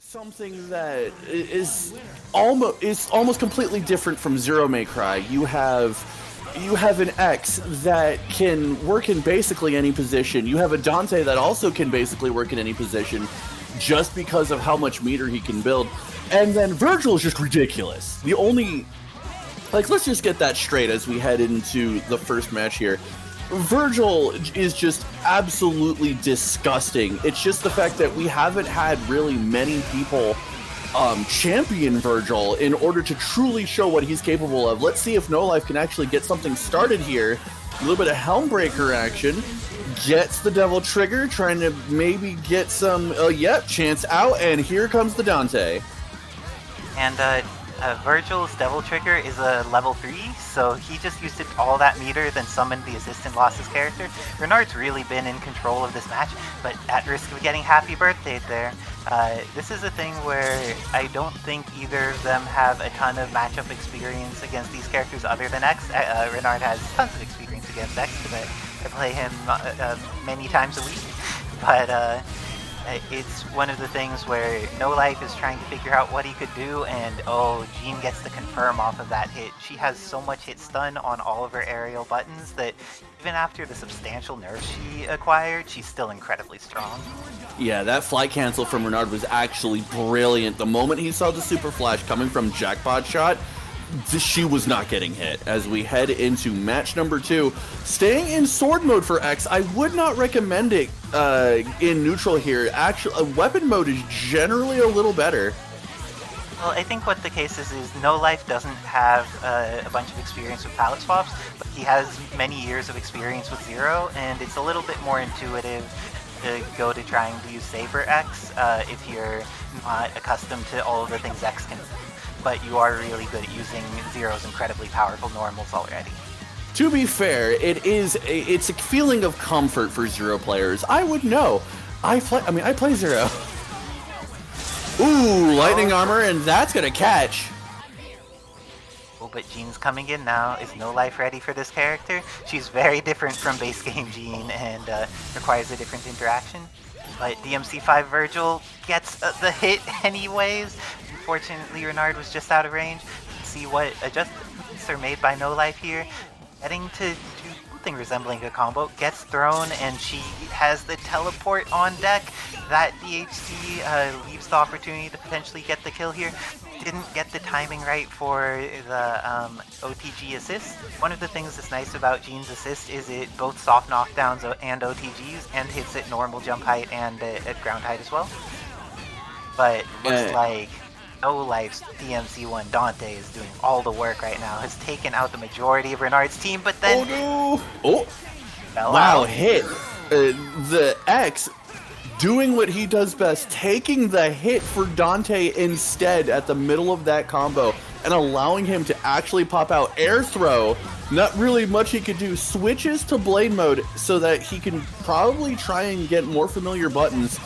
something that is almost completely different from Zero May Cry. You have an X that can work in basically any position. You have a Dante that also can basically work in any position just because of how much meter he can build. And then Virgil is just ridiculous. The only let's just get that straight as we head into the first match here. Virgil is just absolutely disgusting. It's just the fact that we haven't had really many people champion Virgil in order to truly show what he's capable of. Let's see if No Life can actually get something started here. A little bit of Helmbreaker action. Gets the Devil Trigger, trying to maybe get some, chance out, and here comes the Dante. And Virgil's Devil Trigger is a level 3, so he just used it all that meter, then summoned the assistant Loss's character. Renard's really been in control of this match, but at risk of getting happy birthday there. This is a thing where I don't think either of them have a ton of matchup experience against these characters other than X. Renard has tons of experience against X because I play him many times a week, but it's one of the things where No Life is trying to figure out what he could do, and Jean gets the confirm off of that hit. She has so much hit stun on all of her aerial buttons that even after the substantial nerfs she acquired, she's still incredibly strong. Yeah, that flight cancel from Renard was actually brilliant. The moment he saw the super flash coming from Jackpot Shot, she was not getting hit. As we head into match number 2, staying in sword mode for X, I would not recommend it in neutral here. Actually, weapon mode is generally a little better. Well, I think what the case is No Life doesn't have a bunch of experience with palette swaps, but he has many years of experience with Zero, and it's a little bit more intuitive to go to trying to use Saber X if you're not accustomed to all of the things X can do. But you are really good at using Zero's incredibly powerful normals already. To be fair, it's a feeling of comfort for Zero players. I would know. I play Zero. Ooh, lightning armor, and that's gonna catch. Oh, but Jean's coming in now. Is No Life ready for this character? She's very different from base game Jean and requires a different interaction. But DMC5 Virgil gets the hit anyways. Unfortunately, Renard was just out of range. Let's see what adjustments are made by No Life here. Getting to do something resembling a combo. Gets thrown, and she has the teleport on deck. That DHC leaves the opportunity to potentially get the kill here. Didn't get the timing right for the OTG assist. One of the things that's nice about Jean's assist is it both soft knockdowns and OTGs, and hits at normal jump height and at ground height as well. But looks like No Life's DMC1 Dante is doing all the work right now. Has taken out the majority of Renard's team, but then... Oh no! Wow, hit. The X doing what he does best, taking the hit for Dante instead at the middle of that combo and allowing him to actually pop out air throw. Not really much he could do. Switches to blade mode so that he can probably try and get more familiar buttons.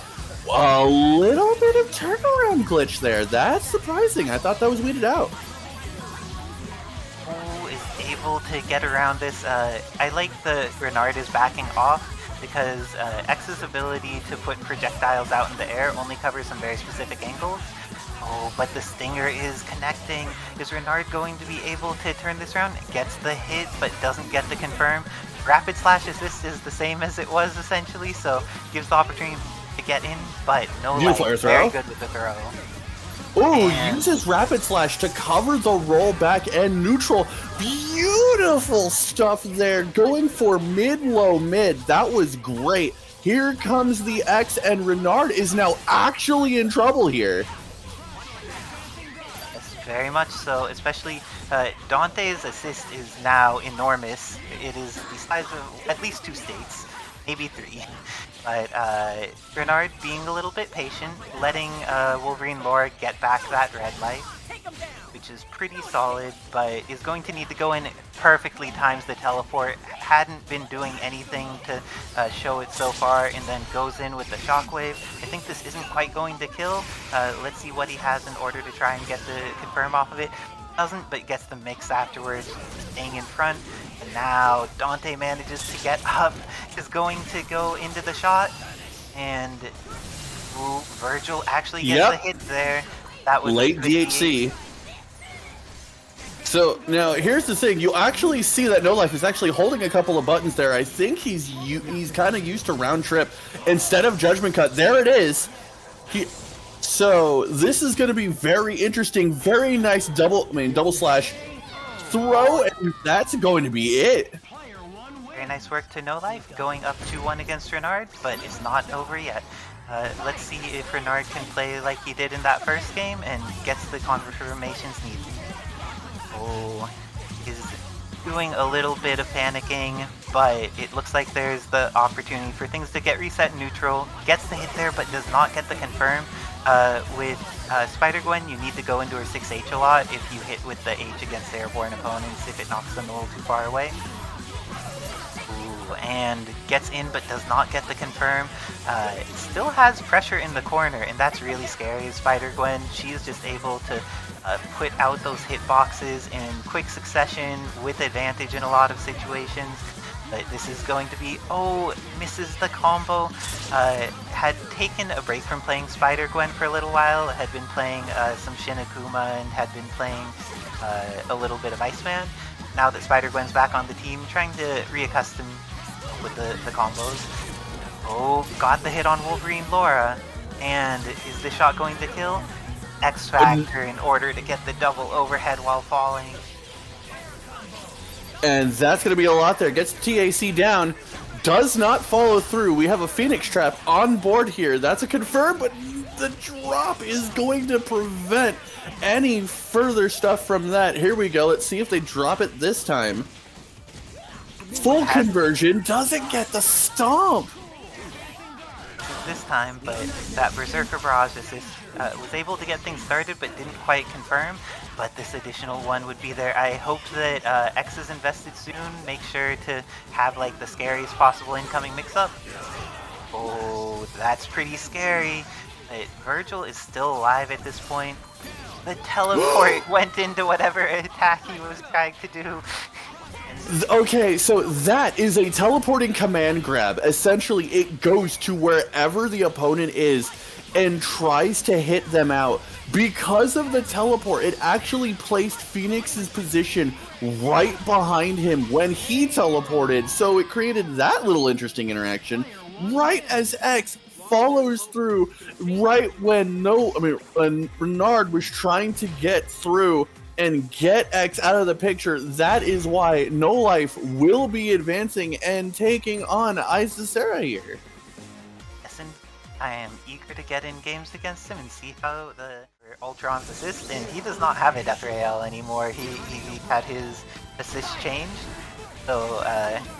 A little bit of turnaround glitch there. That's surprising. I thought that was weeded out. Who is able to get around this? I like the Renard is backing off, because X's ability to put projectiles out in the air only covers some very specific angles. Oh, but the Stinger is connecting. Is Renard going to be able to turn this around? Gets the hit, but doesn't get the confirm. Rapid Slash Assist is the same as it was, essentially, so gives the opportunity to get in, but No Life very good with the throw. Oh, uses Rapid Slash to cover the roll back and neutral. Beautiful stuff there. Going for mid, low, mid. That was great. Here comes the X, and Renard is now actually in trouble here. Yes, very much so. Especially Dante's assist is now enormous. It is the size of at least 2 states, maybe 3. But Renard being a little bit patient, letting Wolverine Laura get back that red light, which is pretty solid, but is going to need to go in perfectly times the teleport. Hadn't been doing anything to show it so far, and then goes in with the shockwave. I think this isn't quite going to kill. Let's see what he has in order to try and get the confirm off of it. Doesn't, but gets the mix afterwards, staying in front. And now Dante manages to get up, is going to go into the shot, and Ooh, Virgil actually gets the hit there. That was late DHC. So now here's the thing: you actually see that No Life is actually holding a couple of buttons there. I think he's kind of used to round trip instead of judgment cut. There it is. So this is going to be very interesting. Very nice double slash throw, and that's going to be it. Very nice work to No Life, going up 2-1 against Renard, but it's not over yet. Let's see if Renard can play like he did in that first game and gets the confirmations needed. Oh, he's doing a little bit of panicking, but it looks like there's the opportunity for things to get reset neutral. Gets the hit there, but does not get the confirm. With Spider-Gwen, you need to go into her 6H a lot if you hit with the H against airborne opponents, if it knocks them a little too far away. Ooh, and gets in but does not get the confirm. Still has pressure in the corner, and that's really scary. Spider-Gwen, she's just able to put out those hitboxes in quick succession with advantage in a lot of situations. But this is going to be, misses the combo. Had taken a break from playing Spider-Gwen for a little while, had been playing some Shin Akuma and had been playing a little bit of Iceman. Now that Spider-Gwen's back on the team, trying to reaccustom with the combos. Oh, got the hit on Wolverine Laura. And is the shot going to kill? X Factor in order to get the double overhead while falling. And that's going to be a lot there. Gets TAC down. Does not follow through. We have a Phoenix Trap on board here. That's a confirm, but the drop is going to prevent any further stuff from that. Here we go. Let's see if they drop it this time. Full conversion. Doesn't get the stomp. This time, but that Berserker Barrage assist was able to get things started but didn't quite confirm. But this additional one would be there. I hope that X is invested soon. Make sure to have like the scariest possible incoming mix-up. Oh, that's pretty scary. But Virgil is still alive at this point. The teleport went into whatever attack he was trying to do. Okay, so that is a teleporting command grab. Essentially, it goes to wherever the opponent is and tries to hit them out. Because of the teleport, it actually placed Phoenix's position right behind him when he teleported, so it created that little interesting interaction right as X follows through right when when Renard was trying to get through and get X out of the picture. That is why No Life will be advancing and taking on Isisera here. Yes, and I am eager to get in games against him and see how the Ultron's assist, and he does not have a Death Ray L anymore. He had his assist changed. So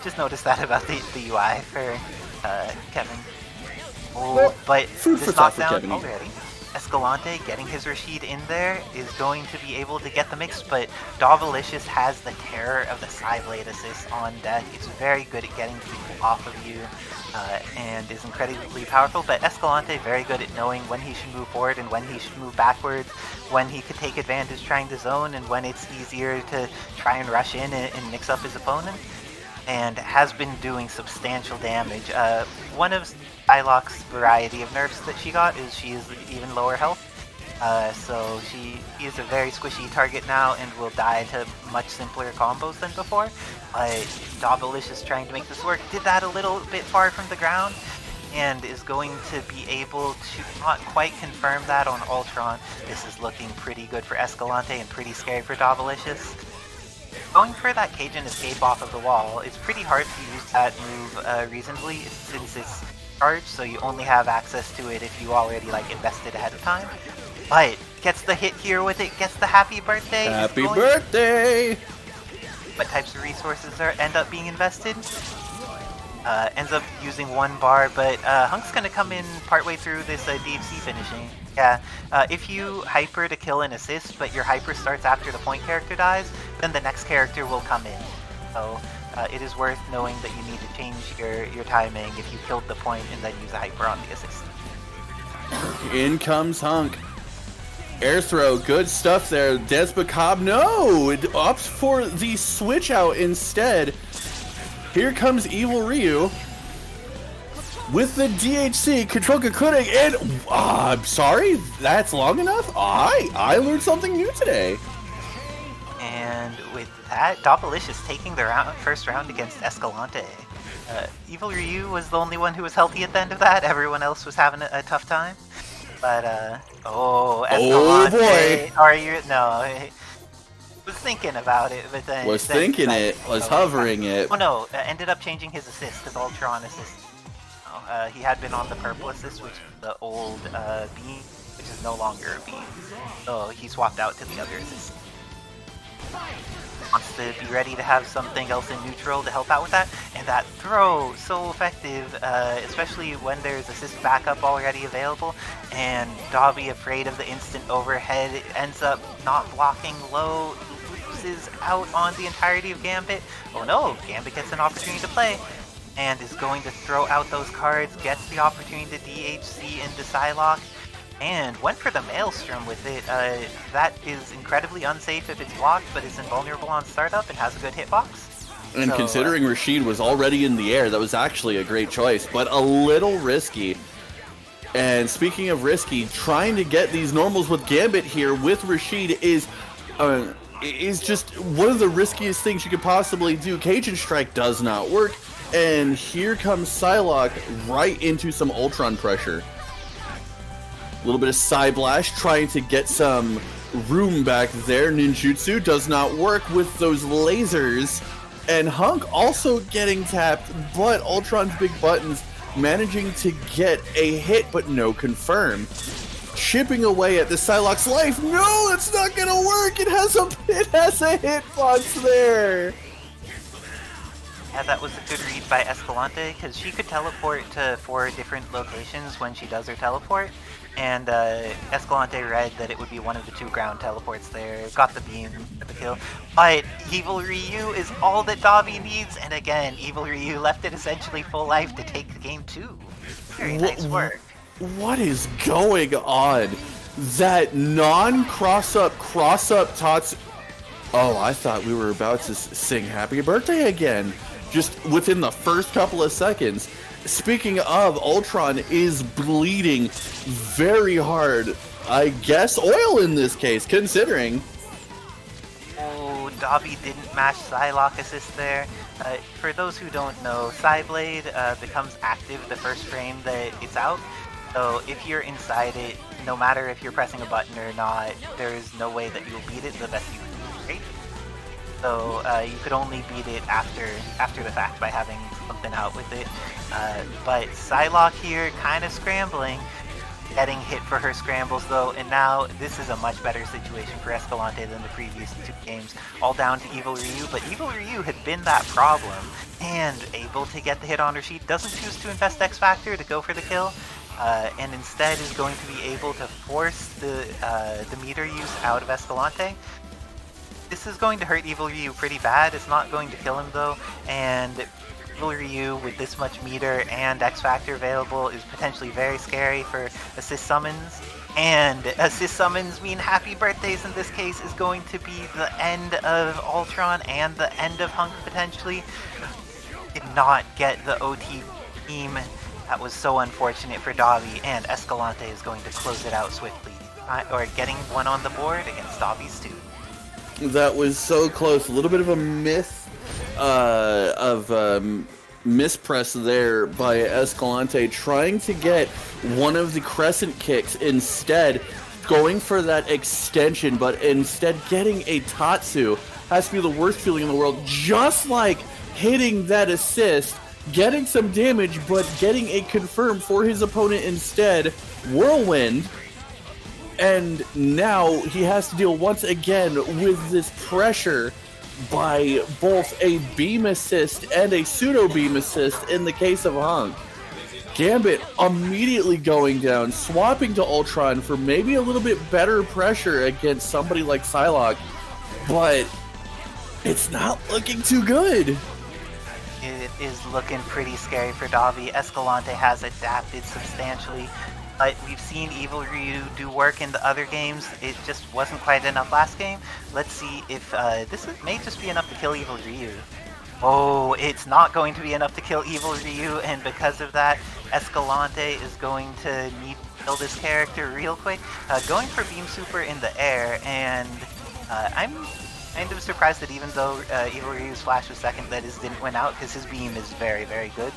just noticed that about the UI for Kevin. Well, but food this for thought for knockdown Kevin. already. Escalante getting his Rashid in there is going to be able to get the mix, but Davalicious has the terror of the Psyblade assist on deck. It's very good at getting people off of you and is incredibly powerful, but Escalante very good at knowing when he should move forward and when he should move backwards, when he could take advantage trying to zone and when it's easier to try and rush in and mix up his opponent, and has been doing substantial damage. One of Psylocke's variety of nerfs that she got is she is even lower health, so she is a very squishy target now and will die to much simpler combos than before. Davalicious trying to make this work, did that a little bit far from the ground and is going to be able to not quite confirm that on Ultron. This is looking pretty good for Escalante and pretty scary for Davalicious. Going for that Cajun escape off of the wall, it's pretty hard to use that move reasonably since it's charged, so you only have access to it if you already invested ahead of time. But gets the hit here with it, gets the happy birthday. Happy birthday! What types of resources end up being invested? Ends up using one bar, but Hunk's gonna come in partway through this DFC finishing. Yeah, if you hyper to kill an assist, but your hyper starts after the point character dies, then the next character will come in. So it is worth knowing that you need to change your timing if you killed the point and then use a hyper on the assist. In comes Hunk. Air throw, good stuff there. Desbacab, no! It opts for the switch out instead. Here comes Evil Ryu. with the DHC, control Kakunik, and I'm sorry, that's long enough? I learned something new today. And with that, Doppelicious taking the first round against Escalante. Evil Ryu was the only one who was healthy at the end of that. Everyone else was having a tough time. But, Escalante, boy. Are you? No, I was thinking about it, but then... Was hovering it. Oh no, ended up changing his assist to the Ultron assist. He had been on the purple assist, which is the old beam, which is no longer a beam. So he swapped out to the other assist. Wants to be ready to have something else in neutral to help out with that, and that throw, so effective, especially when there's assist backup already available, and Davi, afraid of the instant overhead, ends up not blocking low, loses out on the entirety of Gambit. Oh no, Gambit gets an opportunity to play, and is going to throw out those cards, gets the opportunity to DHC into Psylocke, and went for the Maelstrom with it. That is incredibly unsafe if it's blocked, but is invulnerable on startup and has a good hitbox. And so, considering Rashid was already in the air, that was actually a great choice, but a little risky. And speaking of risky, trying to get these normals with Gambit here with Rashid is just one of the riskiest things you could possibly do. Cajun Strike does not work, and here comes Psylocke right into some Ultron pressure. A little bit of Psy Blast, trying to get some room back there. Ninjutsu does not work with those lasers. And Hunk also getting tapped, but Ultron's big buttons managing to get a hit, but no confirm. Chipping away at the Psylocke's life. No, that's not gonna work. It has a hitbox there. Yeah, that was a good read by Escalante, because she could teleport to 4 different locations when she does her teleport. And Escalante read that it would be one of the 2 ground teleports there, got the beam, got the kill. But Evil Ryu is all that Davi needs, and again, Evil Ryu left it essentially full life to take the game too. Very nice work. What is going on? That non-cross-up, Tots... Oh, I thought we were about to sing Happy Birthday again, just within the first couple of seconds. Speaking of, Ultron is bleeding very hard. I guess oil in this case, considering. Oh, Davi didn't match Psylocke assist there. For those who don't know, Psyblade becomes active the first frame that it's out. So if you're inside it, no matter if you're pressing a button or not, there's no way that you'll beat it the best you can do, right? So you could only beat it after the fact by having something out with it. But Psylocke here kind of scrambling, getting hit for her scrambles though, and now this is a much better situation for Escalante than the previous 2 games, all down to Evil Ryu, but Evil Ryu had been that problem, and able to get the hit on Rashid, doesn't choose to invest X Factor to go for the kill, and instead is going to be able to force the meter use out of Escalante. This is going to hurt Evil Ryu pretty bad. It's not going to kill him though, and Evil Ryu with this much meter and X Factor available is potentially very scary for assist summons. And assist summons mean happy birthdays in this case is going to be the end of Ultron and the end of Hunk potentially. Did not get the OT beam. That was so unfortunate for Davi, and Escalante is going to close it out swiftly, or getting one on the board against Davi's 2. That was so close. A little bit of a mispress there by Escalante, trying to get one of the crescent kicks, instead going for that extension, but instead getting a Tatsu. Has to be the worst feeling in the world. Just like hitting that assist, getting some damage, but getting a confirm for his opponent instead. Whirlwind. And now he has to deal once again with this pressure by both a beam assist and a pseudo beam assist in the case of Hunk. Gambit immediately going down, swapping to Ultron for maybe a little bit better pressure against somebody like Psylocke, but it's not looking too good. It is looking pretty scary for Davi. Escalante has adapted substantially. But we've seen Evil Ryu do work in the other games. It just wasn't quite enough last game. Let's see if this may just be enough to kill Evil Ryu. Oh, it's not going to be enough to kill Evil Ryu, and because of that, Escalante is going to need to kill this character real quick. Going for Beam Super in the air, and I'm kind of surprised that even though Evil Ryu's flash was second, that his didn't win out, because his beam is very, very good,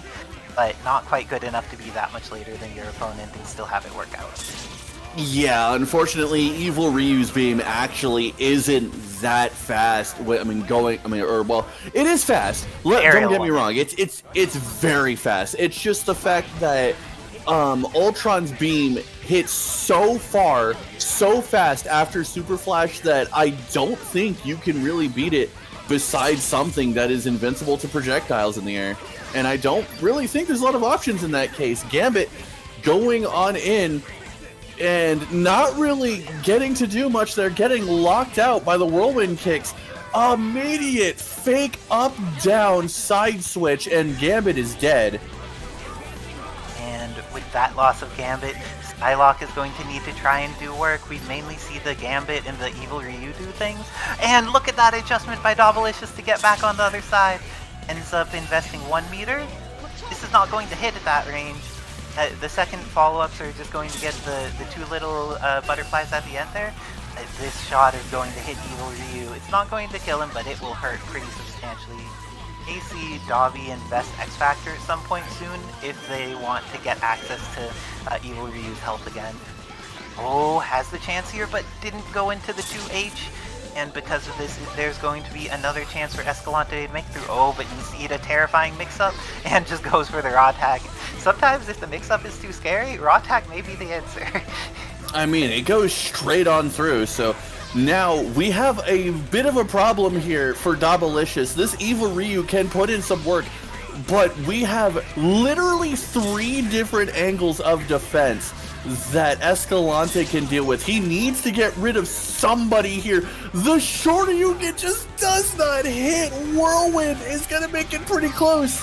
but not quite good enough to be that much later than your opponent and still have it work out. Yeah, unfortunately, Evil Ryu's beam actually isn't that fast. It is fast. Don't get me wrong. It's very fast. It's just the fact that Ultron's beam hits so far, so fast after Super Flash that I don't think you can really beat it besides something that is invincible to projectiles in the air. And I don't really think there's a lot of options in that case. Gambit going on in and not really getting to do much. They're getting locked out by the whirlwind kicks. Immediate fake up-down side switch, and Gambit is dead. And with that loss of Gambit, Psylocke is going to need to try and do work. We mainly see the Gambit and the Evil Ryu do things. And look at that adjustment by Davalicious to get back on the other side. Ends up investing 1 meter. This is not going to hit at that range. The second follow-ups are just going to get the 2 little butterflies at the end there. This shot is going to hit Evil Ryu. It's not going to kill him, but it will hurt pretty substantially. AC, Davi, and Best X Factor at some point soon if they want to get access to Evil Ryu's health again. Oh, has the chance here, but didn't go into the 2H. And because of this, there's going to be another chance for Escalante to make through. Oh, but you see a terrifying mix-up and just goes for the raw tag. Sometimes if the mix-up is too scary, raw tag may be the answer. I mean, it goes straight on through, so now we have a bit of a problem here for Dabalicious. This Evil Ryu can put in some work, but we have literally 3 different angles of defense that Escalante can deal with. He needs to get rid of somebody here. The shorter you get just does not hit. Whirlwind is going to make it pretty close.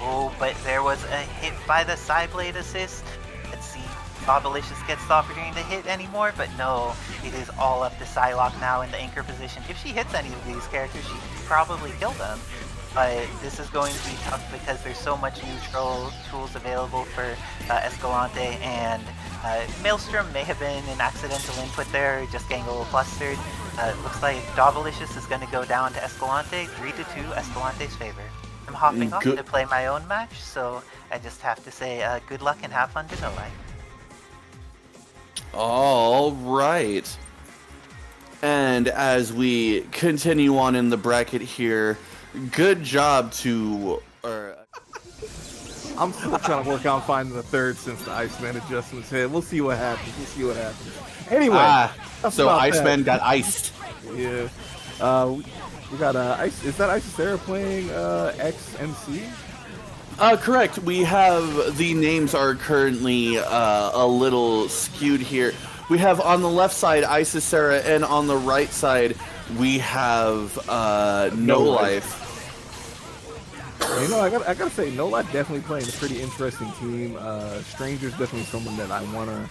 Oh, but there was a hit by the side blade assist. Let's see if Dabalicious gets the opportunity to hit anymore, but no, it is all up to Psylocke now in the anchor position. If she hits any of these characters, she can probably kill them. But this is going to be tough because there's so much neutral tools available for Escalante, and Maelstrom may have been an accidental input there, just getting a little flustered. Looks like Davalicious is going to go down to Escalante, 3-2, Escalante's favor. I'm hopping off to play my own match, so I just have to say good luck and have fun to know I. All right. And as we continue on in the bracket here, good job to... I'm still trying to work on finding the third since the Iceman adjustments hit. We'll see what happens. Anyway. So Iceman got iced. Yeah. We got Ice. Is that Ice Sarah playing X and C? Correct. We have the names are currently a little skewed here. We have on the left side Isis Sarah, and on the right side we have No Life. You know, I gotta say, No Life definitely playing a pretty interesting team. Stranger's definitely someone that I wanna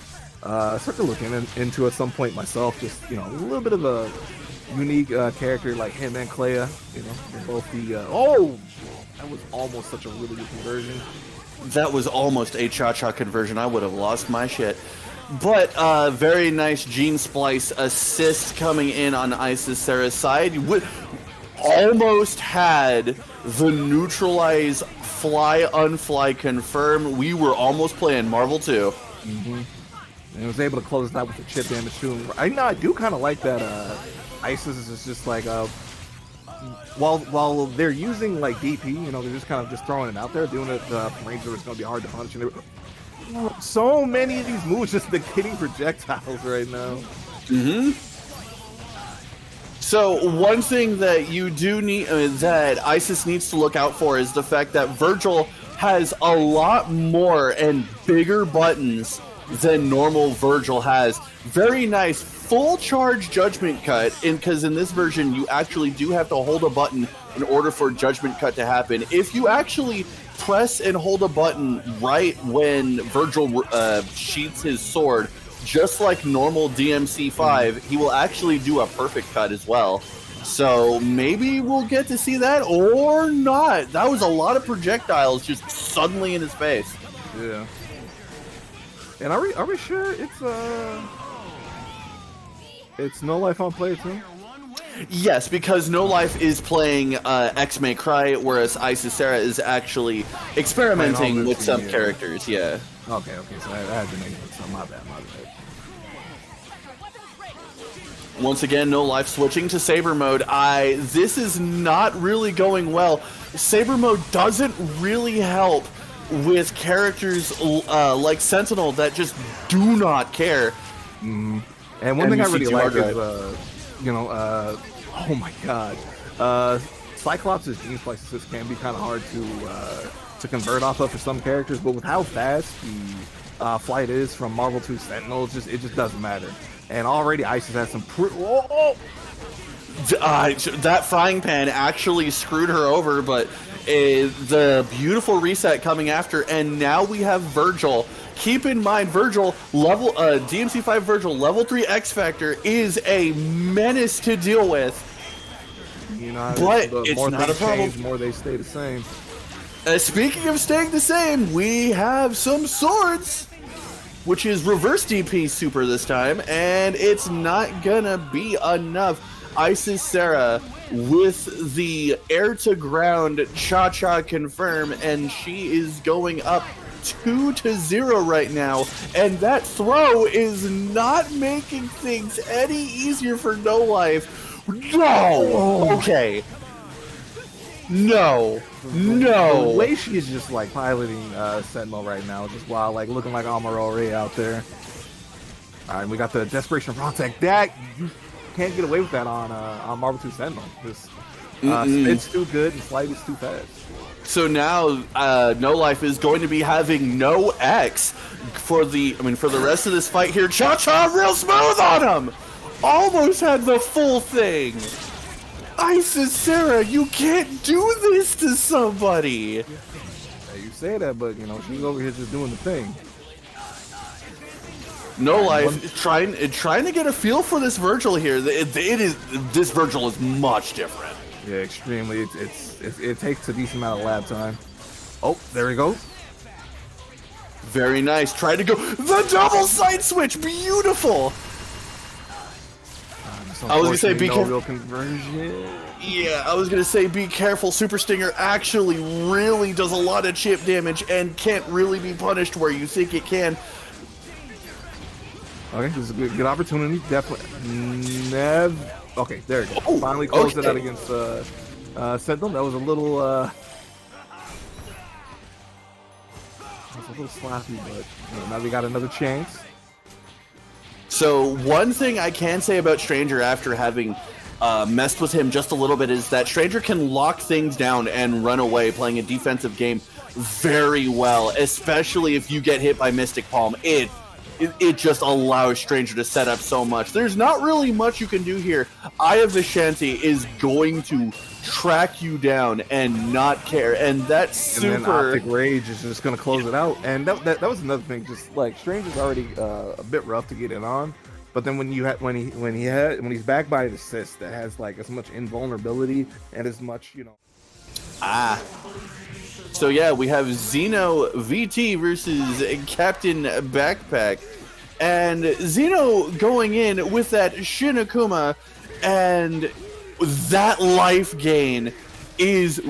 start to look into at some point myself. Just, you know, a little bit of a unique character like him and Clea. You know, they're both the that was almost such a really good conversion. That was almost a cha-cha conversion. I would have lost my shit. But very nice Gene Splice assist coming in on Isis Sarah's side. Almost had the neutralize fly-unfly confirm. We were almost playing Marvel 2. Mm-hmm. And was able to close it out with the chip damage too. I do kind of like that Isis is just like while they're using like DP, you know, they're just kind of just throwing it out there, doing it from range where it's going to be hard to punish. And so many of these moves just hitting projectiles right now. Mm-hmm. So one thing that you do need, that Isis needs to look out for, is the fact that Virgil has a lot more and bigger buttons than normal Virgil has. Very nice full charge Judgment Cut, because in this version you actually do have to hold a button in order for Judgment Cut to happen. If you actually press and hold a button right when Virgil sheaths his sword, just like normal DMC5, he will actually do a perfect cut as well. So maybe we'll get to see that or not. That was a lot of projectiles just suddenly in his face. Yeah. And are we sure it's No Life on player 2? Yes, because No Life is playing X May Cry, whereas Isis Sarah is actually experimenting with some characters. Yeah. Okay. So I had to make it. So my bad. Once again, No Life switching to Saber mode. This is not really going well. Saber mode doesn't really help with characters like Sentinel that just do not care. And one thing I really like is, oh my god, Cyclops' Gene Splice assist can be kind of hard to convert off of for some characters, but with how fast the flight is from Marvel to Sentinel, it just doesn't matter. And already Isis has some that frying pan actually screwed her over, but the beautiful reset coming after, and now we have Virgil. Keep in mind, Virgil, DMC5 Virgil, level 3 X Factor is a menace to deal with. But it's not a problem. The more they stay the same. Speaking of staying the same, we have some swords, which is reverse DP super this time, and it's not gonna be enough. Isis Sarah with the air to ground cha-cha confirm, and she is going up 2-0 right now, and that throw is not making things any easier for No Life. No! Okay. No. The way she is just like piloting Sentinel right now, just while like looking like Amarore out there. All right, we got the Desperation of Rontek. That you can't get away with that on Marvel 2 Sentinel. This spin's too good and flight is too fast. So now No Life is going to be having no X for the rest of this fight here. Cha-cha real smooth on him. Almost had the full thing. Isis Sarah, you can't do this to somebody. Yeah, you say that, but she's over here just doing the thing. No Life trying to get a feel for this Virgil here. This Virgil is much different. Yeah, extremely. It takes a decent amount of lab time. Oh, there we go. Very nice. Try to go the double side switch. Beautiful. I was gonna say be careful. Real conversion. Yeah, I was gonna say be careful. Super Stinger actually really does a lot of chip damage and can't really be punished where you think it can. Okay, this is a good opportunity. Definitely. Okay, there we go. Oh, finally closed it out against Sentinel. That was a little sloppy, but now we got another chance. So one thing I can say about Stranger after having messed with him just a little bit is that Stranger can lock things down and run away playing a defensive game very well, especially if you get hit by Mystic Palm. It just allows Stranger to set up so much. There's not really much you can do here. Eye of Vishanti is going to track you down and not care, and that's super. And then Optic Rage is just going to close it out. And that was another thing. Just like Stranger's already a bit rough to get in on, but then when he's backed by an assist that has like as much invulnerability and as much So yeah, we have Zeno VT versus Captain Backpack. And Zeno going in with that Shinakuma, and that life gain is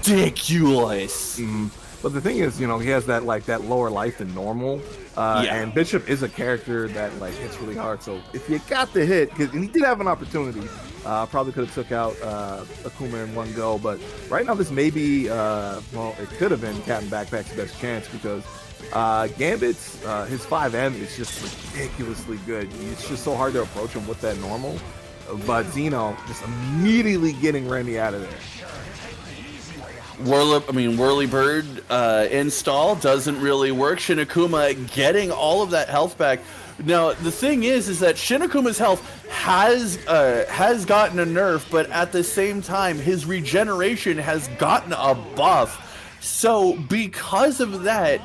ridiculous. Mm-hmm. But the thing is, he has that lower life than normal. And Bishop is a character that hits really hard. So if you got the hit, and he did have an opportunity, probably could have took out Akuma in one go. But right now, this may be, it could have been Captain Backpack's best chance because Gambit's, his 5M is just ridiculously good. It's just so hard to approach him with that normal. But Zeno just immediately getting Remy out of there. Whirly Bird install doesn't really work. Shinakuma getting all of that health back. Now the thing is that Shinakuma's health has gotten a nerf, but at the same time his regeneration has gotten a buff. So because of that,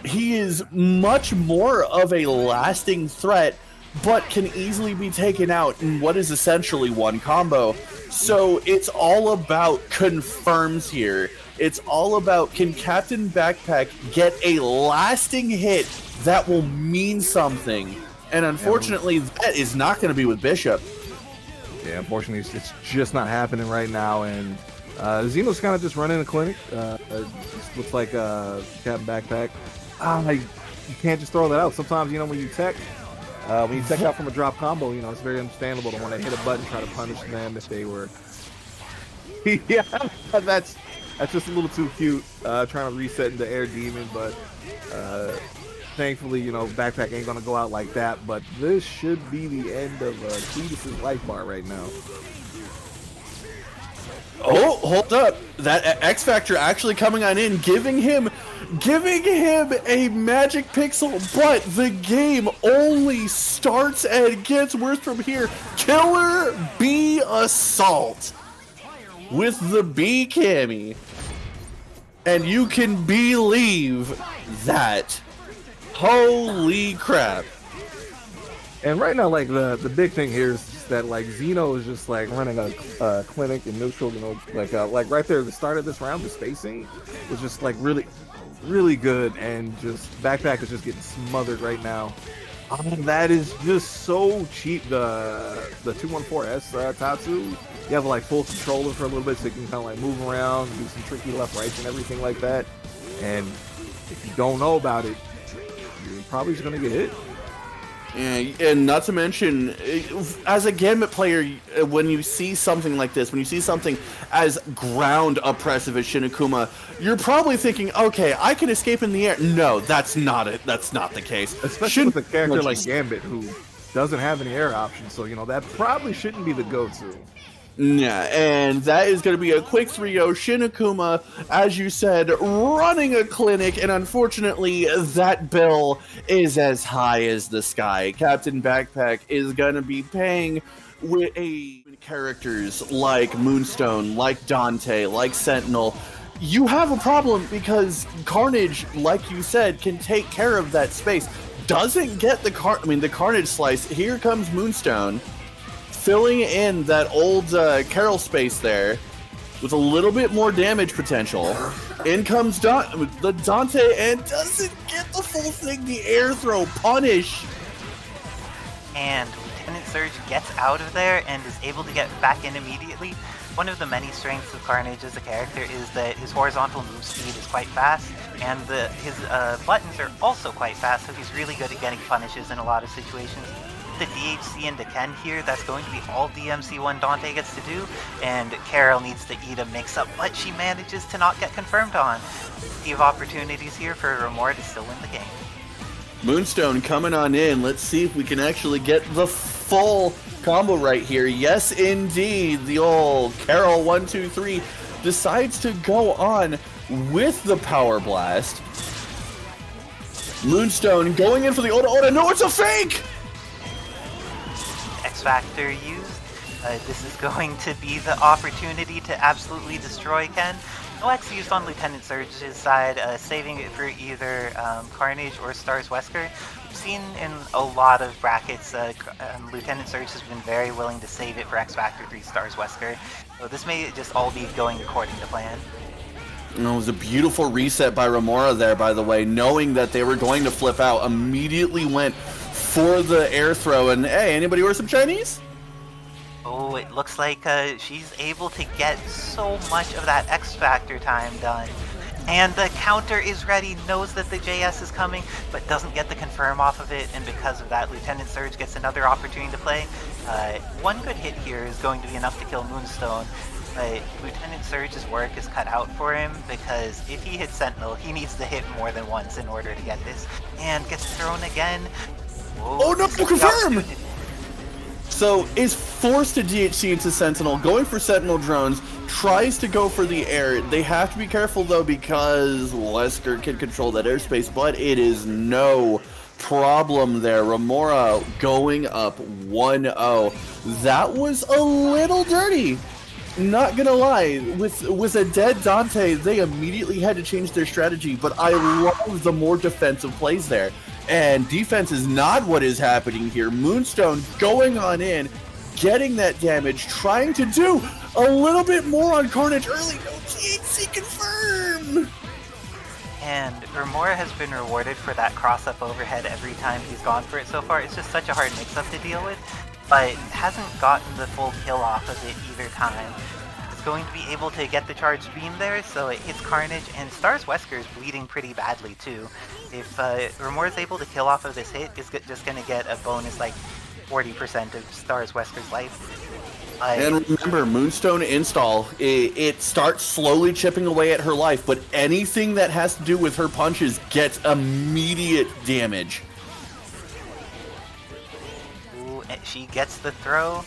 he is much more of a lasting threat but can easily be taken out in what is essentially one combo. So it's all about confirms here. It's all about, can Captain Backpack get a lasting hit that will mean something? And unfortunately, that is not going to be with Bishop. Yeah, unfortunately, it's just not happening right now. And Zeno's kind of just running a clinic. It just looks like Captain Backpack. You can't just throw that out. Sometimes, you know, when you tech out from a drop combo, you know, it's very understandable to want to hit a button, try to punish them if they were. Yeah, that's just a little too cute. Trying to reset into Air Demon, but thankfully, you know, Backpack ain't gonna go out like that. But this should be the end of Cletus's life bar right now. Oh, hold up! That X Factor actually coming on in, giving him a magic pixel, but the game only starts and gets worse from here. Killer B Assault with the B Cammy, and you can believe that. Holy crap! And right now, like the big thing here is just that like Zeno is just like running a clinic in neutral. You know, like right there at the start of this round, the spacing was just like really good, and just Backpack is just getting smothered right now. That is just so cheap. The 214S Tatsu, you have like full controller for a little bit, so you can kind of like move around, do some tricky left rights and everything like that. And if you don't know about it, you're probably just gonna get hit. And not to mention, as a Gambit player, when you see something like this, when you see something as ground oppressive as Shinakuma, you're probably thinking, okay, I can escape in the air. No, that's not it. That's not the case. Especially with a character like Gambit, who doesn't have any air options, so, you know, that probably shouldn't be the go-to. Yeah, and that is going to be a quick 3-0. Shinakuma, as you said, running a clinic, and unfortunately, that bill is as high as the sky. Captain Backpack is going to be paying with characters like Moonstone, like Dante, like Sentinel. You have a problem because Carnage, like you said, can take care of that space. Doesn't get the Carnage slice. Here comes Moonstone, filling in that old Carol space there with a little bit more damage potential. In comes the Dante and doesn't get the full thing. The air throw punish. And Lieutenant Serge gets out of there and is able to get back in immediately. One of the many strengths of Carnage as a character is that his horizontal move speed is quite fast, and his buttons are also quite fast, so he's really good at getting punishes in a lot of situations. The DHC into Ken here, that's going to be all DMC1 Dante gets to do, and Carol needs to eat a mix-up, but she manages to not get confirmed on. Plenty of opportunities here for Remora to still win the game. Moonstone coming on in. Let's see if we can actually get the full combo right here. Yes, indeed. The old Carol 1-2-3 decides to go on with the Power Blast. Moonstone going in for the Oda. No, it's a fake! X-Factor used. This is going to be the opportunity to absolutely destroy Ken. No X used on Lieutenant Surge's side, saving it for either Carnage or Stars Wesker. We've seen in a lot of brackets, Lieutenant Surge has been very willing to save it for X-Factor 3 Stars Wesker. So this may just all be going according to plan. It was a beautiful reset by Remora there, by the way, knowing that they were going to flip out, immediately went for the air throw. And hey, anybody order some Chinese? Oh, it looks like she's able to get so much of that X-Factor time done. And the counter is ready, knows that the JS is coming, but doesn't get the confirm off of it, and because of that, Lieutenant Surge gets another opportunity to play. One good hit here is going to be enough to kill Moonstone, but Lieutenant Surge's work is cut out for him, because if he hits Sentinel, he needs to hit more than once in order to get this. And gets thrown again. Whoa, oh no, confirm! So is forced to DHC into Sentinel, going for Sentinel drones, tries to go for the air. They have to be careful though, because Wesker can control that airspace, but it is no problem there. Remora going up 1-0. That was a little dirty. Not gonna lie, with a dead Dante, they immediately had to change their strategy, but I love the more defensive plays there. And defense is not what is happening here. Moonstone going on in, getting that damage, trying to do a little bit more on Carnage early. No THC confirm! And Remora has been rewarded for that cross-up overhead every time he's gone for it so far. It's just such a hard mix-up to deal with, but hasn't gotten the full kill off of it either time. It's going to be able to get the charged beam there, so it hits Carnage, and Stars Wesker is bleeding pretty badly too. If Remora is able to kill off of this hit, it's just going to get a bonus like 40% of Stars Wesker's life. And remember, Moonstone install, it starts slowly chipping away at her life, but anything that has to do with her punches gets immediate damage. Ooh, and she gets the throw.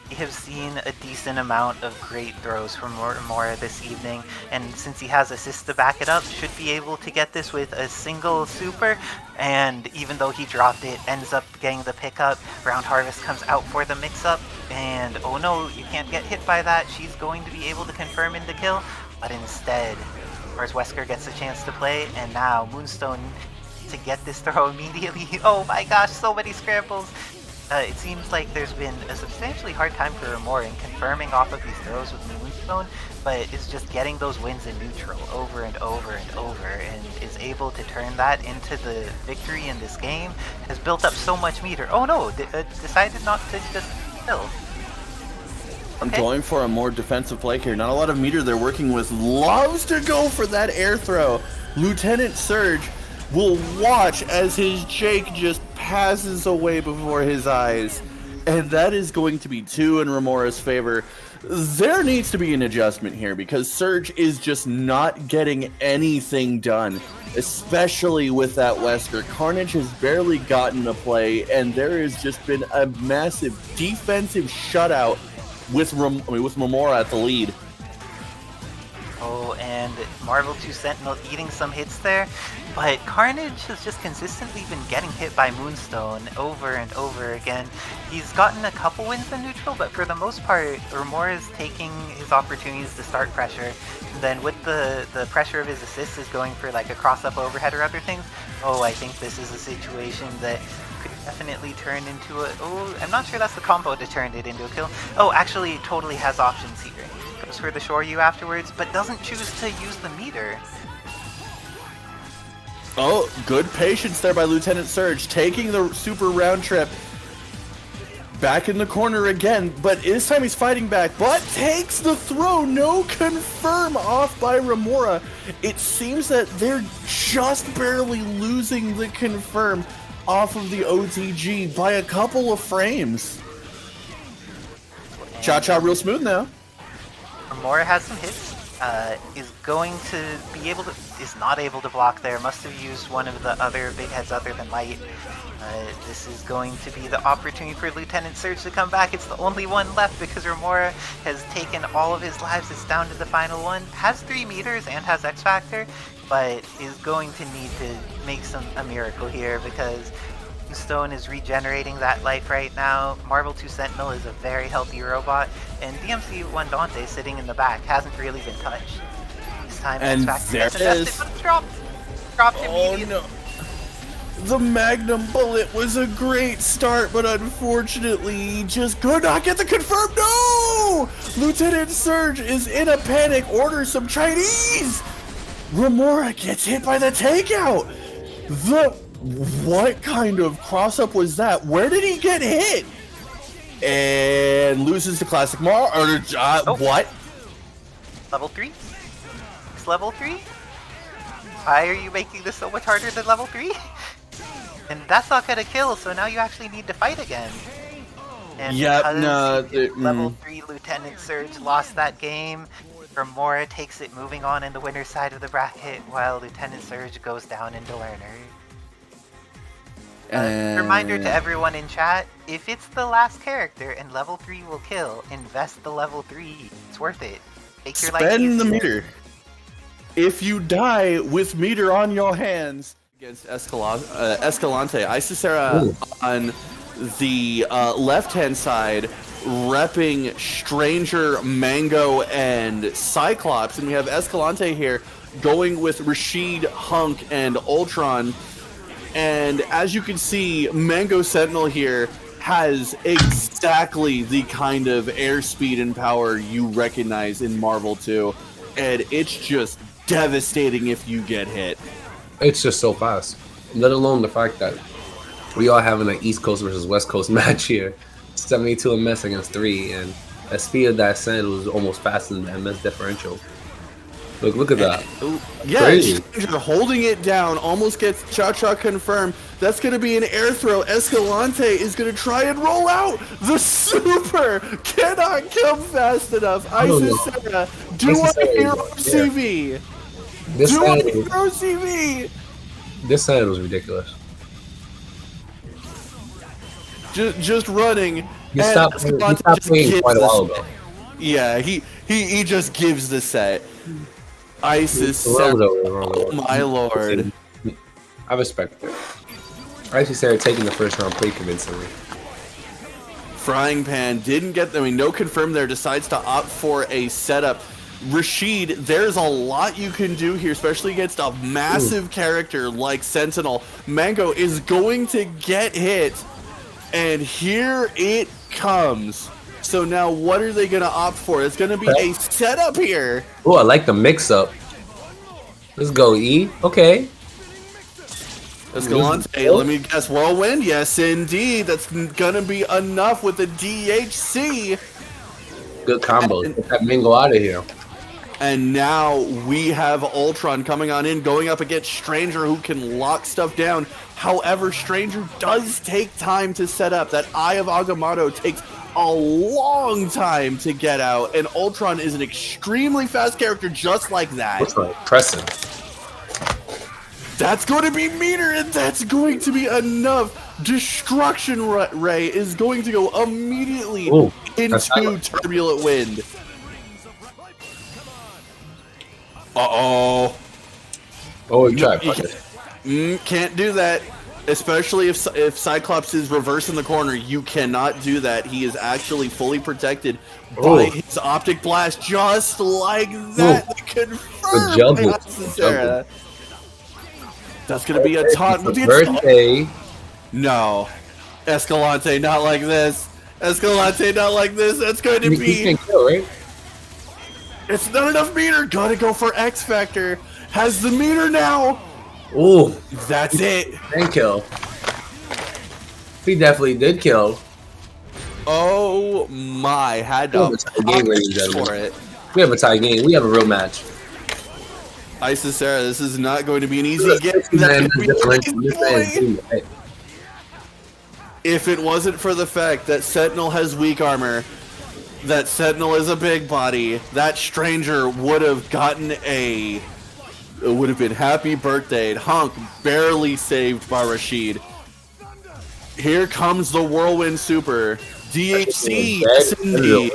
We have seen a decent amount of great throws from Remora this evening, and since he has assists to back it up, should be able to get this with a single super, and even though he dropped it, ends up getting the pickup. Round Harvest comes out for the mix-up, and oh no, you can't get hit by that. She's going to be able to confirm in the kill, but instead, Stars Wesker gets a chance to play, and now Moonstone to get this throw immediately. Oh my gosh, so many scrambles! It seems like there's been a substantially hard time for Remora in confirming off of these throws with Moonstone, but it's just getting those wins in neutral over and over and over, and is able to turn that into the victory in this game. Has built up so much meter. Oh no, decided not to just kill. I'm going for a more defensive play here. Not a lot of meter they're working with. Loves to go for that air throw. Lieutenant Serge will watch as his Jake just passes away before his eyes. And that is going to be 2 in Remora's favor. There needs to be an adjustment here because Serge is just not getting anything done, especially with that Wesker. Carnage has barely gotten a play, and there has just been a massive defensive shutout with Remora at the lead. Oh, and Marvel 2 Sentinel eating some hits there, but Carnage has just consistently been getting hit by Moonstone over and over again. He's gotten a couple wins in neutral, but for the most part, Remora is taking his opportunities to start pressure. And then with the pressure of his assists is going for like a cross-up overhead or other things. Oh, I think this is a situation that could definitely turn into a... Oh, I'm not sure that's the combo to turn it into a kill. Oh, actually totally has options here. Goes for the Shoryu afterwards, but doesn't choose to use the meter. Oh, good patience there by Lieutenant Serge, taking the super round trip. Back in the corner again, but this time he's fighting back, but takes the throw. No confirm off by Remora. It seems that they're just barely losing the confirm off of the OTG by a couple of frames. Cha-cha real smooth now. Remora has some hits, is going to be able to, is not able to block there, must have used one of the other big heads other than Light. This is going to be the opportunity for Lieutenant Serge to come back. It's the only one left because Remora has taken all of his lives. It's down to the final one. Has 3 meters and has X Factor, but is going to need to make a miracle here because Stone is regenerating that life right now. Marvel 2 Sentinel is a very healthy robot, and DMC1 Dante sitting in the back hasn't really been touched. This time and X Factor there gets invested, is. but it's dropped. Dropped immediately. No. The Magnum Bullet was a great start, but unfortunately he just could not get the confirm. No! Lieutenant Serge is in a panic, orders some Chinese! Remora gets hit by the takeout! What kind of cross-up was that? Where did he get hit? And loses to Classic Mar, what? Level 3? It's level 3? Why are you making this so much harder than level 3? And that's not gonna kill, so now you actually need to fight again. And level 3 Lieutenant Serge lost that game, Remora takes it moving on in the winner's side of the bracket, while Lieutenant Serge goes down into learner. Reminder to everyone in chat, if it's the last character and level 3 will kill, invest the level 3. It's worth it. Make your life easier. Spend the meter. If you die with meter on your hands against Escalante, Isisera on the left-hand side, repping Stranger, Mango, and Cyclops, and we have Escalante here going with Rashid, Hunk, and Ultron. And as you can see, Mango Sentinel here has exactly the kind of airspeed and power you recognize in Marvel 2. And it's just devastating if you get hit. It's just so fast. Let alone the fact that we are having an East Coast versus West Coast match here. 72 MS against 3, and a speed of that send was almost faster than the MS differential. Look at that. Yeah, crazy. Stranger holding it down, almost gets Cha-Cha confirmed. That's going to be an air throw. Escalante is going to try and roll out. The super cannot come fast enough. Isis Sarah, do a hero CV. Do a hero CV. This side was ridiculous. Just running. He stopped playing quite a while ago. Yeah, he just gives the set. Isis Sarah, oh my lord. I respect it. Isis Sarah taking the first round pretty convincingly. Frying Pan didn't get, no confirm there, decides to opt for a setup. Rashid, there's a lot you can do here, especially against a massive character like Sentinel. Mango is going to get hit, and here it comes. So now what are they going to opt for? It's going to be a setup here. Oh, I like the mix-up. Let's go, E. Okay. Escalante, let me guess, Whirlwind? Yes, indeed. That's going to be enough with the DHC. Good combo. Get that Mingo out of here. And now we have Ultron coming on in, going up against Stranger, who can lock stuff down. However, Stranger does take time to set up. That Eye of Agamotto takes a long time to get out, and Ultron is an extremely fast character just like that. Ultron pressing. That's going to be meter, and that's going to be enough. Destruction Ray is going to go immediately into Turbulent Wind. Uh-oh. Oh, you tried. Can't do that. Especially if Cyclops is reversing the corner, you cannot do that. He is actually fully protected by his optic blast, just like that. Confirmed. That's gonna be a taunt with the birthday. No, Escalante, not like this. Escalante, not like this. That's going to be. Kill, right? It's not enough meter. Gotta go for X Factor. Has the meter now. Ooh, that's it. And kill. He definitely did kill. Oh my! Had to game, ladies and gentlemen. For it. We have a tie game. We have a real match. Isis Sarah, this is not going to be an easy game. If it wasn't for the fact that Sentinel has weak armor, that Sentinel is a big body, that Stranger would have gotten a. It would have been happy birthday. Hunk barely saved by Rashid. Here comes the Whirlwind Super. DHC. Yes, indeed.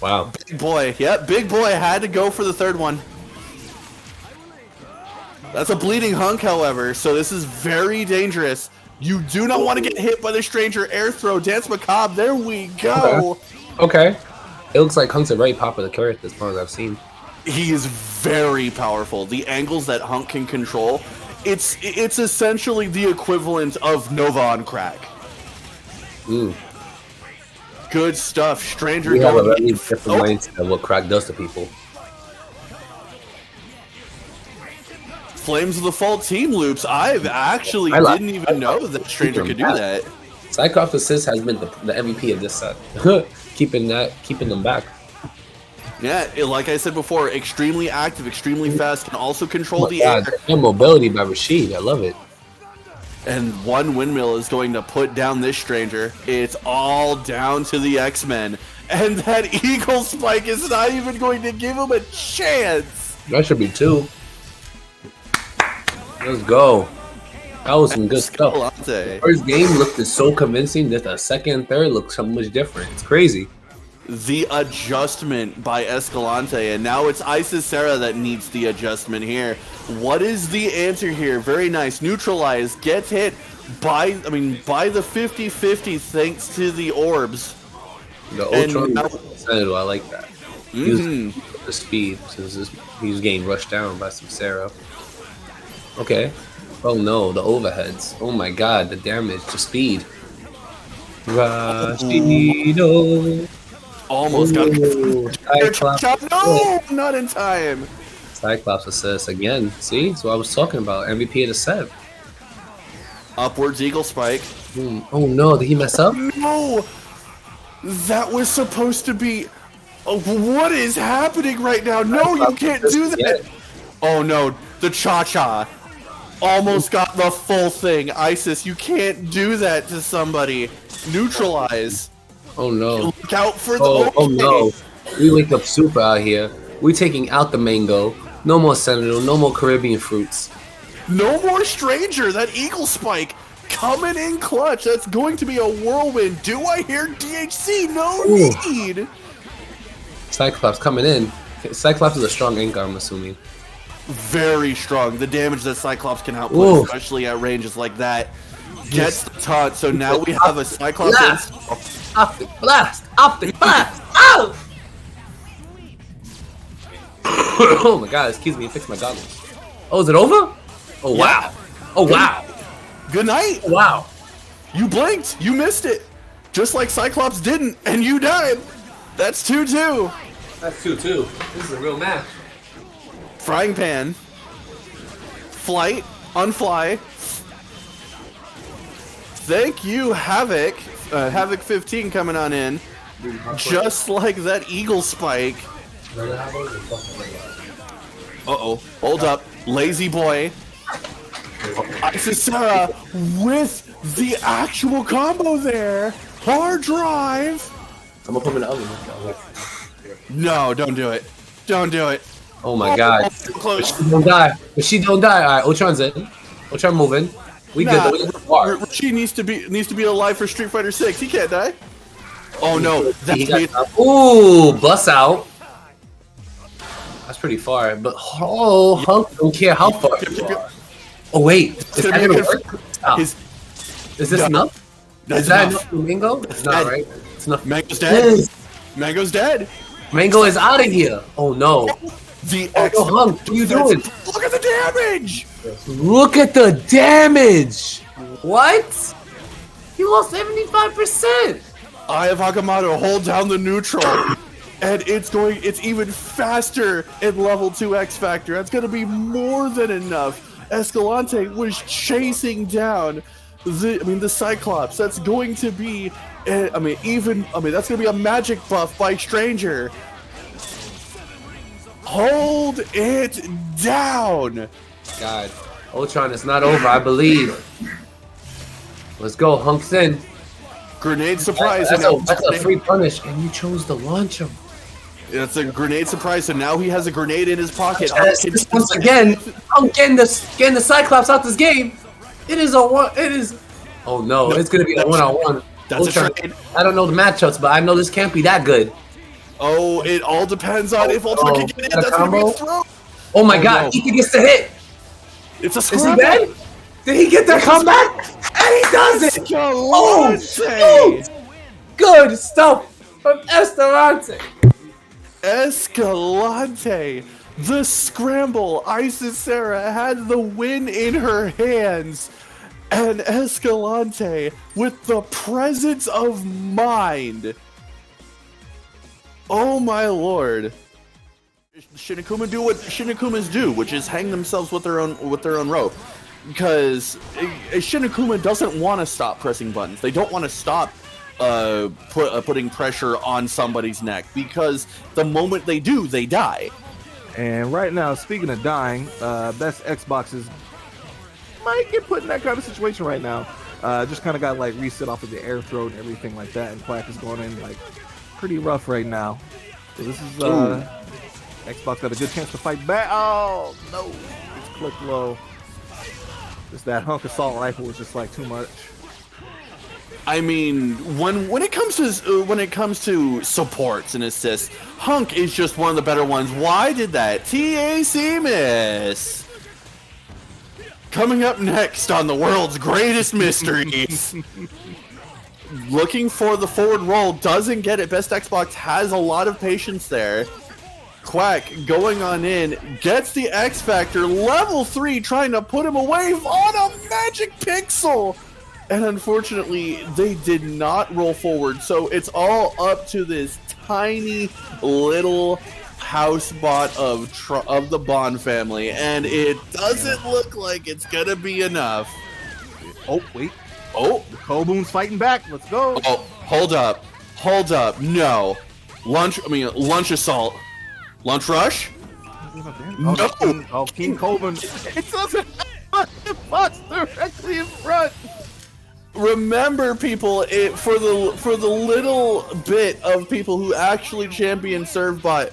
Wow. Big boy. Yep, big boy had to go for the third one. That's a bleeding Hunk, however, so this is very dangerous. You do not want to get hit by the Stranger air throw. Dance Macabre. There we go. Okay. It looks like Hunk's a very popular character as far as I've seen. He is very powerful. The angles that Hunk can control, it's essentially the equivalent of Nova on crack. Ooh. Good stuff. Stranger we have going a very different mindset of what crack does to people. Flames of the Fault team loops. I didn't even know that Stranger could do that. Cyclops Assist has been the MVP of this set. keeping them back. Yeah, like I said before, extremely active, extremely fast, can also control the air. And mobility by Rashid, I love it. And one windmill is going to put down this Stranger. It's all down to the X-Men. And that Eagle Spike is not even going to give him a chance. That should be 2. Let's go. That was some good stuff. First game looked so convincing that the second and third looked so much different. It's crazy. The adjustment by Escalante, and now it's Isis Sarah that needs the adjustment here. What is the answer here? Very nice. Neutralize, gets hit by the 50-50 thanks to the orbs. The Ultron, I like that. He was the speed since he was getting rushed down by some Sarah. Okay. Oh no, the overheads. Oh my god, the damage, the speed. Rashido. Almost got Ooh, Cyclops. No, not in time. Cyclops assist again. See, that's what I was talking about. MVP of the set. Upwards eagle spike. Oh no, did he mess up? No, that was supposed to be. Oh, what is happening right now? No, you can't do that. Oh no, the cha-cha almost got the full thing. Isis, you can't do that to somebody. Neutralize. Oh no. Look out for the. Oh no. We wake up super out here. We taking out the mango. No more Sentinel, no more Caribbean fruits. No more stranger. That eagle spike coming in clutch. That's going to be a whirlwind. Do I hear DHC? No need. Cyclops coming in. Cyclops is a strong anchor, I'm assuming. Very strong. The damage that Cyclops can output, especially at ranges like that, gets the taunt. So now we have a Cyclops. Blast! Optic blast! Optic blast! Oh! Oh my god, excuse me, fix my goggles. Oh, is it over? Oh wow. Oh wow. Good night. Oh, wow. You blinked. You missed it. Just like Cyclops didn't, and you died. That's 2-2. That's 2-2. This is a real match. Frying pan. Flight. Unfly. Thank you, Havoc. Havoc 15 coming on in. Just like that eagle spike. Uh-oh. Hold up. Lazy boy. Isis Sarah with the actual combo there. Hard drive. I'm gonna put him in the oven. No, don't do it. Don't do it. Oh my god. Close. She don't die. But she don't die. Alright, Ultron's in. Ultron moving. We good though. She needs to be alive for Street Fighter 6. He can't die. Oh no. That's me. Ooh, bust out. That's pretty far. But oh, Hunk don't care how far. Oh wait. Is that gonna work? Stop. Is this enough? Is that enough for Mango? It's not, right? It's enough. Mango's dead. Mango's dead. Mango is out of here. Oh no. The Hunk, what are you doing? Look at the damage. Look at the damage. What? You lost 75%. I have Hakamoto hold down the neutral. And it's even faster in level 2 X Factor. That's gonna be more than enough. Escalante was chasing down the Cyclops. That's going to be that's gonna be a magic buff by Stranger. Hold it down. God, Ultron, it's not over, I believe. Let's go, Hunk's in. Grenade surprise. That's a free punish, and you chose to launch him. That's a grenade surprise, and now he has a grenade in his pocket. Once again, I'm getting the Cyclops out this game. It is a one. It is. Oh no, it's gonna be a one-on-one. That's a trade. I don't know the matchups, but I know this can't be that good. Oh, it all depends on if Ultra can get in. That's gonna be a throw. Oh my god, Heath gets the hit. It's a scrub. Is he dead? Did he get the comeback? And he does it. Oh, good stuff from Escalante. Escalante, the scramble. Isis Sarah had the win in her hands, and Escalante with the presence of mind. Oh my lord! Shinakuma do what Shinakumas do, which is hang themselves with their own rope, because Shinakuma doesn't want to stop pressing buttons. They don't want to stop putting pressure on somebody's neck, because the moment they do, they die. And right now, speaking of dying, best Xboxes might get put in that kind of situation right now. Just kind of got like reset off of the air throat and everything like that, and Quack is going in like pretty rough right now. So this is Xbox got a good chance to fight back. Oh no, it's clicked low. Just that hunk assault rifle was just like too much. I mean, when it comes to supports and assists, Hunk is just one of the better ones. Why did that TAC miss? Coming up next on the world's greatest mysteries. Looking for the forward roll, doesn't get it. Best Xbox has a lot of patience there. Quack going on in, gets the X Factor, level 3, trying to put him away on a magic pixel. And unfortunately, they did not roll forward. So it's all up to this tiny little house bot of the Bond family. And it doesn't look like it's going to be enough. Oh, wait. Oh, The Koboon's fighting back. Let's go. oh, hold up. Hold up. No. Lunch assault. Lunch rush? No. King Coben. It doesn't have a box directly in front. Remember, people, for the little bit of people who actually champion ServeBot,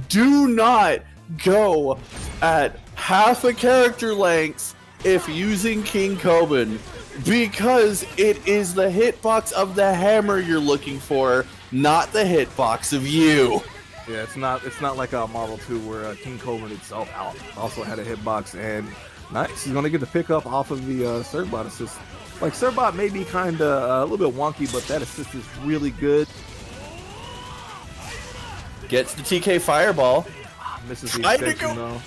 do not go at half a character length if using King Coben, because it is the hitbox of the hammer you're looking for, not the hitbox of you. Yeah, it's not like Marvel 2 where King Coben itself also had a hitbox, and nice. He's gonna get the pickup off of the ServeBot assist. Like, ServeBot may be kind of a little bit wonky, but that assist is really good. Gets the TK Fireball. Misses the Tried to extension go- though.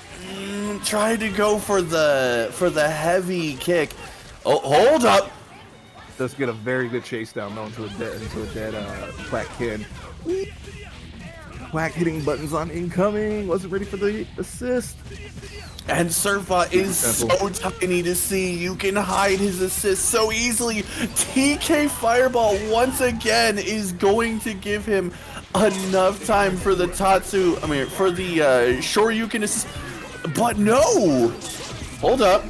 Tried to go for the heavy kick. Oh, hold up. Does get a very good chase down though into a dead Quack kid. Quack hitting buttons on incoming. Wasn't ready for the assist. And ServeBot is so tiny to see. You can hide his assist so easily. TK Fireball once again is going to give him enough time for the for the Shoryuken assist. But no! Hold up.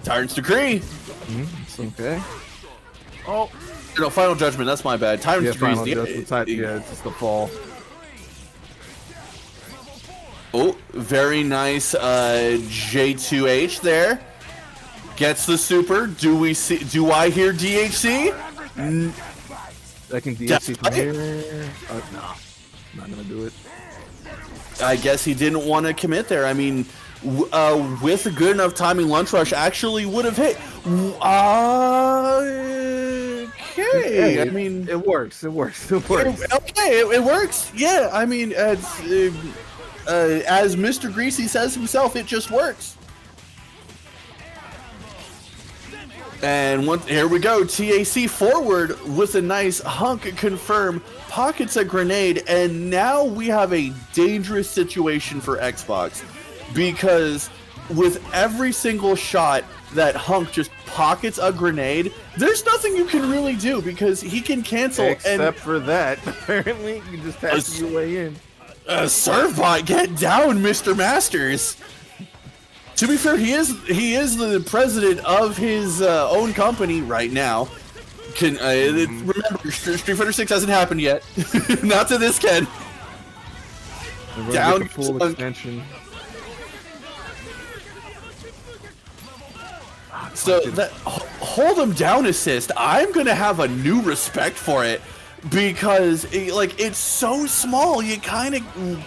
Tyrant's Decree. It's okay. Oh, No, Final Judgment, that's my bad. Tyrant's Decree is it's just the fall. Oh, very nice J2H there. Gets the super. Do I hear DHC? I can DHC from here. No, not gonna do it. I guess he didn't want to commit there. I mean, with a good enough timing, Lunch Rush actually would have hit. Okay, I mean, it works. It works. it works. Yeah, I mean, as Mr. Greasy says himself, it just works. And here we go. TAC forward with a nice hunk confirm, pockets a grenade, and now we have a dangerous situation for Xbox, because with every single shot that Hunk just pockets a grenade, there's nothing you can really do because he can cancel. Except for that, apparently you just have to your way in. ServeBot, get down, Mr. Masters. To be fair, he is the president of his own company right now. Remember, Street Fighter 6 hasn't happened yet. Not to this Ken. Down, full extension. So that hold him down assist, I'm gonna have a new respect for it, because it's so small you kind of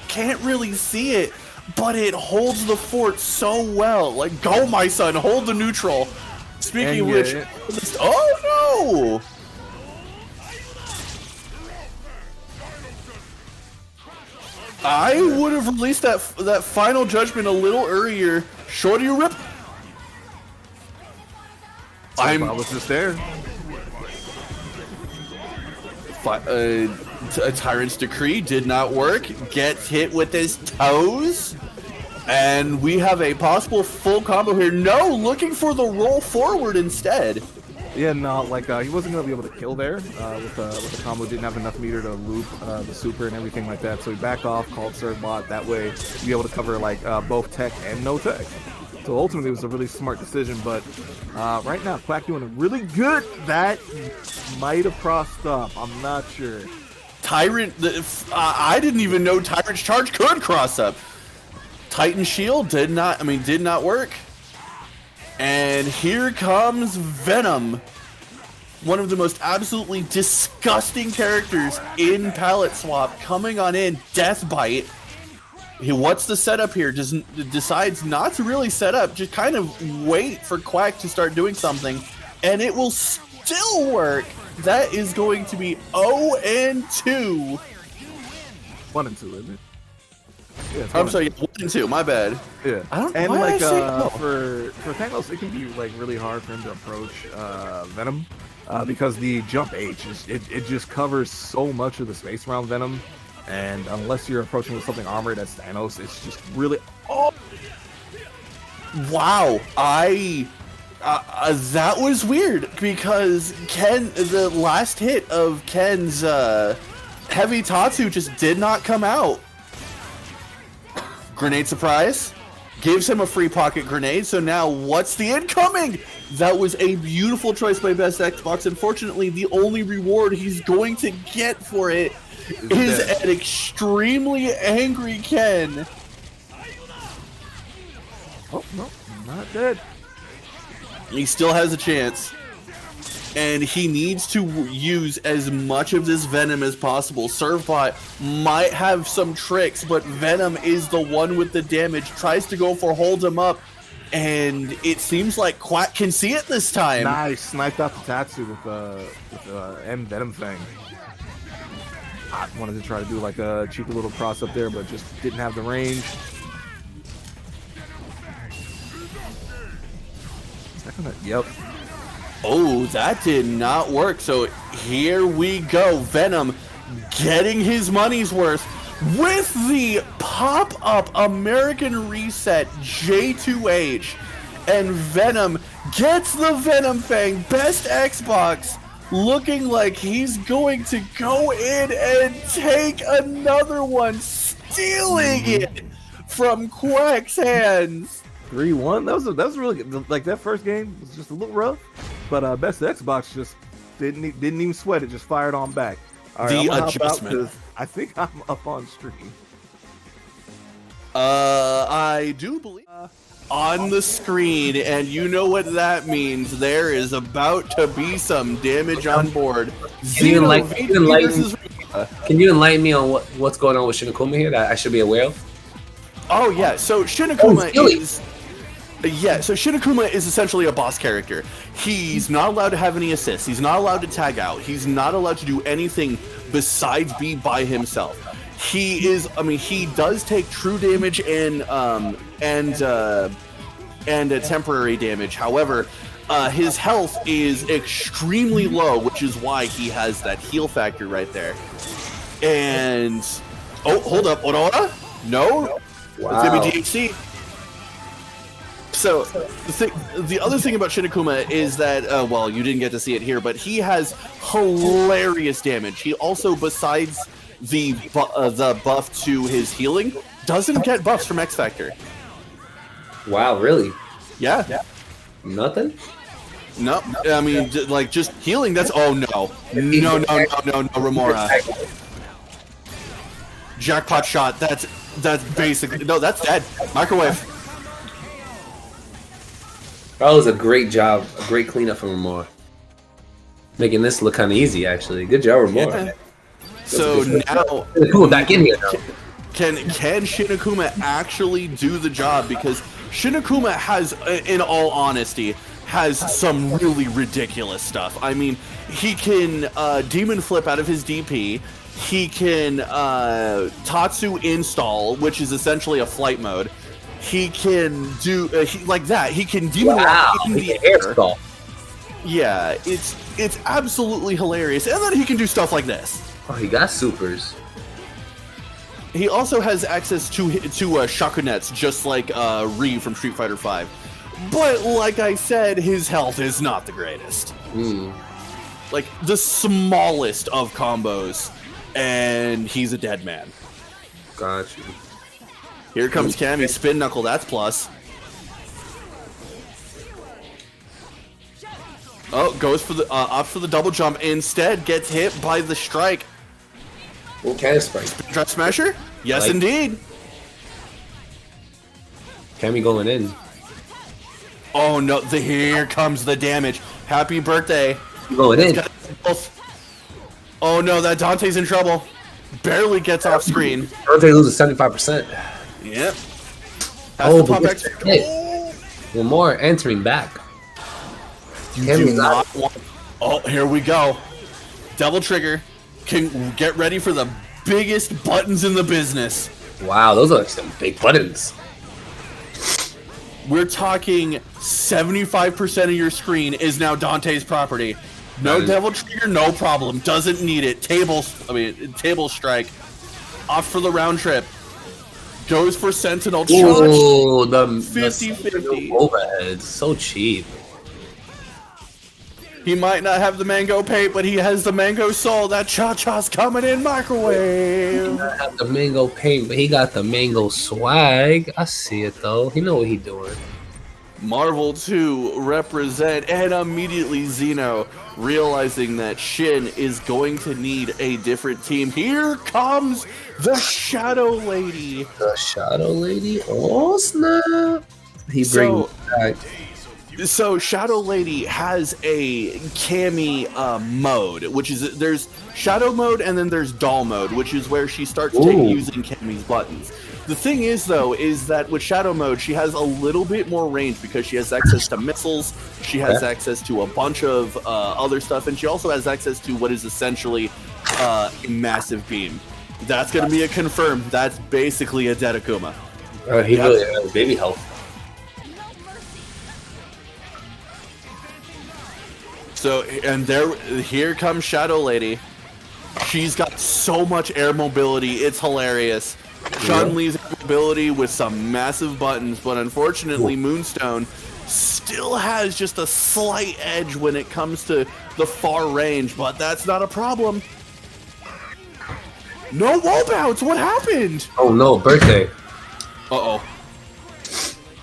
can't really see it, but it holds the fort so well. Like, go my son, hold the neutral. Speaking of which, oh no! I would have released that final judgment a little earlier. Shorty rip. I was just there. A Tyrant's Decree did not work. Gets hit with his toes. And we have a possible full combo here. No, looking for the roll forward instead. Yeah, no, he wasn't going to be able to kill there with the combo. Didn't have enough meter to loop the super and everything like that. So he backed off, called ServeBot. That way he'd be able to cover both tech and no tech. So ultimately it was a really smart decision. But right now, Quack doing really good. That might have crossed up. I'm not sure. Tyrant, I didn't even know Tyrant's charge could cross up. Titan Shield did not work. And here comes Venom, one of the most absolutely disgusting characters in Palette Swap, coming on in. Death Bite. What's the setup here? Decides not to really set up, just kind of wait for Quack to start doing something, and it will still work. That is going to be 0-2. 1 and 2, isn't it? Yeah, it's I'm 1 sorry, and 1 and 2. My bad. 2. Yeah. I don't. And why like did I say no? for Thanos, it can be like really hard for him to approach Venom because the jump H it just covers so much of the space around Venom, and unless you're approaching with something armored that's Thanos, it's just really Wow, that was weird because the last hit of Ken's heavy Tatsu just did not come out. Grenade surprise gives him a free pocket grenade. So now what's the incoming? That was a beautiful choice by Best Xbox. Unfortunately, the only reward he's going to get for it is an extremely angry Ken. oh no, not dead. He still has a chance. And he needs to use as much of this Venom as possible. Servbot might have some tricks, but Venom is the one with the damage. Tries to go for hold him up, and it seems like Quack can see it this time. Nice, sniped out the Tatsu with M Venom thing. I wanted to try to do like a cheeky little cross up there, but just didn't have the range. Yep. Oh, that did not work. So here we go. Venom getting his money's worth with the pop-up American Reset J2H. And Venom gets the Venom Fang. Best Xbox looking like he's going to go in and take another one, stealing it from Quack's hands. 3-1. That was really good. Like that first game was just a little rough, but Best Xbox just didn't even sweat it. Just fired on back. All right, The I'm gonna hop out adjustment. 'cause I think I'm up on stream. I do believe on the screen, and you know what that means. There is about to be some damage on board. Can you versus- enlighten me on what's going on with Shinakuma here that I should be aware of? Oh yeah, so Shinakuma Oh, is. Yeah, so Shinakuma is essentially a boss character. He's not allowed to have any assists. He's not allowed to tag out. He's not allowed to do anything besides be by himself. He is. I mean, he does take true damage and a temporary damage. However, his health is extremely low, which is why he has that heal factor right there. And hold up, Aurora? No, It's gonna be DHC. So the other thing about Shinakuma is that, well, you didn't get to see it here, but he has hilarious damage. He also, besides the buff to his healing, doesn't get buffs from X Factor. Wow, really? Yeah. Nothing? No, I mean, like, just healing, that's... Oh, no, Remora. Jackpot shot, that's basically... No, that's dead. Microwave. That was a great job, a great cleanup from Remora. Making this look kind of easy, actually. Good job, Remora. Yeah. So now... Shinakuma back in here now. Can Shinakuma actually do the job? Because Shinakuma has, in all honesty, has some really ridiculous stuff. I mean, he can Demon Flip out of his DP. He can Tatsu install, which is essentially a flight mode. He can do like that. He can Demon Walk in the air. Yeah, it's absolutely hilarious. And then he can do stuff like this. Oh, he got supers. He also has access to shakunets, just like Ryu from Street Fighter V. But like I said, his health is not the greatest. Like the smallest of combos, and he's a dead man. Got you. Here comes Cammy, spin knuckle. That's plus. Oh, goes for the opts for the double jump. Instead, gets hit by the strike. What kind of spike? Drop smasher? Yes, Like- indeed. Cammy going in. Oh no! Here comes the damage. Happy birthday. Going in. Oh no! That Dante's in trouble. Barely gets off screen. Dante loses 75%. Yep. Oh, Pop but X. this hit. One more entering back. Do Cammy's not not. want. Oh, here we go. Double trigger. Can get ready for the biggest buttons in the business. Wow, those are like some big buttons. We're talking 75% of your screen is now Dante's property. No devil trigger, no problem. Doesn't need it. Table strike. Off for the round trip. Goes for Sentinel charge. Oh, the 50-50. overhead. So cheap. He might not have the mango paint, but he has the mango soul. That cha-cha's coming in microwave. He might have the mango paint, but he got the mango swag. I see it though. He know what he doing. Marvel to represent, and immediately Zeno realizing that Shin is going to need a different team. Here comes the Shadow Lady. The Shadow Lady? Oh snap! He brings back. So Shadow Lady has a Cammy mode, which is there's Shadow mode and then there's Doll mode, which is where she starts using Cammy's buttons. The thing is, though, is that with Shadow mode, she has a little bit more range because she has access to missiles, she has access to a bunch of other stuff, and she also has access to what is essentially a massive beam. That's going to be a confirm. That's basically a Dedekuma. He really has baby health. So, and here comes Shadow Lady. She's got so much air mobility, it's hilarious. Chun-Li's ability with some massive buttons, but unfortunately Moonstone still has just a slight edge when it comes to the far range, but that's not a problem. No wall bounce, what happened? Oh no, birthday. Uh-oh.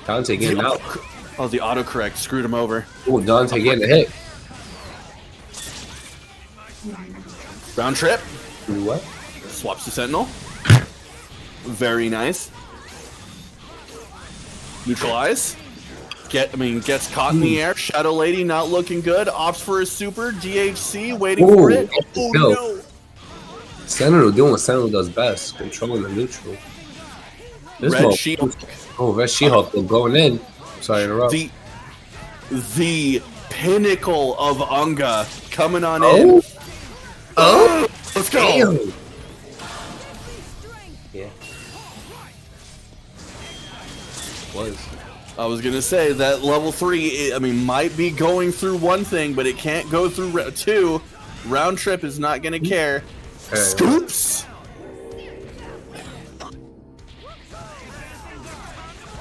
Dante getting out. Oh, the autocorrect screwed him over. Oh, Dante getting a hit. Round trip. What? Swaps to Sentinel. Very nice. Neutralize. Gets caught in the air. Shadow Lady not looking good. Opts for a super. DHC waiting for it. Oh no. Sentinel doing what Sentinel does best, controlling the neutral. Red She-Hulk. Oh, Red She-Hulk going in. Sorry to interrupt. The pinnacle of Unga coming on in. Oh, let's go. Damn. Yeah. I was gonna say that level 3, might be going through one thing, but it can't go through 2. Round trip is not gonna care. Scoops.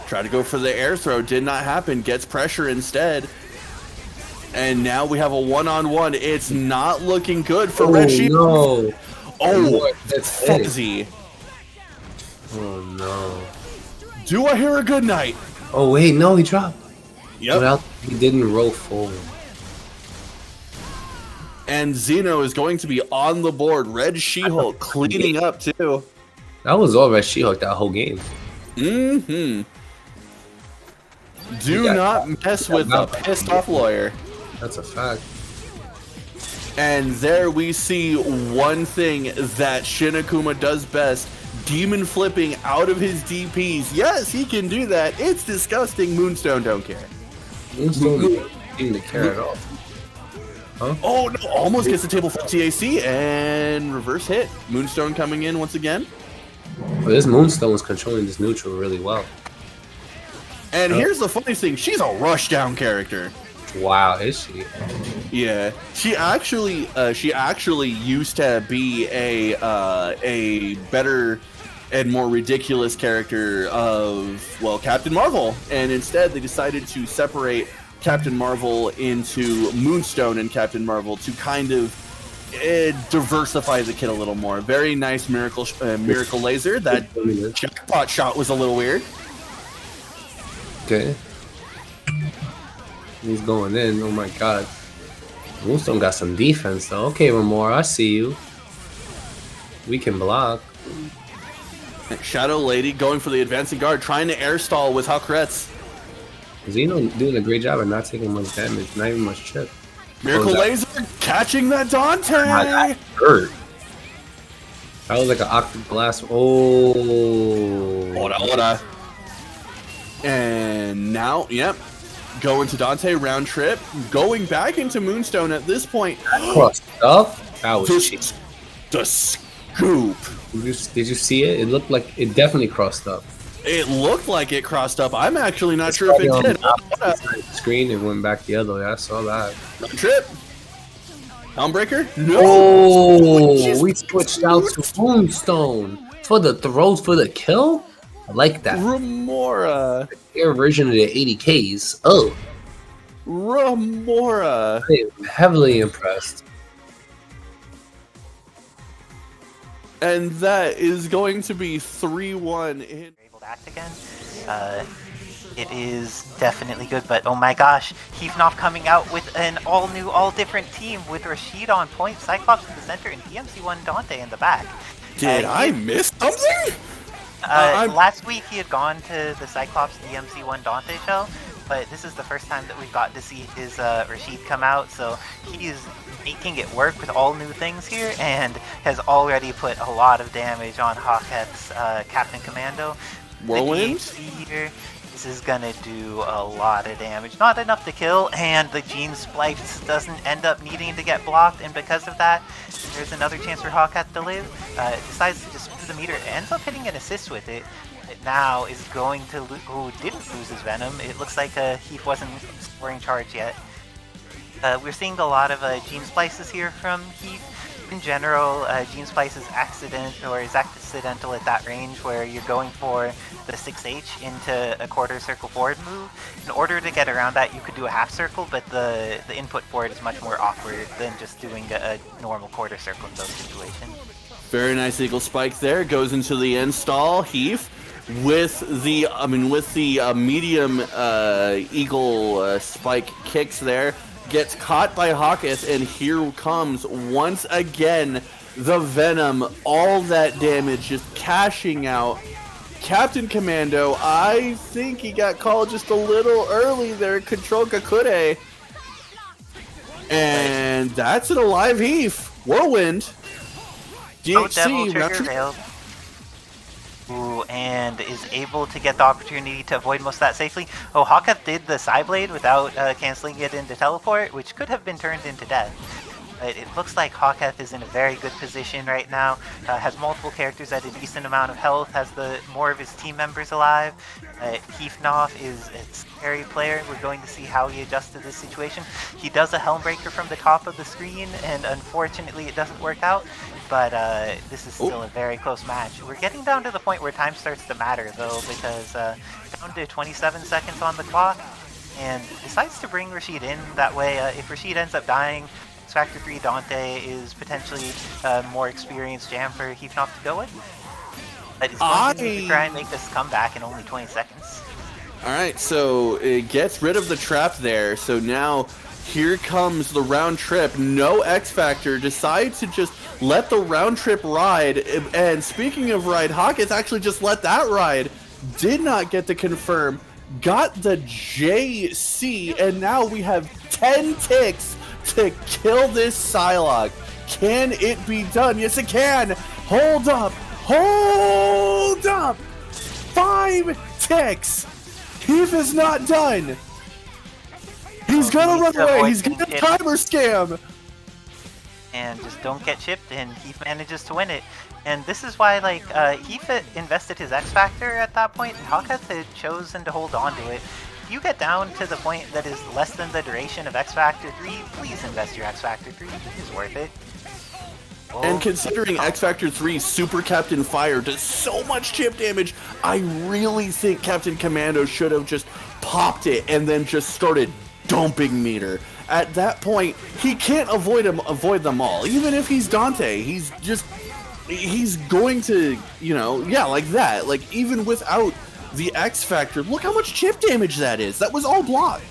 Try to go for the air throw, did not happen. Gets pressure instead. And now we have a one-on-one. It's not looking good for Red Sheep. No. Oh, that's fuzzy. Oh no. Do I hear a good night? Oh wait, no, he dropped. Yep. Well, he didn't roll forward. And Zeno is going to be on the board. Red She-Hulk cleaning up too. That was all Red She-Hulk that whole game. Mm-hmm. Do not mess with a pissed off lawyer. That's a fact. And there we see one thing that Shinakuma does best. Demon flipping out of his DPs. Yes, he can do that. It's disgusting. Moonstone don't care. Moonstone doesn't seem to care at all. Huh? Oh no, almost gets the table flip TAC and reverse hit. Moonstone coming in once again. Well, this Moonstone is controlling this neutral really well. And here's the funny thing, she's a rushdown character. Wow, is she? Yeah, she actually used to be a better and more ridiculous character of, well, Captain Marvel, and instead they decided to separate Captain Marvel into Moonstone and Captain Marvel to kind of diversify the kit a little more. Very nice miracle laser. That jackpot shot was a little weird. Okay. He's going in. Oh my god. Moonstone got some defense though. Okay, Remora, I see you. We can block. Shadow Lady going for the advancing guard, trying to air stall with Hakuretsu. Zeno doing a great job at not taking much damage, not even much chip. Miracle laser catching that Dante. That hurt. That was like an octave blast. Oh. Ora. And now, yep. Going to Dante, round trip. Going back into Moonstone at this point. Crossed up. That was cheap. goop. Did you see it? It looked like it definitely crossed up. It looked like it crossed up. I'm actually not sure if it did. Screen, it went back the other way. I saw that. Trip. Helmbreaker? No. Oh, we switched out to Moonstone for the throws for the kill. I like that. Remora. Air version of the 80Ks. Oh, Remora. I am heavily impressed. And that is going to be 3-1 in. Able to act again. It is definitely good, but oh my gosh, Heath coming out with an all-new, all-different team with Rashid on point, Cyclops in the center, and DMC1 Dante in the back. Did I miss something? Last week he had gone to the Cyclops DMC1 Dante show, but this is the first time that we've got to see his Rashid come out, so he is making it work with all new things here, and has already put a lot of damage on Hawkhead's Captain Commando. Whirlwind? Here, this is gonna do a lot of damage. Not enough to kill, and the Gene Splice doesn't end up needing to get blocked, and because of that, there's another chance for Hawkhead to live. Decides to just spin the meter, ends up hitting an assist with it. It now is going to didn't lose his Venom. It looks like Heath wasn't scoring charge yet. We're seeing a lot of Gene Splices here from Heath. In general, Gene Splice is accidental at that range where you're going for the 6H into a quarter circle forward move. In order to get around that, you could do a half circle, but the input for it is much more awkward than just doing a normal quarter circle in those situations. Very nice eagle spike there. Goes into the install. Heath with the medium eagle spike kicks there. Gets caught by Hawketh, and here comes once again the Venom. All that damage just cashing out. Captain Commando, I think he got called just a little early there. Control Kakure. And that's an alive Heath. Whirlwind. DHC. Trigger failed. Ooh, and is able to get the opportunity to avoid most of that safely. Oh, Hawketh did the Psyblade without canceling it into Teleport, which could have been turned into death. But it looks like Hawketh is in a very good position right now. Has multiple characters at a decent amount of health, has more of his team members alive. Heath is a scary player. We're going to see how he adjusts to this situation. He does a Helmbreaker from the top of the screen, and unfortunately it doesn't work out. But this is still a very close match. We're getting down to the point where time starts to matter, though, because down to 27 seconds on the clock, and decides to bring Rashid in. That way, if Rashid ends up dying, Factor 3 Dante is potentially a more experienced jam for Heath to go with. But he's going to try and make this comeback in only 20 seconds. Alright, so it gets rid of the trap there. So now here comes the round trip. No X Factor. Decides to just let the round trip ride. And speaking of ride, Hawkins actually just let that ride. Did not get to confirm. Got the JC. And now we have 10 ticks to kill this Psylocke. Can it be done? Yes, it can. Hold up. Hold up. 5 ticks. Heath is not done. He's gonna run away. He's gonna timer scam. And just don't get chipped, and Heath manages to win it. And this is why, like, Heath invested his X Factor at that point, and Hawkeye had chosen to hold on to it. If you get down to the point that is less than the duration of X Factor 3, please invest your X Factor 3. It's worth it. Oh. And considering X Factor 3 Super Captain Fire does so much chip damage, I really think Captain Commando should have just popped it and then just started dumping meter. At that point, he can't avoid them all. Even if he's Dante, he's going to, like that. Like, even without the X Factor, look how much chip damage that is. That was all blocked.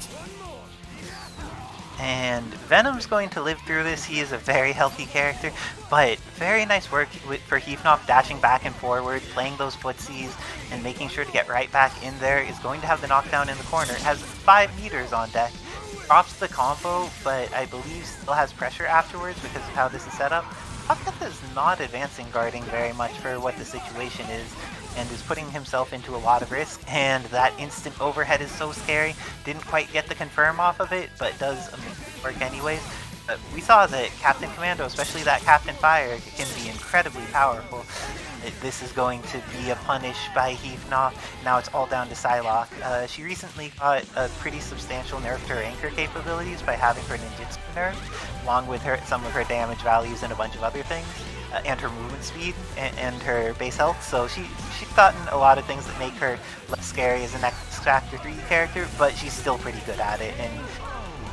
And Venom's going to live through this. He is a very healthy character, but very nice work for Heathnoff, dashing back and forward, playing those footsies, and making sure to get right back in there. Is going to have the knockdown in the corner. It has 5 meters on deck. Drops the combo, but I believe still has pressure afterwards because of how this is set up. Hawkeye is not advancing guarding very much for what the situation is, and is putting himself into a lot of risk, and that instant overhead is so scary. Didn't quite get the confirm off of it, but does work anyways. We saw that Captain Commando, especially that Captain Fire, can be incredibly powerful. This is going to be a punish by Heath. Now it's all down to Psylocke. She recently got a pretty substantial nerf to her anchor capabilities by having her ninjutsu nerfed, along with some of her damage values and a bunch of other things, and her movement speed and her base health. So she's gotten a lot of things that make her less scary as an X Factor 3 character, but she's still pretty good at it and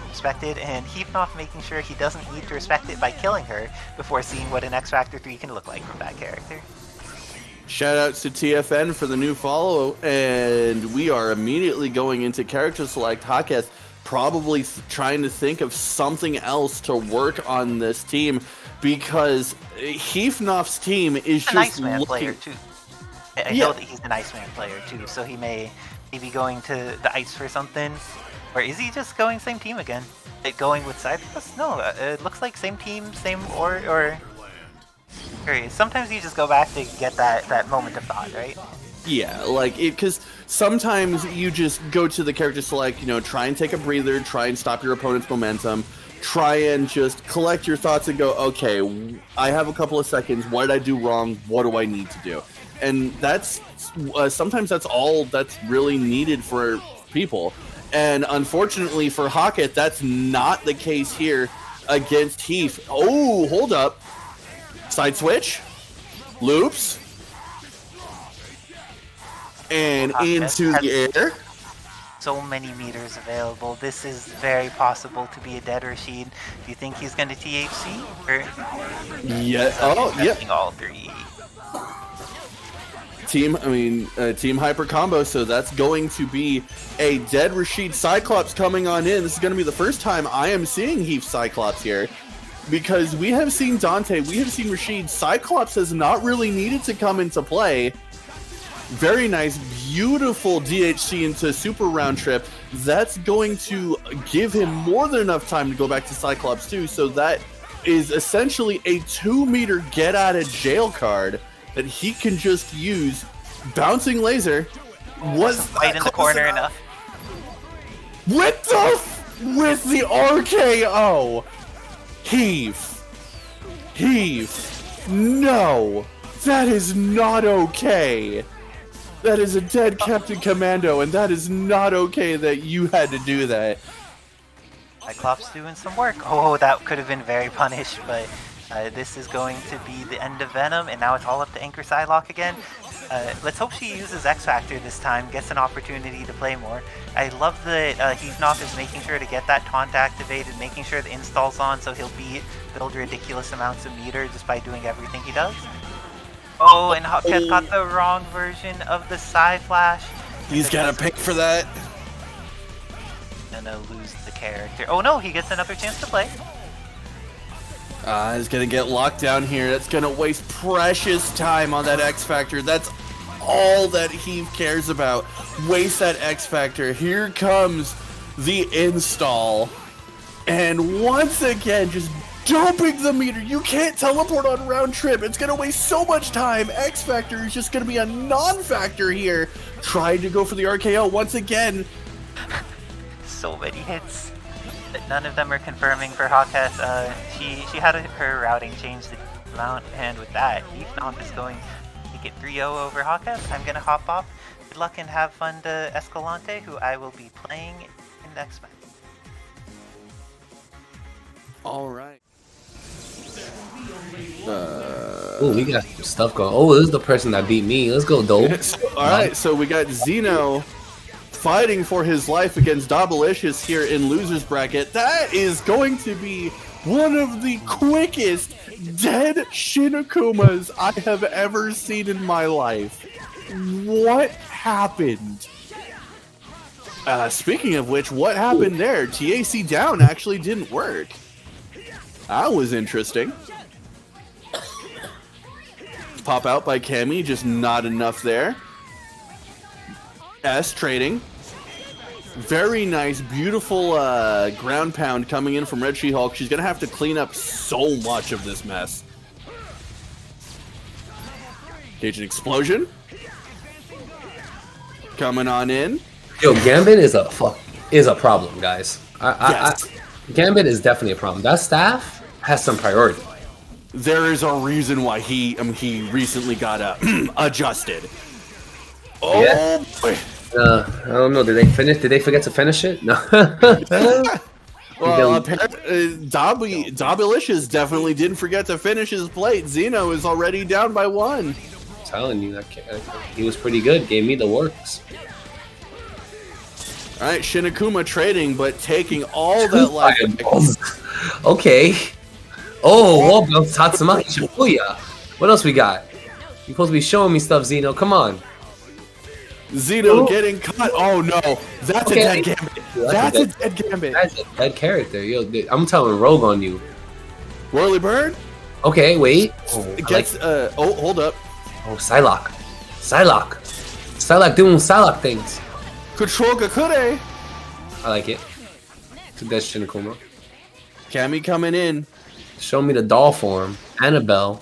respected, and Heath making sure he doesn't need to respect it by killing her before seeing what an X Factor 3 can look like from that character. Shoutouts to TFN for the new follow, and we are immediately going into character select. Haketh probably trying to think of something else to work on this team, because Heathnoff's team is an just Iceman looking... player too. I know that he's an Iceman player too, so he may be going to the ice for something. Or is he just going same team again? Going with Cypress? No, it looks like same team, same or curious. Sometimes you just go back to get that moment of thought, right? Yeah, like, because sometimes you just go to the character select, try and take a breather, try and stop your opponent's momentum, try and just collect your thoughts and go, okay, I have a couple of seconds, what did I do wrong, what do I need to do? And that's, sometimes that's all that's really needed for people. And unfortunately for Haketh, that's not the case here against Heath. Oh, hold up. Side switch. Loops. And into the air. So many meters available. This is very possible to be a dead Rashid. Do you think he's going to THC? Or yeah. Oh, yeah. All three. Team Hyper Combo, so that's going to be a dead Rashid Cyclops coming on in. This is going to be the first time I am seeing Heath Cyclops here, because we have seen Dante, we have seen Rashid. Cyclops has not really needed to come into play. Very nice, beautiful DHC into super round trip. That's going to give him more than enough time to go back to Cyclops too, so that is essentially a 2-meter get out of jail card that he can just use. Bouncing laser was right in the corner enough. With the RKO. Heath, no, that is not okay. That is a dead Captain Commando, and that is not okay that you had to do that. Cyclops doing some work. Oh, that could have been very punished, but this is going to be the end of Venom, and now it's all up to Anchor Psylocke again. Let's hope she uses X Factor this time, gets an opportunity to play more. I love that Heathnoff is making sure to get that taunt activated, making sure the install's on, so he'll build ridiculous amounts of meter just by doing everything he does. Oh, and Haketh got the wrong version of the Psy Flash. He's gotta pay for that. Gonna lose the character. Oh no, he gets another chance to play. He's gonna get locked down here. That's gonna waste precious time on that X Factor. That's all that Heath cares about. Waste that X Factor. Here comes the install. And once again, just dumping the meter. You can't teleport on round trip. It's gonna waste so much time. X Factor is just gonna be a non-factor here. Trying to go for the RKO once again. So many hits. But none of them are confirming for Haketh. She had her routing changed the amount, and with that, Heathnoff is going to get 3-0 over Haketh. I'm gonna hop off. Good luck and have fun to Escalante, who I will be playing in next match. All right. Oh, we got some stuff going. Oh, this is the person that beat me. Let's go, Dope. All right, so we got Zeno fighting for his life against Doubleicious here in losers bracket. That is going to be one of the quickest dead Shinakumas I have ever seen in my life. What happened? Speaking of which, what happened there? TAC down actually didn't work. That was interesting. Pop out by Cammy, just not enough there. S trading. Very nice, beautiful ground pound coming in from Red She-Hulk. She's going to have to clean up so much of this mess. Cajun Explosion. Coming on in. Yo, Gambit is a problem, guys. Gambit is definitely a problem. That staff has some priority. There is a reason why he recently got adjusted. Oh, Yeah. boy. I don't know. Did they forget to finish it? No. Well, apparently, Dabilicious definitely didn't forget to finish his plate. Zeno is already down by 1. I'm telling you, he was pretty good. Gave me the works. All right, Shinakuma trading, but taking all that life. Okay. Oh, wall bounce Tatsumaki Shibuya. What else we got? You're supposed to be showing me stuff, Zeno. Come on. Zeno getting cut. Oh no, that's Okay. a dead gambit. That's a dead gambit. That's a dead character. Yo, I'm telling Rogue on you. Whirly bird Okay, wait. Oh, gets. Oh, hold up. Oh, Psylocke. Psylocke doing Psylocke things. Control Gakure. I like it. So that's Shinakuma. Cammy coming in. Show me the doll form. Annabelle.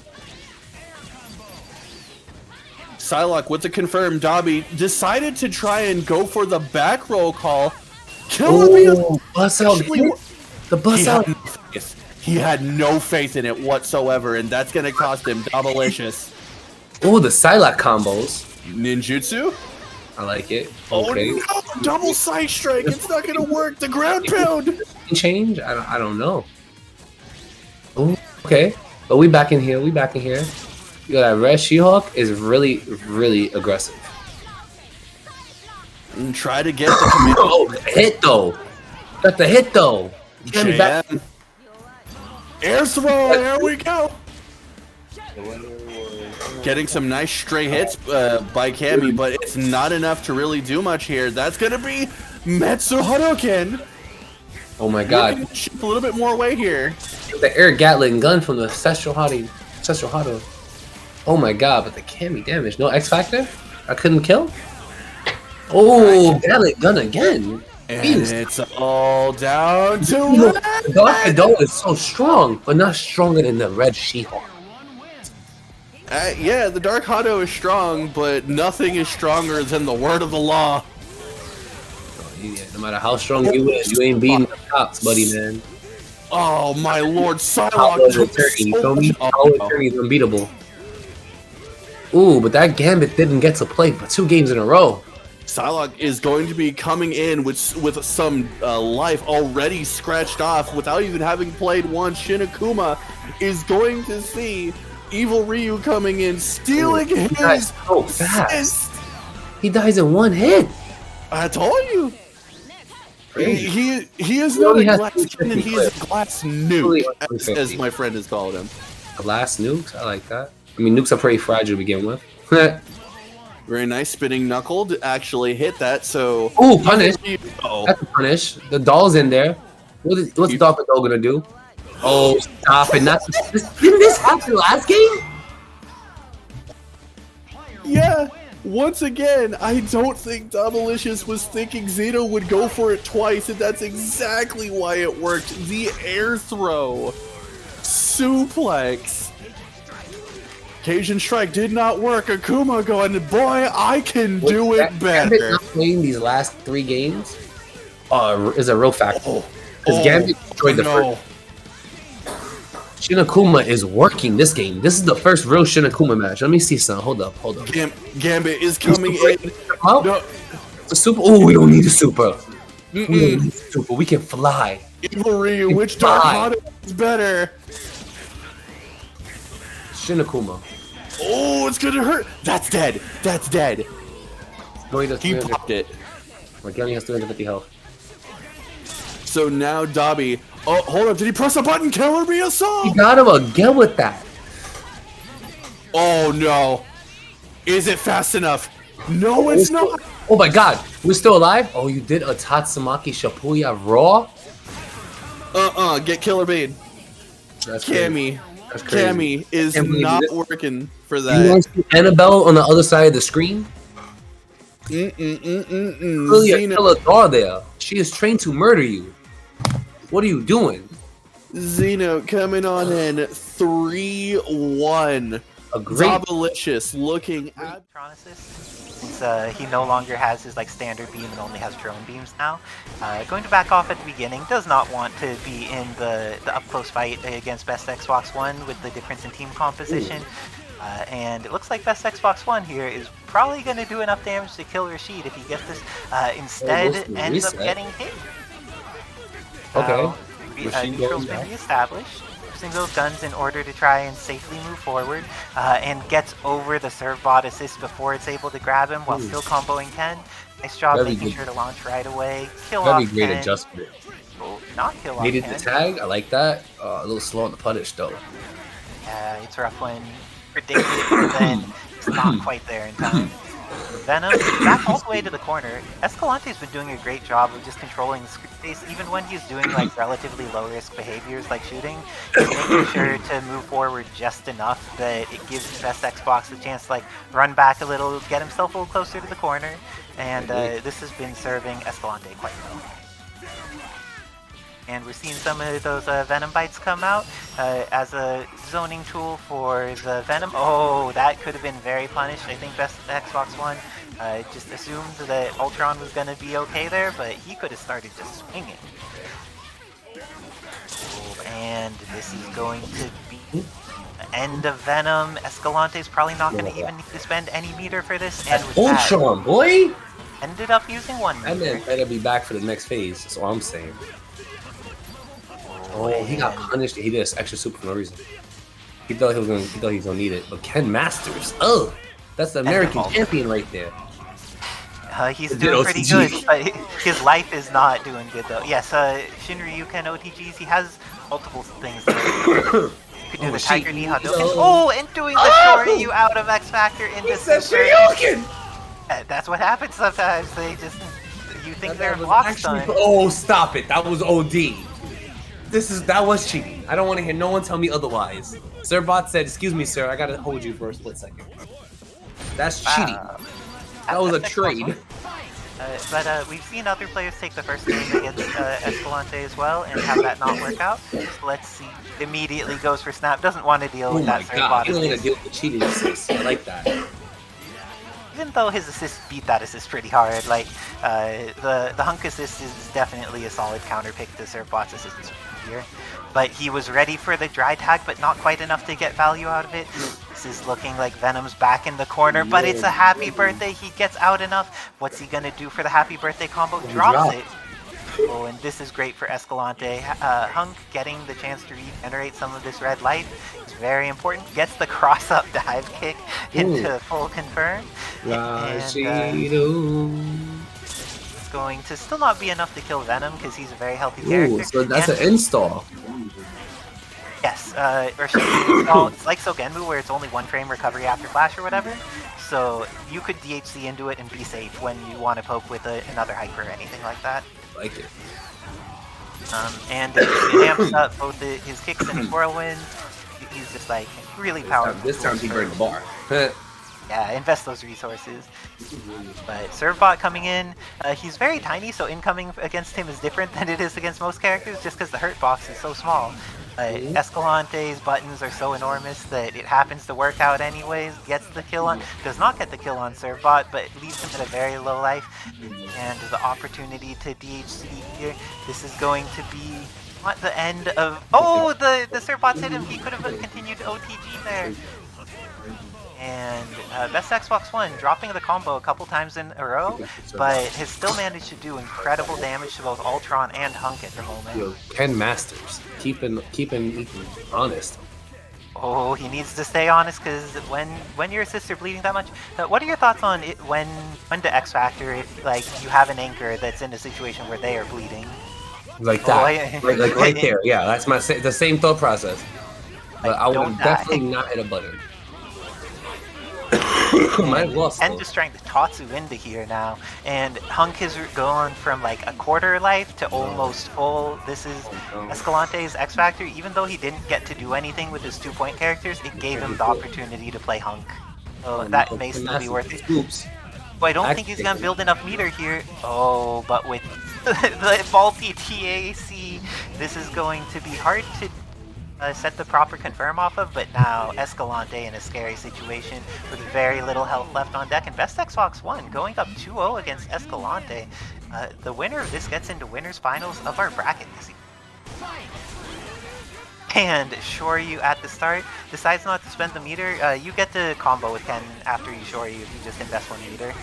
Psylocke with the confirmed. Davi decided to try and go for the back roll call. Killing me. Oh, bust out. The bust out. He had no faith in it whatsoever, and that's gonna cost him Dabilicious. Oh, the Psylocke combos. Ninjutsu. I like it. Oh Okay. no! Double side strike. It's not gonna work. The ground pound. Change? I don't know. Oh, okay. But we back in here. You got that red She-Hulk is really, really aggressive. And try to get the command. Oh, the hit though. Got the hit though. Get me back. JM. Air throw. There we go. Getting some nice stray hits by Cammy, but it's not enough to really do much here. That's gonna be Metsu Hadoken. Oh my god. Ship a little bit more away here. The air Gatling gun from the Sestral Hado. Oh my god, but the Cammy damage. No X Factor? I couldn't kill? Oh, Gatling gun again. And it's all down to The Dark Hado is so strong, but not stronger than the red She-Hulk. yeah, the Dark Hado is strong, but nothing is stronger than the word of the law. Yeah, no matter how strong you is, you ain't beating the cops, buddy, man. Oh my lord, Power Psylocke took attorney, you feel me? Oh, Power attorney is unbeatable. Ooh, but that Gambit didn't get to play for 2 games in a row. Psylocke is going to be coming in with some life already scratched off without even having played once. Shinakuma is going to see Evil Ryu coming in, stealing his dies so fast. assist. He dies in 1 hit. I told you. Crazy. He is He not only a has glass 350 cannon, he is a glass Only nuke, has as 350. my friend has called him. Glass nukes? I like that. I mean, nukes are pretty fragile to begin with. Very nice spinning knuckle to actually hit that, so... Ooh, punish. Oh, That's a punish. The doll's in there. What's the Dolphin Doll gonna do? Oh, stop it. Didn't this happen last game? yeah. Once again, I don't think Dabilicious was thinking Zeno would go for it twice, and that's exactly why it worked. The air throw. Suplex. Cajun Strike did not work. Akuma going, boy, I can do it Gambit better. not playing these last 3 games is a real factor. Because Oh, Gambit destroyed the no. first. Shinakuma is working this game. This is the first real Shinakuma match. Let me see some. Hold up. Gambit is coming in. Oh, No, the super. Oh, we don't need a super. We don't need a super. We can fly. Evil Ryu, which Dark Fine. Hado is better? Shinakuma. Oh, it's gonna hurt. That's dead. That's dead. No, he does. He popped it. He has 350 health. So now Davi. Oh, hold on. Did he press a button? Killer be He assault. got him again with that. Oh no. Is it fast enough? No, it's not. Oh my god. We're still alive? Oh, you did a Tatsumaki Shibuya Raw? Get Killer Bane. That's crazy. Cammy. That's crazy. Cammy is Can't believe not this. working for You that. want to see Annabelle on the other side of the screen? Really a Zeno, killer doll there. She is trained to murder you. What are you doing? Zeno coming on in 3-1. A great Dabilicious looking at. Tronicist. since he no longer has his like standard beam and only has drone beams now. Going to back off at the beginning, does not want to be in the up close fight against Best Xbox One with the difference in team composition. And it looks like Best Xbox One here is probably going to do enough damage to kill Rashid if he gets this. Instead, ends up getting hit. Okay. Neutral's been reestablished. Using those guns in order to try and safely move forward, and gets over the serve bot assist before it's able to grab him while still comboing Ken. Nice job Very making good. sure to launch right away. Kill Very off great Ken. adjustment. Oh, not kill off Needed Ken. the tag. I like that. A little slow on the punish though. Yeah, it's rough when predicted, but then it's not quite there in time. Venom back all the way to the corner. Escalante's been doing a great job of just controlling the screen space, even when he's doing like relatively low risk behaviors like shooting. He's making sure to move forward just enough that it gives Best Xbox a chance to like run back a little, get himself a little closer to the corner, and this has been serving Escalante quite well. And we're seeing some of those Venom bites come out as a zoning tool for the Venom. Oh, that could have been very punished. I think Best Xbox One just assumed that Ultron was going to be okay there, but he could have started just swinging. Oh, and this is going to be the end of Venom. Escalante's probably not going to even need to spend any meter for this. And with that, Ultron, boy! ended up using 1 meter. That man better be back for the next phase. That's all I'm saying. Oh, he got punished. He did this extra super for no reason. He thought he was gonna need it. But Ken Masters, oh, that's the American champion right there. He's doing pretty good, but his life is not doing good though. Yes, Shinryu Ken OTGs, he has multiple things. You could do the Tiger Knee Hadouken. Oh, and doing the Shoryu out of X Factor into Super. That's what happens sometimes. They just, you think they're block stun. Oh, stop it. That was OD. That was cheating. I don't want to hear no one tell me otherwise. Sirbot said, "Excuse me, sir, I gotta hold you for a split second." That's cheating. That was a trade. But we've seen other players take the first game against Escalante as well and have that not work out. So let's see. Immediately goes for snap. Doesn't want to deal with that Oh my god, Sirbot he don't want to assist. deal with the cheating assist. I like that. Even though his assist beat that assist pretty hard, like the hunk assist is definitely a solid counter pick to Sirbot's assist here. But he was ready for the dry tag, but not quite enough to get value out of it. This is looking like Venom's back in the corner, but it's a happy birthday. He gets out enough. What's he gonna do for the happy birthday combo? Drops it. Oh, and this is great for Escalante. Hunk getting the chance to regenerate some of this red life is very important. Gets the cross-up dive kick into full confirm. And, it's going to still not be enough to kill Venom because he's a very healthy character. So that's an install. Yes, it's like Sogenmu where it's only 1 frame recovery after flash or whatever. So you could DHC into it and be safe when you want to poke with another hyper or anything like that. Like it. And it amps up both his kicks and his whirlwind. He's just like really powerful. This time he burned the bar. Yeah, invest those resources. But Servbot coming in, he's very tiny, so incoming against him is different than it is against most characters, just because the hurt box is so small. Escalante's buttons are so enormous that it happens to work out anyways. Gets the kill on, does not get the kill on Servbot, but leaves him at a very low life. And the opportunity to DHC here. This is going to be not the end of. Oh, the Servbot's hit him. He could have continued OTG there. And Best Xbox One dropping the combo a couple times in a row, but has still managed to do incredible damage to both Ultron and Hunk at the moment. Yo, Ken Masters, keeping honest. Oh, he needs to stay honest because when your assists are bleeding that much, what are your thoughts on it when to X Factor if like you have an anchor that's in a situation where they are bleeding? Like that, like right there. Yeah, that's the same thought process. But I would definitely not hit a button. And just trying to Tatsu into here now, and Hunk has gone from like a quarter life to almost full. This is Escalante's X Factor. Even though he didn't get to do anything with his 2-point characters, it gave him the opportunity to play Hunk. So that may still be worth it. Oops. But I don't think he's gonna build enough meter here. Oh, but with the multi TAC, this is going to be hard to set the proper confirm off of, but now Escalante in a scary situation with very little health left on deck, and Best Xbox 1 going up 2-0 against Escalante. The winner of this gets into winners finals of our bracket this year. And Shoryu at the start decides not to spend the meter. You get to combo with Ken after you Shoryu if you just invest 1 meter.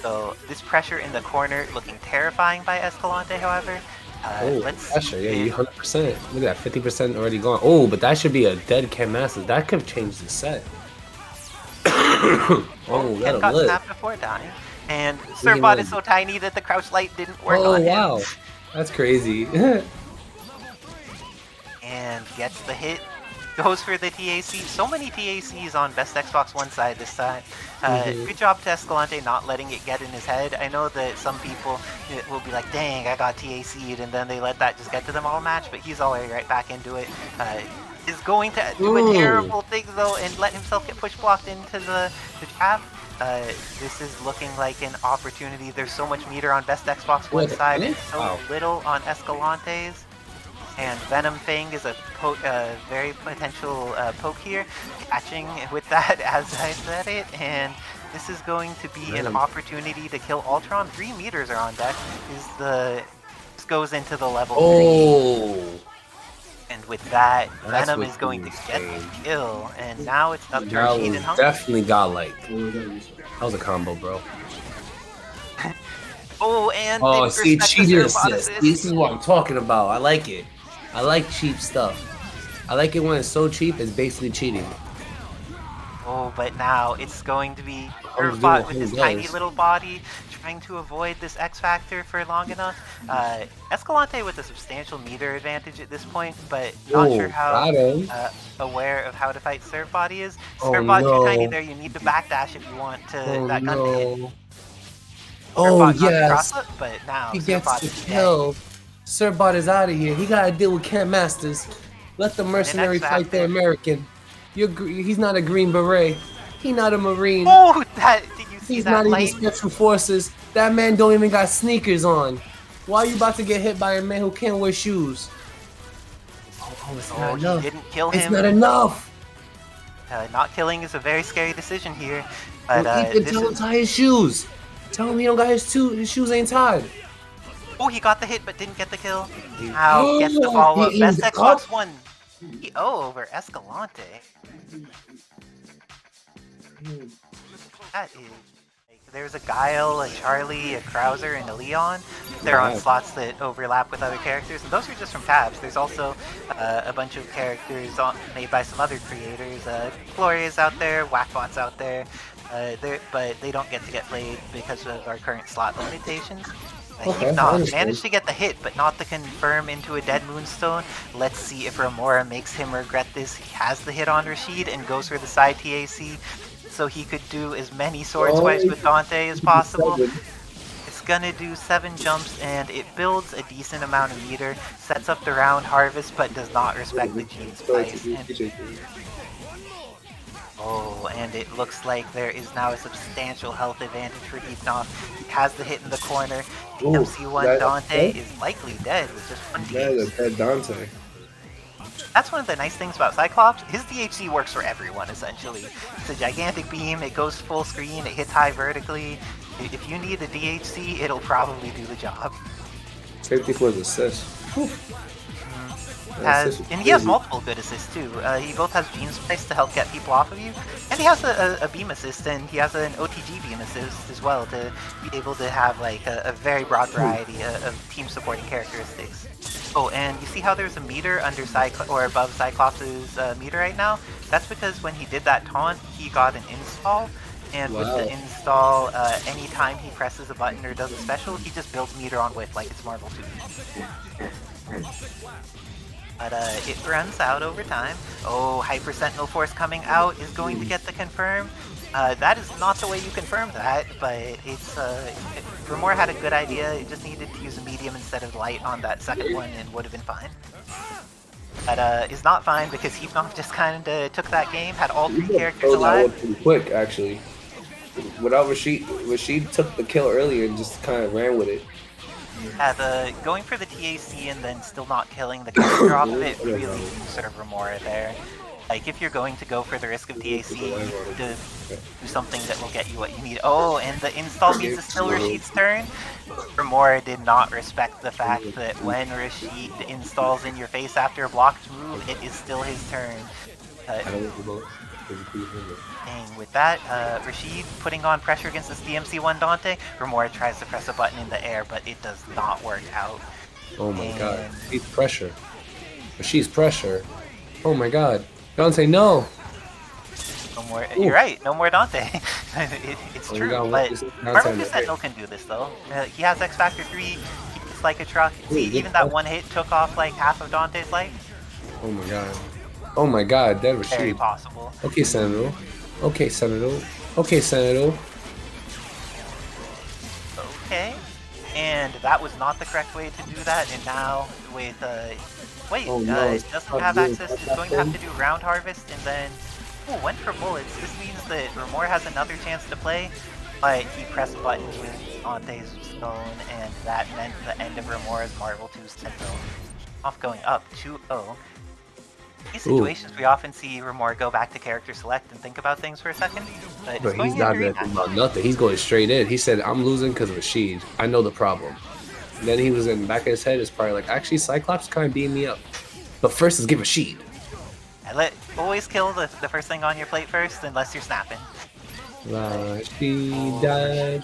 So this pressure in the corner looking terrifying by Escalante, however. Let's pressure, yeah, you 100%. Look at that, 50% already gone. Oh, but that should be a dead Ken Masters. That could change the set. Ken got snapped before dying. And Sergebot is so tiny that the crouch light didn't work on him. Oh, wow. That's crazy. And gets the hit. Goes for the TAC. So many TACs on Best Xbox One side this time. Good job to Escalante not letting it get in his head. I know that some people will be like, dang, I got TAC'd, and then they let that just get to them all match, but he's already right back into it. Is going to do a terrible thing, though, and let himself get push blocked into the trap. This is looking like an opportunity. There's so much meter on Best Xbox One side and so little on Escalante's. And Venom Fang is a very potential poke here, catching with that as I said it, and this is going to be an opportunity to kill Ultron. 3 meters are on deck. This goes into the level 3. And with that, Venom is going to get the kill, and now it's up to Rashid and Hungry. Definitely godlike. That was a combo, bro. See, cheater assist. This is what I'm talking about. I like it. I like cheap stuff. I like it when it's so cheap, it's basically cheating. Oh, but now it's going to be Sergebot with his tiny little body trying to avoid this X Factor for long enough. Escalante with a substantial meter advantage at this point, but not sure how aware of how to fight Sergebot is. Sergebot too tiny there, you need to backdash if you want to that gun to hit. Yes! Up, but now he gets the kill. Sergebot is out of here. He gotta deal with Ken Masters. Let the mercenary fight the American. He's not a Green Beret. He's not a Marine. Oh, did you see He's that not light? even Special Forces. That man don't even got sneakers on. Why are you about to get hit by a man who can't wear shoes? It's not enough. He didn't kill him. It's not enough. Not killing is a very scary decision here. But tell him tie his shoes. Tell him he don't got his shoes ain't tied. Oh, he got the hit but didn't get the kill. Now gets the follow-up. Best Xbox 1 over Escalante. That is... There's a Guile, a Charlie, a Krauser, and a Leon. They're on slots that overlap with other characters, and those are just from tabs. There's also a bunch of characters made by some other creators. Gloria's out there, Whackbot's out there, but they don't get to get played because of our current slot limitations. Heath managed to get the hit, but not the confirm into a dead Moonstone. Let's see if Remora makes him regret this. He has the hit on Rashid and goes for the side TAC, so he could do as many sword swipes with Dante as possible. It's gonna do 7 jumps, and it builds a decent amount of meter, sets up the round harvest, but does not respect the Gene Spice. And it looks like there is now a substantial health advantage for Heath. He has the hit in the corner. MC1 Dante is likely dead with just 1 DHC. Dead Dante. That's one of the nice things about Cyclops. His DHC works for everyone, essentially. It's a gigantic beam, it goes full screen, it hits high vertically. If you need a DHC, it'll probably do the job. Safety for the assist. And he has multiple good assists too. He both has Gene Spice to help get people off of you, and he has a beam assist, and he has an OTG beam assist as well to be able to have like a very broad variety of team supporting characteristics. Oh, and you see how there's a meter under or above Cyclops' meter right now? That's because when he did that taunt, he got an install. And with the install, anytime he presses a button or does a special, he just builds meter on width like it's Marvel 2. But it runs out over time. Oh, Hyper Sentinel Force coming out is going to get the confirm. That is not the way you confirm that, but it's Remora had a good idea. It just needed to use a medium instead of light on that second one and would have been fine. But is not fine because Heath just kind of took that game, had all 3 characters alive. Pretty quick, actually. Without Rashid took the kill earlier and just kind of ran with it. Going for the TAC and then still not killing the character off of it really sort of Remora there. Like, if you're going to go for the risk of TAC, you need to do something that will get you what you need. Oh, and the install means it's still Rashid's turn. Remora did not respect the fact that when Rashid installs in your face after a blocked move, it is still his turn. Dang, with that, Rashid putting on pressure against this DMC1 Dante. Remora tries to press a button in the air, but it does not work out. Oh my god. Rashid's pressure. Rashid's pressure. Oh my god. Dante, no! No more. You're right. No more Dante. It's true. But Sentinel can do this though. He has X Factor 3. He's like a truck. See, even that one hit took off like half of Dante's life. Oh my god. Oh my god. That Rashid. Very possible. Okay, Sentinel. Okay, Sentinel. Okay, Sentinel. Okay. And that was not the correct way to do that. And now with wait, it doesn't have access. It's going to have to do Ground Harvest and then went for bullets. This means that Remora has another chance to play, but he pressed buttons with Dante's Stone, and that meant the end of Remora's Marvel 2 Sentinel. Off going up 2-0. In these situations, we often see Remora go back to character select and think about things for a second. But he's not going to think about nothing. He's going straight in. He said, I'm losing because of Rashid. I know the problem. And then he was in the back of his head, is probably like, actually, Cyclops kind of beating me up. But first is give Rashid. Always kill the first thing on your plate first, unless you're snapping. Rashid died.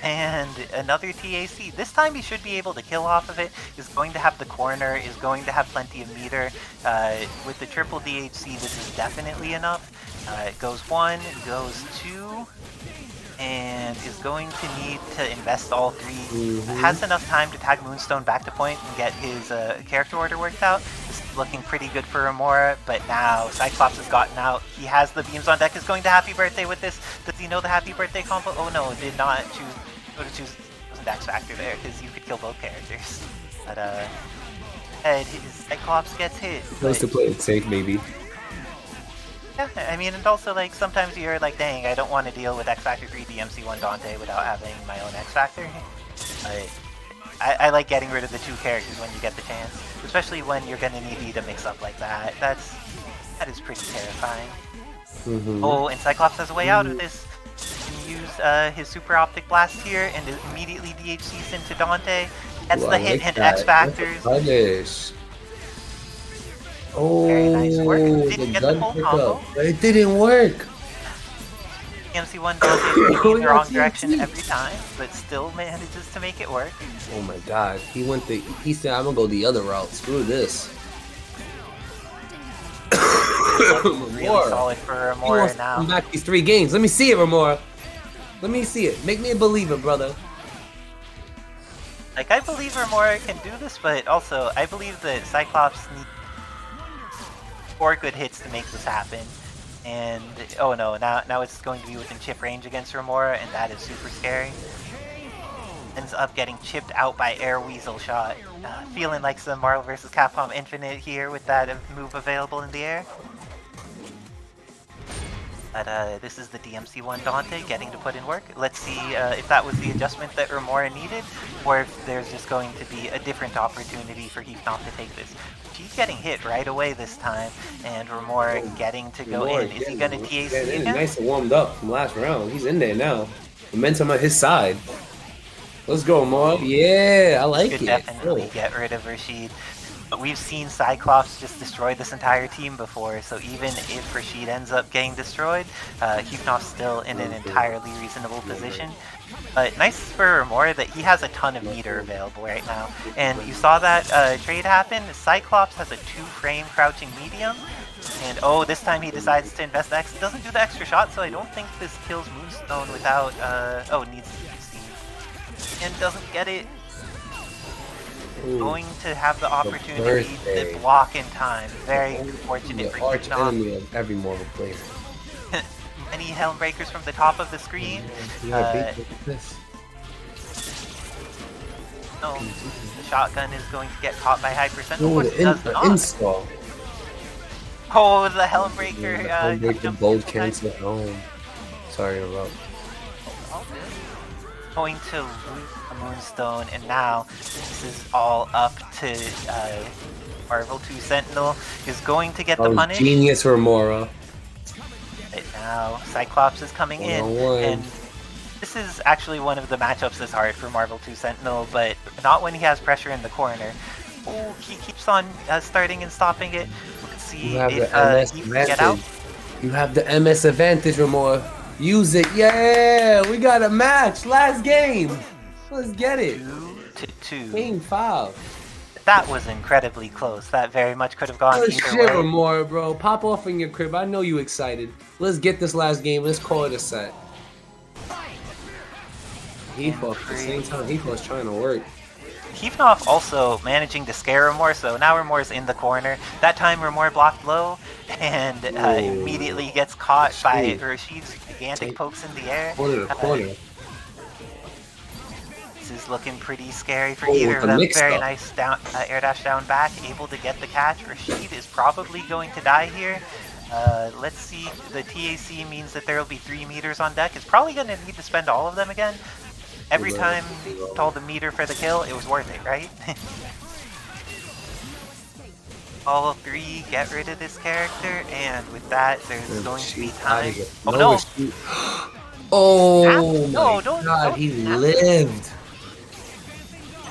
And another TAC. This time he should be able to kill off of it. Is going to have the corner, is going to have plenty of meter. With the triple DHC, this is definitely enough. It goes 1, goes 2, and is going to need to invest all 3. Has enough time to tag Moonstone back to point and get his character order worked out. This is looking pretty good for Remora, but now Cyclops has gotten out. He has the beams on deck, is going to Happy Birthday with this. Does he know the Happy Birthday combo? Oh no, did not choose. Wasn't X Factor there, because you could kill both characters. But his Cyclops gets hit. Nice to play it safe, maybe. Yeah, I mean, and also, like, sometimes you're like, dang, I don't want to deal with X Factor 3 DMC1 Dante without having my own X Factor. But I like getting rid of the 2 characters when you get the chance, especially when you're gonna need to mix up like that. That is pretty terrifying. Oh, and Cyclops has a way out of this. He can use his Super Optic Blast here and immediately DHCs into Dante. Gets the hit and X Factors. Oh, very nice work. Didn't get the full combo. It didn't work. DMC1 Dante in the wrong direction every time, but still manages to make it work. Oh my god, he said I'm gonna go the other route. Screw this. Really solid for Remora now. Come back these 3 games. Let me see it, Remora. Let me see it. Make me a believer, brother. Like, I believe Remora can do this, but also I believe that Cyclops needs 4 good hits to make this happen. And oh no, now it's going to be within chip range against Remora, and that is super scary. Ends up getting chipped out by Air Weasel Shot. Feeling like some Marvel vs. Capcom Infinite here with that move available in the air. But this is the DMC1 Dante getting to put in work. Let's see if that was the adjustment that Remora needed, or if there's just going to be a different opportunity for Heath to take this. She's getting hit right away this time, and Remora getting to go in. Is he going to TAC again? Nice and warmed up from last round. He's in there now. Momentum on his side. Let's go, Remora. Yeah, I like it. Could definitely get rid of Rashid. But we've seen Cyclops just destroy this entire team before, so even if Rashid ends up getting destroyed, Heath's still in an entirely reasonable position. But nice for Remora that he has a ton of meter available right now. And you saw that trade happen. Cyclops has a 2-frame crouching medium. And oh, this time he decides to invest X. It doesn't do the extra shot, so I don't think this kills Moonstone without... oh, it needs to be seen. And doesn't get it. Going to have the opportunity to block in time. Very fortunate for arch enemy of every Marvel player. Any Helm Breakers from the top of the screen. Yeah, No, the shotgun is going to get caught by Hyper Sentinel. Oh, Of course, it does not. install. Oh, the Helm Breaker. Helm Breaker bold cancel home. Sorry about. All good. going to lose a Moonstone, and now this is all up to Marvel 2 Sentinel is going to get the punish. Genius Remora. Right now, Cyclops is coming in, and this is actually one of the matchups that's hard for Marvel 2 Sentinel, but not when he has pressure in the corner. Oh, he keeps on starting and stopping it. Let's see if he can get out. You have the MS advantage, Remora. Use it. Yeah, we got a match. Last game. Let's get it. 2-2. Game 5. That was incredibly close. That very much could have gone either shit, way. Remora, bro. Pop off in your crib. I know you excited. Let's get this last game. Let's call it a set. Heath at the same time. Heath was trying to work. Heath also managing to scare Remora, so now Remora's in the corner. That time Remora blocked low and immediately gets caught by Rashid's gigantic pokes in the air. Corner to corner. This is looking pretty scary for either of them. Very nice down, air dash down back, able to get the catch. Rashid is probably going to die here. Let's see, the TAC means that there will be 3 meters on deck. It's probably going to need to spend all of them again. Every time you told the meter for the kill, it was worth it, right? All 3 get rid of this character, and with that, there's going to be time. Oh no! Oh my God, God, he lived!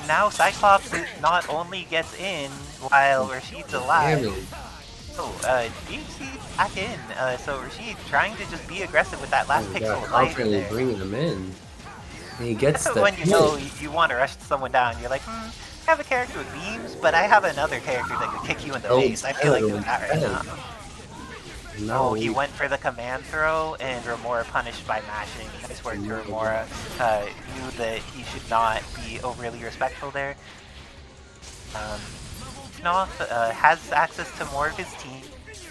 Now Cyclops not only gets in while Rashid's alive. Oh, DHC back in. So Rashid trying to just be aggressive with that last pixel of life there. Bringing him in. And he gets the when you know you want to rush someone down, you're like, I have a character with beams, but I have another character that could kick you in the face. I feel like doing that right now. No, he went for the command throw, and Remora punished by mashing. Nice work to Remora. Knew that he should not be overly respectful there. Knopf has access to more of his team.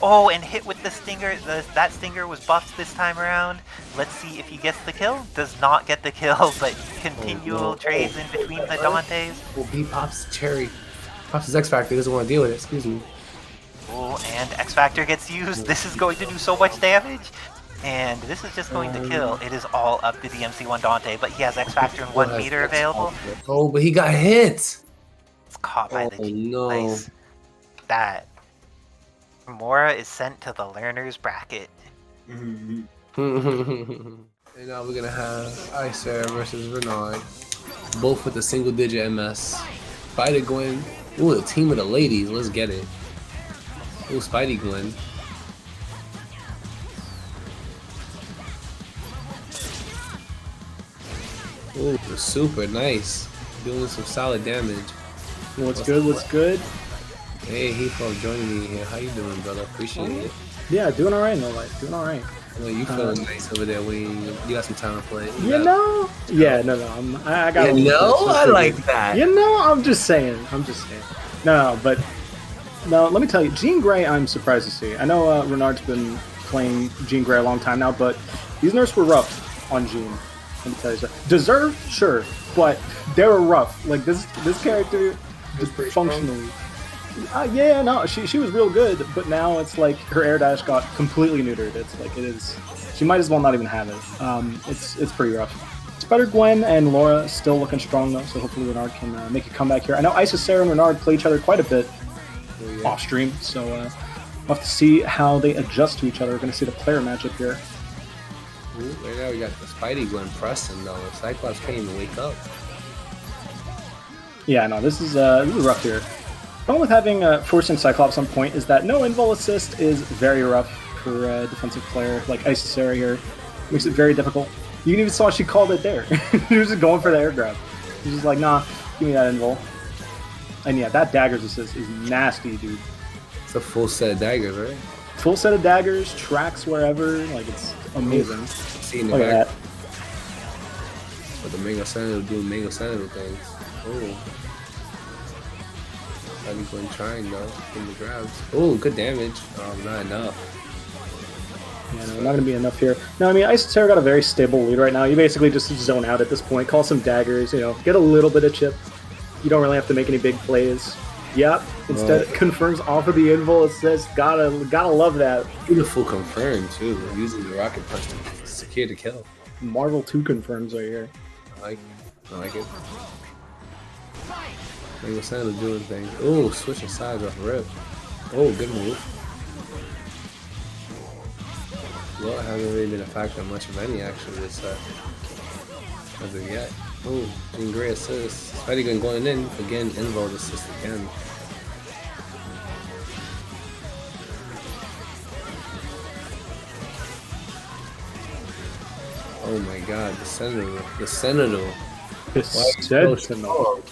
Oh, and hit with the stinger. That stinger was buffed this time around. Let's see if he gets the kill. Does not get the kill, but continual trades in between the Dantes. Oh, he pops cherry. Pops his X Factor. He doesn't want to deal with it. Excuse me. Oh, and X Factor gets used. This is going to do so much damage. And this is just going to kill. It is all up to the MC1 Dante, but he has X Factor and 1 meter available. Oh, but he got hit. It's caught by the no. Nice. That. Remora is sent to the learner's bracket. And now we're gonna have Icer versus Renard, both with a single-digit MS. Spider Gwen. Ooh, the team of the ladies. Let's get it. Ooh, Spidey Gwen. Ooh, super nice. Doing some solid damage. What's good? What's good? Hey, Heath, for joining me here. How you doing, brother? Appreciate it. Yeah, doing all right, no life. Doing all right. Well, you feeling nice over there when you got some time to play. You know? Yeah, no. I got. You know? I like that. You know? I'm just saying. No, but no. Let me tell you, Jean Grey. I'm surprised to see. I know Renard's been playing Jean Grey a long time now, but these nerfs were rough on Jean. Let me tell you something. Deserved, sure, but they were rough. Like this character, just functionally. Yeah, no, she was real good, but now it's like her air dash got completely neutered. It's like it is. She might as well not even have it. It's pretty rough. Spider-Gwen and Laura still looking strong though, so hopefully Renard can make a comeback here. I know Isis, Sarah, and Renard play each other quite a bit off stream, so we'll have to see how they adjust to each other. We're going to see the player matchup here. Ooh, right now we got the Spidey Gwen pressing though. Cyclops can't even wake up. Yeah, no, this is rough here. The problem with having forcing Cyclops on point is that no invul assist is very rough for a defensive player like Isis Sarah here. Makes it very difficult. You even saw she called it there. She was just going for the air grab. She's just like, nah, give me that invul. And yeah, that daggers assist is nasty, dude. It's a full set of daggers, right? Full set of daggers, tracks wherever, like it's amazing. See in the Look back. at that. But the Mango Senator doing Mango Senator things. Oh. I'll be going trying though, in the grabs. Oh, good damage. Not enough. Yeah, no, not going to be enough here. No, I mean, Ice Terror got a very stable lead right now. You basically just zone out at this point, call some daggers, get a little bit of chip. You don't really have to make any big plays. Yep. Instead, it confirms off of the invul assist. Gotta love that. Beautiful confirm too, using the rocket punch to secure the kill. Marvel 2 confirms right here. I like it. Like Zeno doing things. Oh, switching sides off rip. Oh, good move. Well, it hasn't really been a factor much of any actually this set. As of yet. Oh, Jean Grey assist. Spidey going in. Again, involved assist again. Oh my god, the Sentinel. The Sentinel. Sentinel.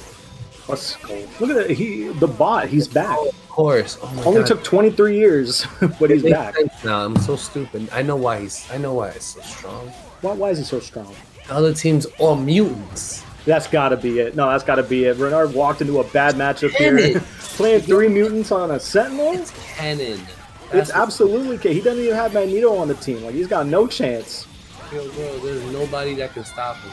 Let's go. Look at it. The bot, he's back. Oh, of course. Oh my Only god. took 23 years, but he's back. Now I'm so stupid. I know why he's so strong. Why is he so strong? The other team's all mutants. That's gotta be it. No, that's gotta be it. Renard walked into a bad matchup here. Cannon. Playing 3 mutants on a Sentinel? It's canon. It's absolutely he doesn't even have Magneto on the team. Like, he's got no chance. Yo, bro, there's nobody that can stop him.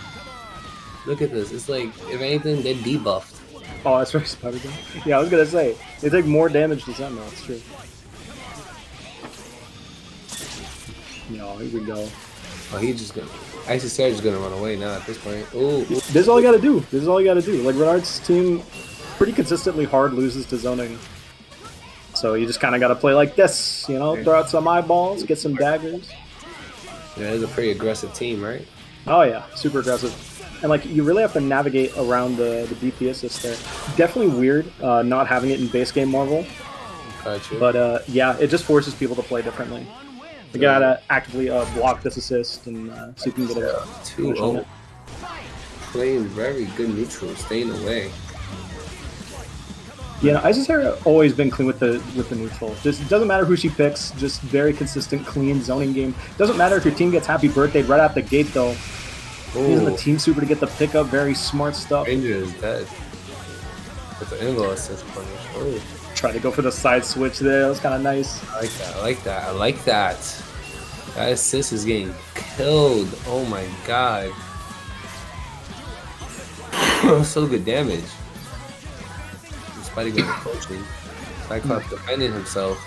Look at this. It's like, if anything, they're debuffed. Oh, that's right, Spider-Man. Yeah, I was gonna say, they take more damage to Sentinel, it's true. No, here we go. Oh, he just gonna... Actually, Serge is gonna run away now at this point. Ooh. This is all you gotta do. This is all you gotta do. Like, Renard's team pretty consistently hard loses to zoning. So you just kind of gotta play like this, you know? Throw out some eyeballs, get some daggers. Yeah, it's a pretty aggressive team, right? Oh yeah, super aggressive. And like, you really have to navigate around the DP assist there. Definitely weird not having it in base game Marvel. Gotcha. But yeah, it just forces people to play differently. You gotta actively block this assist and see if you can get a 2-0. Playing very good neutral, staying away. Yeah, Isis Sarah always been clean with the neutral. Just doesn't matter who she picks. Just very consistent, clean zoning game. Doesn't matter if your team gets happy birthday right out the gate though. Using the team super to get the pickup, very smart stuff. Ranger is dead. With the invo assist punish. Oh. Try to go for the side switch there. That was kind of nice. I like that. I like that. I like that. That assist is getting killed. Oh my god. So good damage. Spidey going coaching. Cyclops defending himself.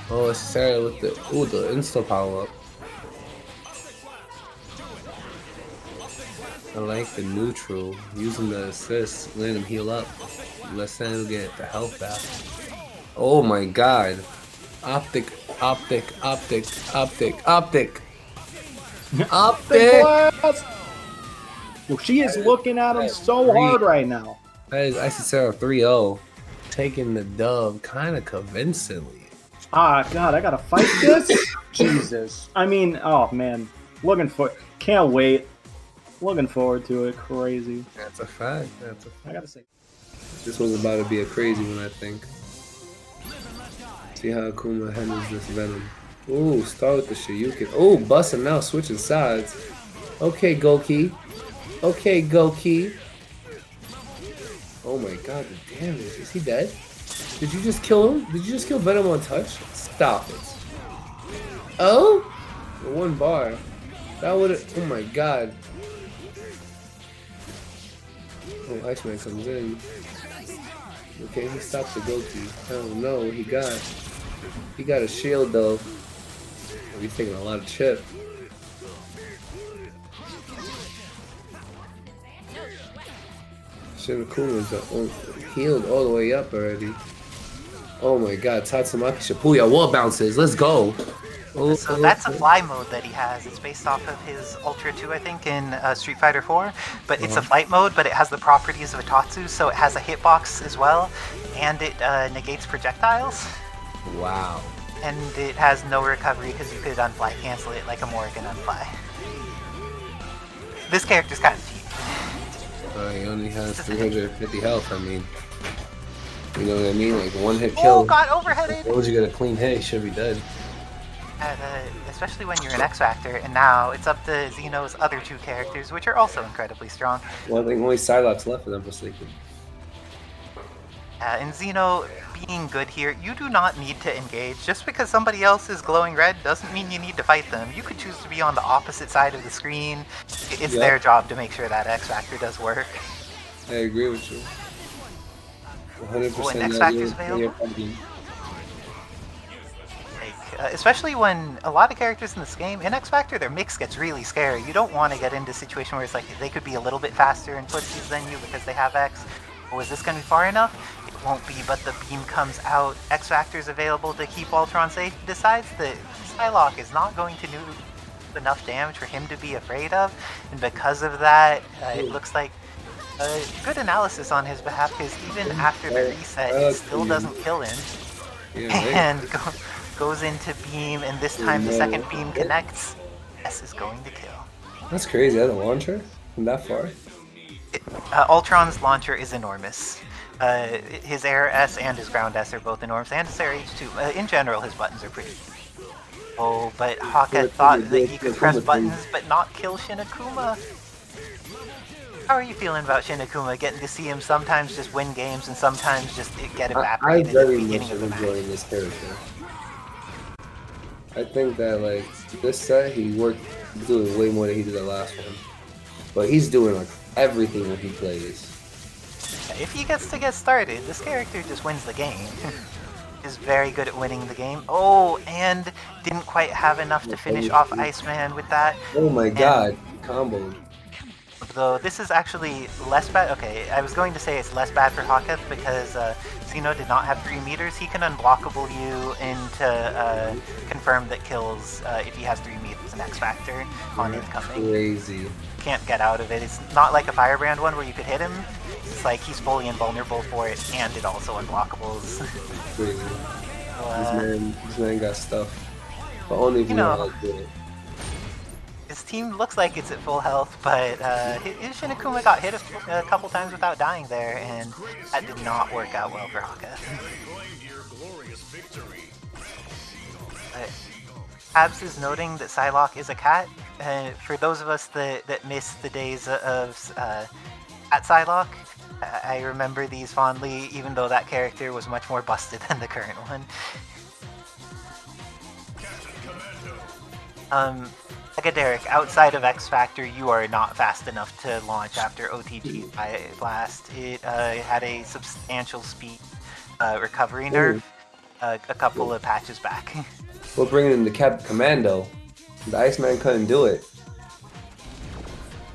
Oh, it's Sarah with the the insta power up. I like the neutral, using the assist, letting him heal up. Let Zeno get the health back. Oh my god. Optic. Well, she is looking at him so hard right now. That is Icy Sarah 3-0. Taking the dub kind of convincingly. Ah, God, I gotta fight this? Jesus. I mean, oh man. Can't wait. Looking forward to it. Crazy. That's a fact. I gotta say. This one's about to be a crazy one, I think. See how Akuma handles this Venom. Ooh, start with the Shiyukin. Ooh, busting now, switching sides. Okay, Goki. Oh my god, the damage. Is he dead? Did you just kill him? Did you just kill Venom on touch? Stop it. Oh? The 1 bar. That would've... Oh my god. Oh, Iceman comes in. Okay, he stops the Goki. Oh no, he got a shield though. Oh, he's taking a lot of chip. Shinakuma's healed all the way up already. Oh my god, Tatsumaki Shibuya wall bounces. Let's go. So that's a fly mode that he has. It's based off of his Ultra 2, I think, in Street Fighter 4. But it's a flight mode, but it has the properties of a Tatsu, so it has a hitbox as well, and it negates projectiles. Wow. And it has no recovery because you could unfly cancel it like a Morrigan unfly. This character's kind of cheap. He only has 350 health, I mean. You know what I mean? Like 1 hit kill. Oh, got overheaded! Why would you get a clean hit? He should be dead. Especially when you're an X-Factor, and now it's up to Zeno's other 2 characters, which are also incredibly strong. Well, I think only Psylocke's left for them for sleeping. And Zeno being good here, you do not need to engage. Just because somebody else is glowing red doesn't mean you need to fight them. You could choose to be on the opposite side of the screen. It's their job to make sure that X-Factor does work. I agree with you. 100%. Oh, and X-Factor's available? especially when a lot of characters in this game, in X Factor, their mix gets really scary. You don't want to get into a situation where it's like they could be a little bit faster and footsies than you because they have X. Oh, is this going to be far enough? It won't be, but the beam comes out. X Factor's available to keep Ultron safe. He decides that Psylocke is not going to do enough damage for him to be afraid of, and because of that, it looks like good analysis on his behalf, because even after the reset, it still doesn't kill him. And goes into beam, and this time the second beam connects. S is going to kill. That's crazy. That's a launcher from that far. Ultron's launcher is enormous. His air S and his ground S are both enormous, and his air H too. In general, his buttons are pretty. Oh, but Haka thought that he could press buttons but not kill Shinakuma. How are you feeling about Shinakuma, getting to see him sometimes just win games and sometimes just get evaporated I at the very beginning much of the match? enjoying this character. I think that like this set he's doing way more than he did the last one. But he's doing like everything when he plays. If he gets to get started, this character just wins the game. Is very good at winning the game. Oh, and didn't quite have enough to finish off Iceman with that. Oh my god, combo. Though this is actually less bad. Okay, I was going to say it's less bad for Hawketh because Zeno did not have 3 meters. He can unblockable you into confirm that kills if he has 3 meters in X Factor on incoming. Crazy. Can't get out of it. It's not like a Firebrand one where you could hit him. It's like he's fully invulnerable for it, and it also unblockables. Crazy. This man got stuff. But only if you know how to do it. His team looks like it's at full health, but his Shinakuma got hit a couple times without dying there, and that did not work out well for Haka. Habs is noting that Psylocke is a cat. For those of us that miss the days of Cat Psylocke, I remember these fondly, even though that character was much more busted than the current one. Like Derek, outside of X Factor, you are not fast enough to launch after OTG Blast. It had a substantial speed recovery nerf a couple of patches back. We're bringing in the Captain Commando. The Iceman couldn't do it.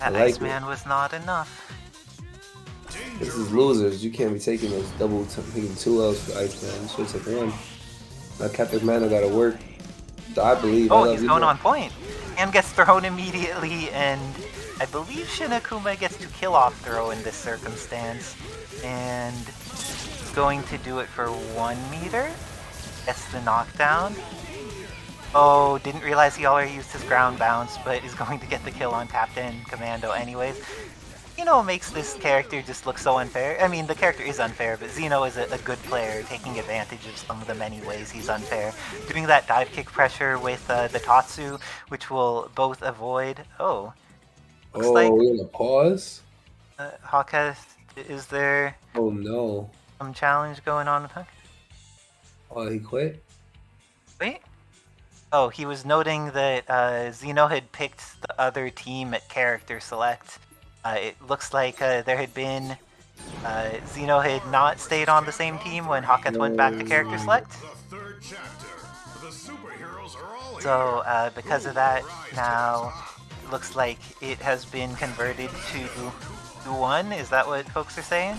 That Iceman was not enough. This is losers. You can't be taking those taking 2 L's for Iceman. You should take 1. Now Captain Commando gotta work. I believe. Oh, he's going on point. And gets thrown immediately, and I believe Shinakuma gets to kill off throw in this circumstance. And he's going to do it for 1 meter. Gets the knockdown. Oh, didn't realize he already used his ground bounce, but is going to get the kill on Captain Commando anyways. Zeno makes this character just look so unfair. I mean, the character is unfair, but Zeno is a good player, taking advantage of some of the many ways he's unfair. Doing that dive kick pressure with the Tatsu, which will both avoid... Oh. Looks like we're gonna pause? Haka, is there... Oh no. Some challenge going on with Haka? Oh, he quit? Wait. Oh, he was noting that Zeno had picked the other team at character select. It looks like there had been... Zeno had not stayed on the same team when Hawketh went back to character select. So, because of that, now it looks like it has been converted to 2-1. Is that what folks are saying?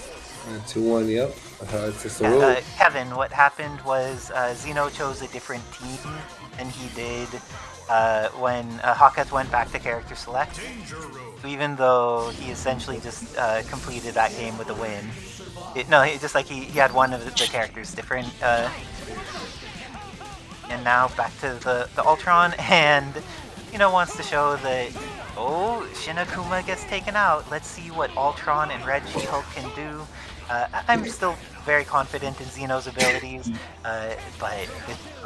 2-1, yep. It's just a rule. Kevin, what happened was Zeno chose a different team than he did when Hawketh went back to character select. So even though he essentially just completed that game with a win, just like he had one of the characters different. And now back to the Ultron, and wants to show that, oh, Shinakuma gets taken out. Let's see what Ultron and Red She-Hulk can do. I'm still very confident in Zeno's abilities, but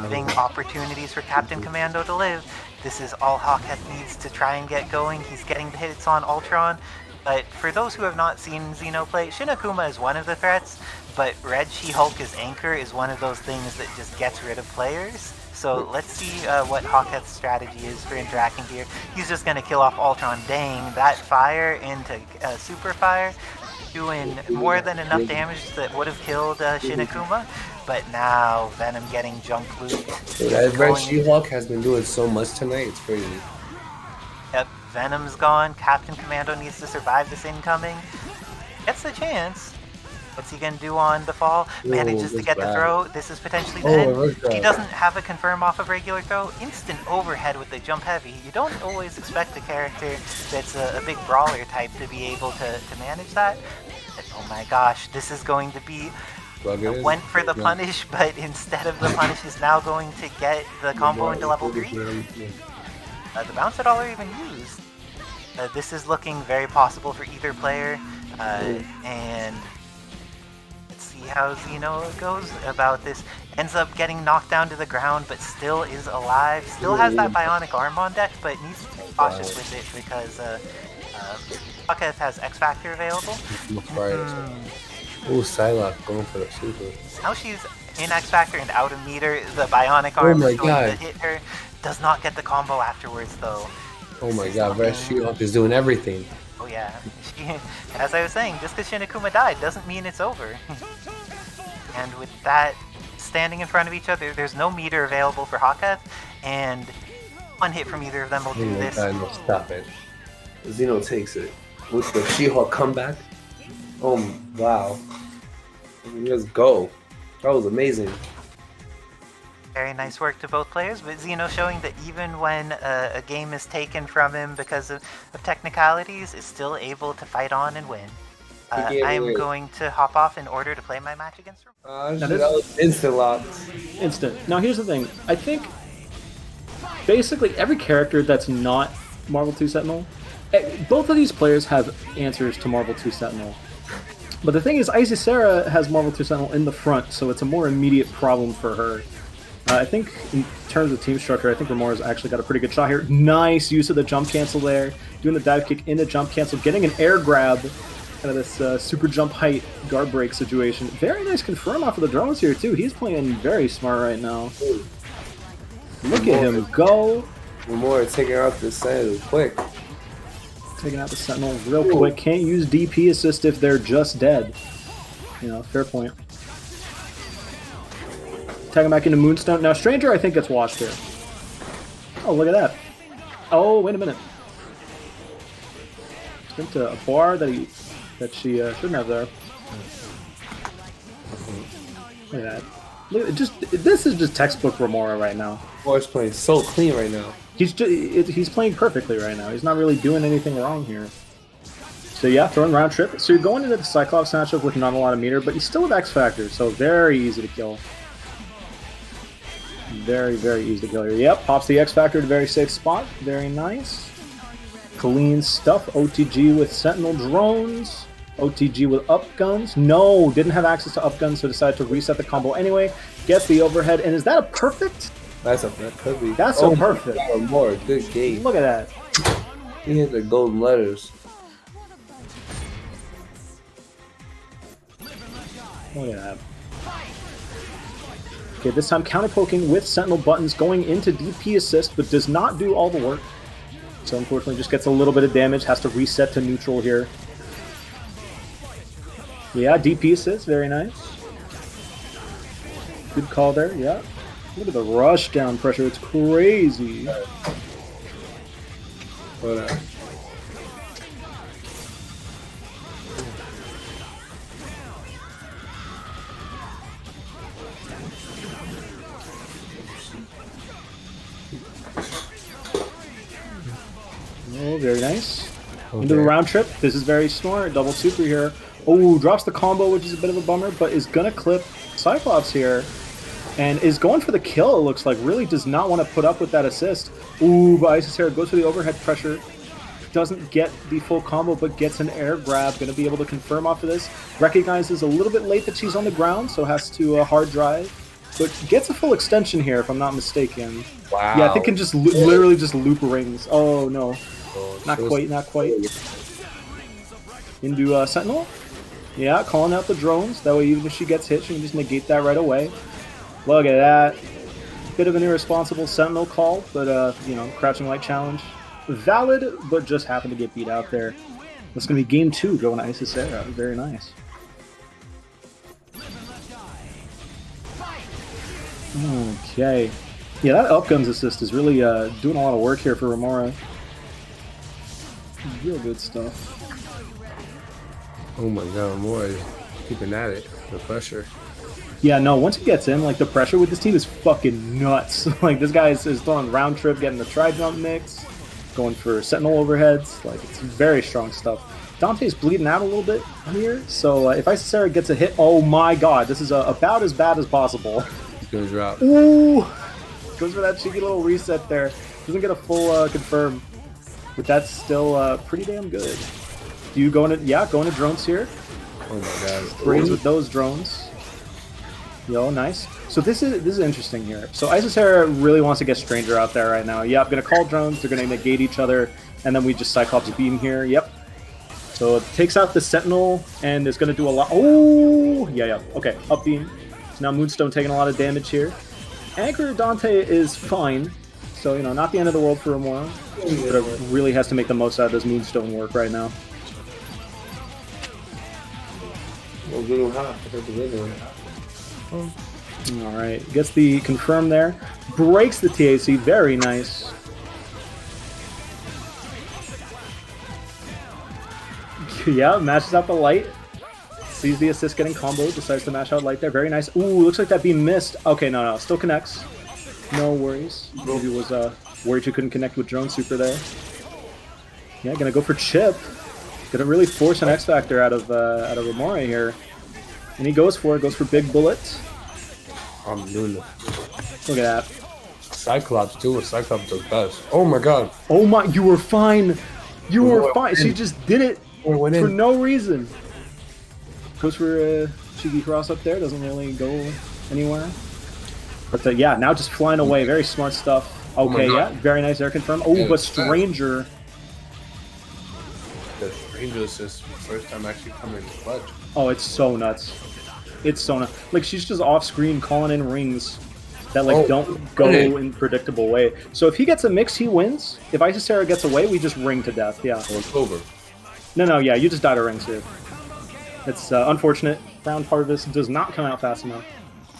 giving opportunities for Captain Commando to live, this is all Hawketh needs to try and get going. He's getting the hits on Ultron, but for those who have not seen Zeno play, Shinakuma is one of the threats, but Red She-Hulk as Anchor is one of those things that just gets rid of players. So let's see what Hawketh's strategy is for interacting here. He's just going to kill off Ultron. Dang, that fire into Super Fire, doing more than enough damage that would have killed Shinakuma. but now Venom getting jump looped. Dude, that Red She-Hulk has been doing so much tonight. It's crazy. Yep, Venom's gone. Captain Commando needs to survive this incoming. Gets the chance. What's he gonna do on the fall? Manages to get the throw. This is potentially the end. He doesn't have a confirm off of regular throw. Instant overhead with the jump heavy. You don't always expect a character that's a big brawler type to be able to manage that. But, oh my gosh, this is going to be... went for the punish, but instead of the punish is now going to get the combo into level 3. The bounce had already been used. This is looking very possible for either player. And... see how Zeno goes about this. Ends up getting knocked down to the ground, but still is alive. Still has that bionic arm on deck, but needs to be cautious with it because Quack has X Factor available. Oh, Psylocke going for the super. Now she's in X Factor and out of meter. The bionic arm is going to hit her. Does not get the combo afterwards though. Oh my god, Red She-Hulk is doing everything. Oh yeah, as I was saying, just because Shinakuma died doesn't mean it's over. And with that standing in front of each other, there's no meter available for Haketh, and one hit from either of them will do this. God, no, stop it. Zeno takes it. With the She-Hulk comeback. Oh, wow. Let's go. That was amazing. Very nice work to both players, but Zeno showing that even when a game is taken from him because of technicalities, is still able to fight on and win. I am going to hop off in order to play my match against him. That was instant lock. Instant. Now here's the thing. I think basically every character that's not Marvel 2 Sentinel, both of these players have answers to Marvel 2 Sentinel. But the thing is, Isisera has Marvel 2 Sentinel in the front, so it's a more immediate problem for her. I think in terms of team structure, I think Remora's actually got a pretty good shot here. Nice use of the jump cancel there. Doing the dive kick into jump cancel, getting an air grab. Kind of this super jump height guard break situation. Very nice confirm off of the drones here too. He's playing very smart right now. Look at him go. Remora taking out the Sentinel quick. Taking out the Sentinel real quick. Can't use DP assist if they're just dead. You know, fair point. Tagging back into Moonstone. Now Stranger I think gets washed here. Oh, look at that. Oh, wait a minute. Sprint to a bar that she shouldn't have there. Look at that. This is just textbook Remora right now. Remora's playing so clean right now. He's playing perfectly right now. He's not really doing anything wrong here. So yeah, throwing round trip. So you're going into the Cyclops matchup with not a lot of meter, but you still have X Factor, so very easy to kill. Very, very easy to kill here. Yep, pops the X Factor at a very safe spot. Very nice. Clean stuff. OTG with Sentinel drones. OTG with up guns. No, didn't have access to up guns, so decided to reset the combo anyway. Gets the overhead, and is that a perfect? That could be. That's a perfect. More good game. Look at that. He hit the golden letters. Look at that. Okay, this time counter poking with Sentinel buttons going into DP assist, but does not do all the work. So unfortunately just gets a little bit of damage, has to reset to neutral here. Yeah, DP assist, very nice. Good call there, yeah. Look at the rush down pressure, it's crazy. But, oh, very nice. Okay. Into the round trip. This is very smart. Double super here. Oh, drops the combo, which is a bit of a bummer, but is going to clip Cyclops here. And is going for the kill, it looks like. Really does not want to put up with that assist. Ooh, but Isisera goes for the overhead pressure. Doesn't get the full combo, but gets an air grab. Going to be able to confirm off of this. Recognizes a little bit late that she's on the ground, so has to hard drive. But gets a full extension here, if I'm not mistaken. Wow. Yeah, I think can just literally just loop rings. Oh, no. Not quite, not quite. Into Sentinel. Yeah, calling out the drones. That way, even if she gets hit, she can just negate that right away. Look at that. Bit of an irresponsible Sentinel call, but, you know, crouching light challenge. Valid, but just happened to get beat out there. That's going to be game 2 going to Isisera. Very nice. Okay. Yeah, that up guns assist is really doing a lot of work here for Remora. Real good stuff. Oh my god, more keeping at it. The pressure. Yeah, no, once he gets in, like, the pressure with this team is fucking nuts. Like, this guy is throwing round trip, getting the tri-jump mix, going for sentinel overheads. Like, it's very strong stuff. Dante's bleeding out a little bit here, so if Isisera gets a hit, oh my god, this is about as bad as possible. He's gonna drop. Ooh! Goes for that cheeky little reset there. Doesn't get a full confirm, but that's still pretty damn good. Do you go into, go into drones here? Oh my god. Sprays with those drones. Yo, nice. So this is interesting here. So Isisera really wants to get Stranger out there right now. Yep, gonna call drones, they're gonna negate each other, and then we just Cyclops beam here. Yep. So it takes out the Sentinel, and it's gonna do a lot. Oh, yeah. Okay, up beam. So now Moonstone taking a lot of damage here. Anchor Dante is fine. So, you know, not the end of the world for Remora. But it really has to make the most out of this Moonstone work right now. Well, good hot. Alright, gets the confirm there. Breaks the TAC, very nice. Yeah, matches out the light. Sees the assist getting comboed, decides to mash out light there. Very nice. Ooh, looks like that beam missed. Okay, no, still connects. No worries. Maybe was worried you couldn't connect with drone super there. Yeah, gonna go for chip. Gonna really force an X Factor out of Remora here. And he goes for it, goes for big bullet. I'm doing it. Look at that. Cyclops too, what Cyclops does best. Oh my god. Oh my, you were fine. You were fine. She just did it for no reason. Goes for a cheeky cross up there. Doesn't really go anywhere. But yeah, now just flying away. Very smart stuff. Okay, yeah, very nice air confirm. Oh, but Stranger. The Stranger assist first time actually coming in clutch. Oh, it's so nuts. It's so nuts. Like, she's just off screen calling in rings that like don't go in predictable way. So if he gets a mix, he wins. If Isisera gets away, we just ring to death. Yeah. Oh, it's over. No, yeah, you just die to rings here. It's unfortunate. Round Harvest does not come out fast enough.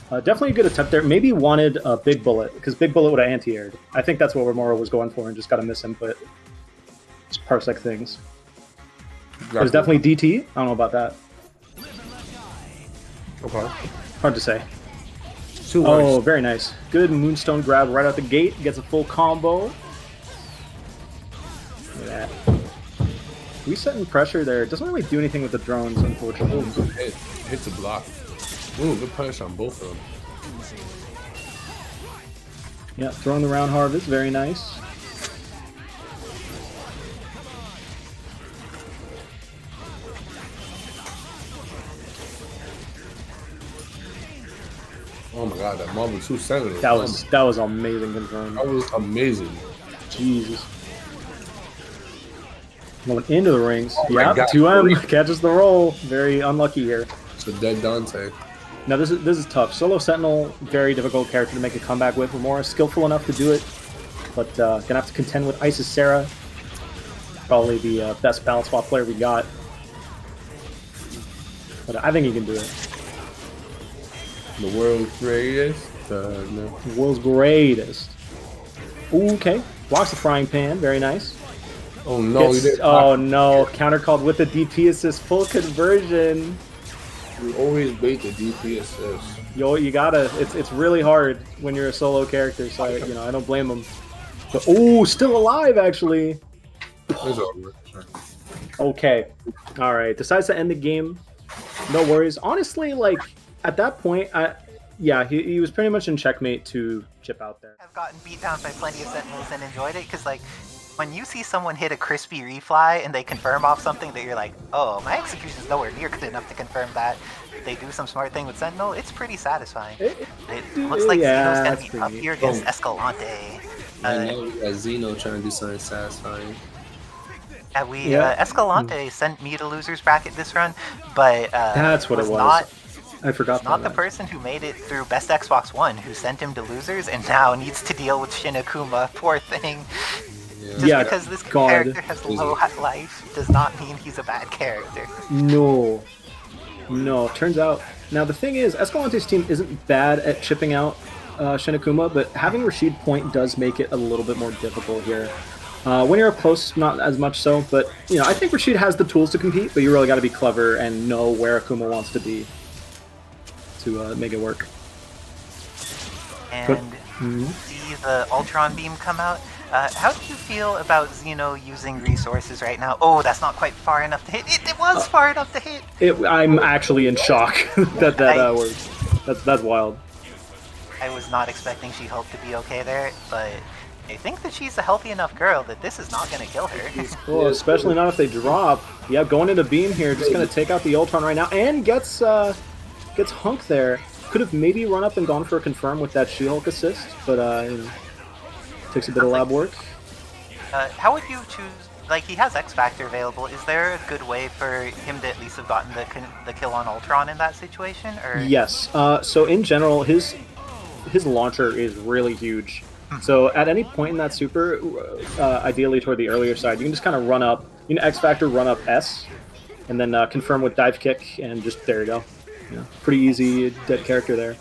Definitely a good attempt there. Maybe wanted a Big Bullet, because Big Bullet would have anti-aired. I think that's what Remora was going for and just got a misinput. Just parsec things. There's definitely DT. I don't know about that. Okay. Hard to say. Oh, nice. Very nice. Good Moonstone grab right out the gate. Gets a full combo. Look at that. Resetting pressure there. It doesn't really do anything with the drones, unfortunately. Hits a block. Ooh, good punish on both of them. Yeah, throwing the round harvest. Very nice. Oh my god, that Marvel 2 Senator. That was amazing confirm. That was amazing. Jesus. Going into the rings. Oh yeah, 2M catches the roll. Very unlucky here. It's a dead Dante. Now this is tough. Solo Sentinel, very difficult character to make a comeback with. Remora skillful enough to do it, but gonna have to contend with Isisera. Probably the best balance swap player we got. But I think he can do it. The world's greatest. No. The world's greatest. Ooh, okay. Blocks the frying pan. Very nice. Oh no, he didn't. Oh no. Counter called with the DP assist. Full conversion. We always bait the DP assist. Yo, you gotta. It's really hard when you're a solo character, so I don't blame him. But oh, still alive actually. It's over. Okay. All right. Decides to end the game. No worries. Honestly, like at that point, he was pretty much in checkmate to chip out there. I've gotten beat down by plenty of Sentinels and enjoyed it because like when you see someone hit a crispy refly and they confirm off something that you're like, oh, my execution's nowhere near good enough to confirm that. They do some smart thing with Sentinel, it's pretty satisfying. It looks like Zeno's gonna be up here against Escalante. I know we got Zeno trying to do something satisfying. Escalante sent me to losers bracket this run, but that's what it was. I forgot. Not the person who made it through Best Xbox One who sent him to losers and now needs to deal with Shin Akuma. Poor thing. Just because this character has low life does not mean he's a bad character. No. Turns out. Now the thing is, Escalante's team isn't bad at chipping out Shinakuma, but having Rashid point does make it a little bit more difficult here. When you're up close, not as much so, but I think Rashid has the tools to compete, but you really got to be clever and know where Akuma wants to be to make it work. And see the Ultron beam come out. How do you feel about Zeno using resources right now? Oh, that's not quite far enough to hit. It was far enough to hit. I'm actually in shock that worked. That's wild. I was not expecting She-Hulk to be okay there, but I think that she's a healthy enough girl that this is not going to kill her. Well, especially not if they drop. Yeah, going into beam here, just going to take out the Ultron right now, and gets Hunk there. Could have maybe run up and gone for a confirm with that She-Hulk assist, but takes a bit of lab work. How would you choose? Like, he has X Factor available. Is there a good way for him to at least have gotten the kill on Ultron in that situation? Or yes. So in general, his launcher is really huge. So at any point in that super, ideally toward the earlier side, you can just kind of run up. You can X Factor, run up S, and then confirm with dive kick, and just there you go. Pretty easy dead character there.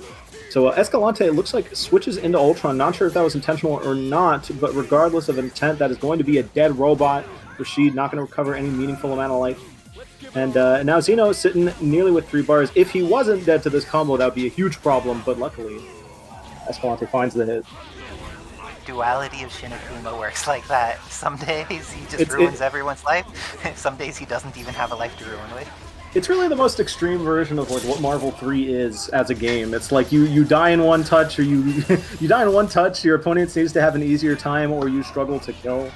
So Escalante, it looks like, switches into Ultron. Not sure if that was intentional or not, but regardless of intent, that is going to be a dead robot. Rashid not going to recover any meaningful amount of life. And now Zeno is sitting nearly with 3 bars. If he wasn't dead to this combo, that would be a huge problem, but luckily Escalante finds the hit. Duality of Shinakuma works like that. Some days he just ruins everyone's life. Some days he doesn't even have a life to ruin with. It's really the most extreme version of like what Marvel 3 is as a game. It's like you die in one touch, or you die in one touch, your opponent seems to have an easier time, or you struggle to kill.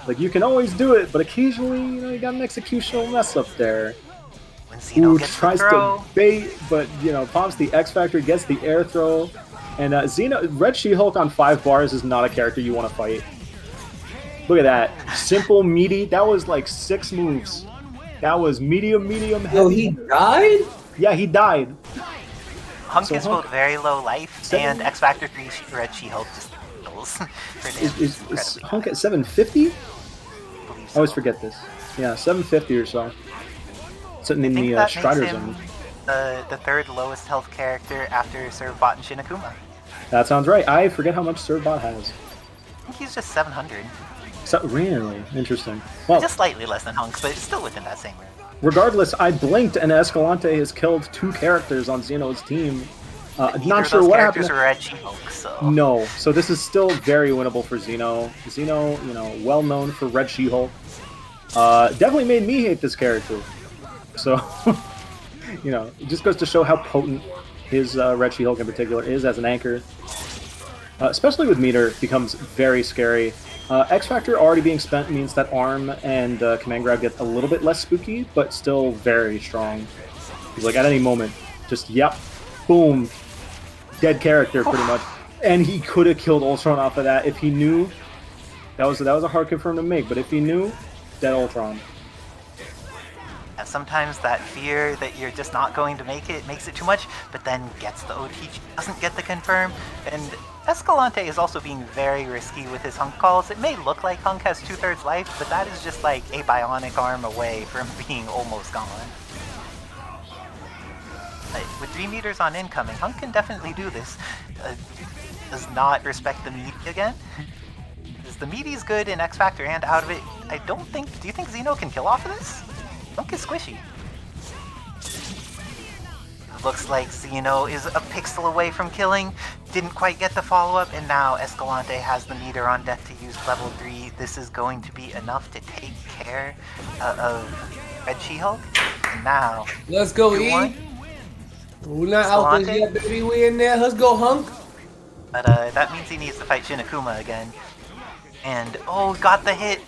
Like you can always do it, but occasionally, you got an executional mess up there. When Zeno gets tries the throw. to bait, but pops the X Factor, gets the air throw, and Zeno Red She-Hulk on 5 bars is not a character you want to fight. Look at that, simple, meaty. That was like 6 moves. That was medium, heavy. No, he died? Yeah, he died. Hunk is both very low life, and X Factor 3 Red She-Hulk just kills. Is Hunk at 750? I always forget this. Yeah, 750 or so. Sitting in the Strider zone. The 3rd lowest health character after Servbot and Shinakuma. That sounds right. I forget how much Servbot has. I think he's just 700. So, really? Interesting. Well, just slightly less than Hunk, but it's still within that same range. Regardless, I blinked and Escalante has killed 2 characters on Zeno's team. Not sure what happened. Are Red She-Hulk, so. No, so this is still very winnable for Zeno. Zeno, well known for Red She-Hulk. Definitely made me hate this character. So, it just goes to show how potent his Red She-Hulk in particular is as an anchor. Especially with meter, becomes very scary. X Factor already being spent means that Arm and Command Grab get a little bit less spooky, but still very strong. He's like, at any moment, just, yep, boom, dead character pretty much. And he could have killed Ultron off of that if he knew. That was a hard confirm to make, but if he knew, dead Ultron. And sometimes that fear that you're just not going to make it makes it too much, but then gets the OTG, doesn't get the confirm, and Escalante is also being very risky with his Hunk calls. It may look like Hunk has 2/3 life, but that is just like a bionic arm away from being almost gone. With 3 meters on incoming, Hunk can definitely do this. Does not respect the meat again. The meaty's good in X Factor and out of it. Do you think Zeno can kill off of this? Hunk is squishy. Looks like Zeno is a pixel away from killing. Didn't quite get the follow-up, and now Escalante has the meter on deck to use level 3. This is going to be enough to take care of Red She-Hulk. And now... Let's go, E! We're not out there yet, baby. We in there. Let's go, Hunk! But that means he needs to fight Shinakuma again. And, got the hit!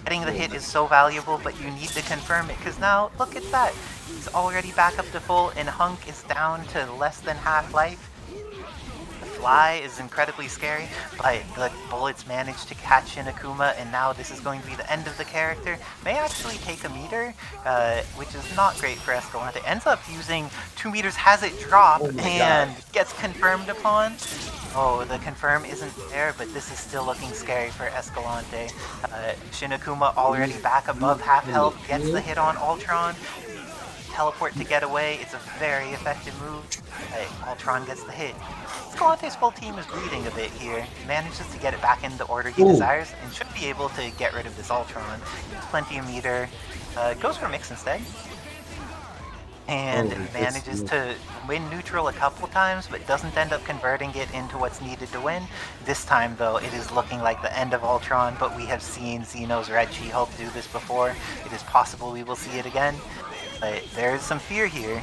Getting the hit is so valuable, but you need to confirm it, because now, look at that. He's already back up to full, and Hunk is down to less than half life. The fly is incredibly scary, but the bullets managed to catch Shinakuma, and now this is going to be the end of the character. May actually take a meter, which is not great for Escalante. Ends up using 2 meters, has it drop, and gets confirmed upon. Oh, the confirm isn't there, but this is still looking scary for Escalante. Shinakuma already back above half health, gets the hit on Ultron. teleport to get away. It's a very effective move. Ultron gets the hit. Escalante's full team is bleeding a bit here. Manages to get it back in the order he desires and should be able to get rid of this Ultron. Plenty of meter. Goes for mix instead. And manages to win neutral a couple times, but doesn't end up converting it into what's needed to win. This time, though, it is looking like the end of Ultron, but we have seen Zeno's Red She-Hulk do this before. It is possible we will see it again. But there is some fear here.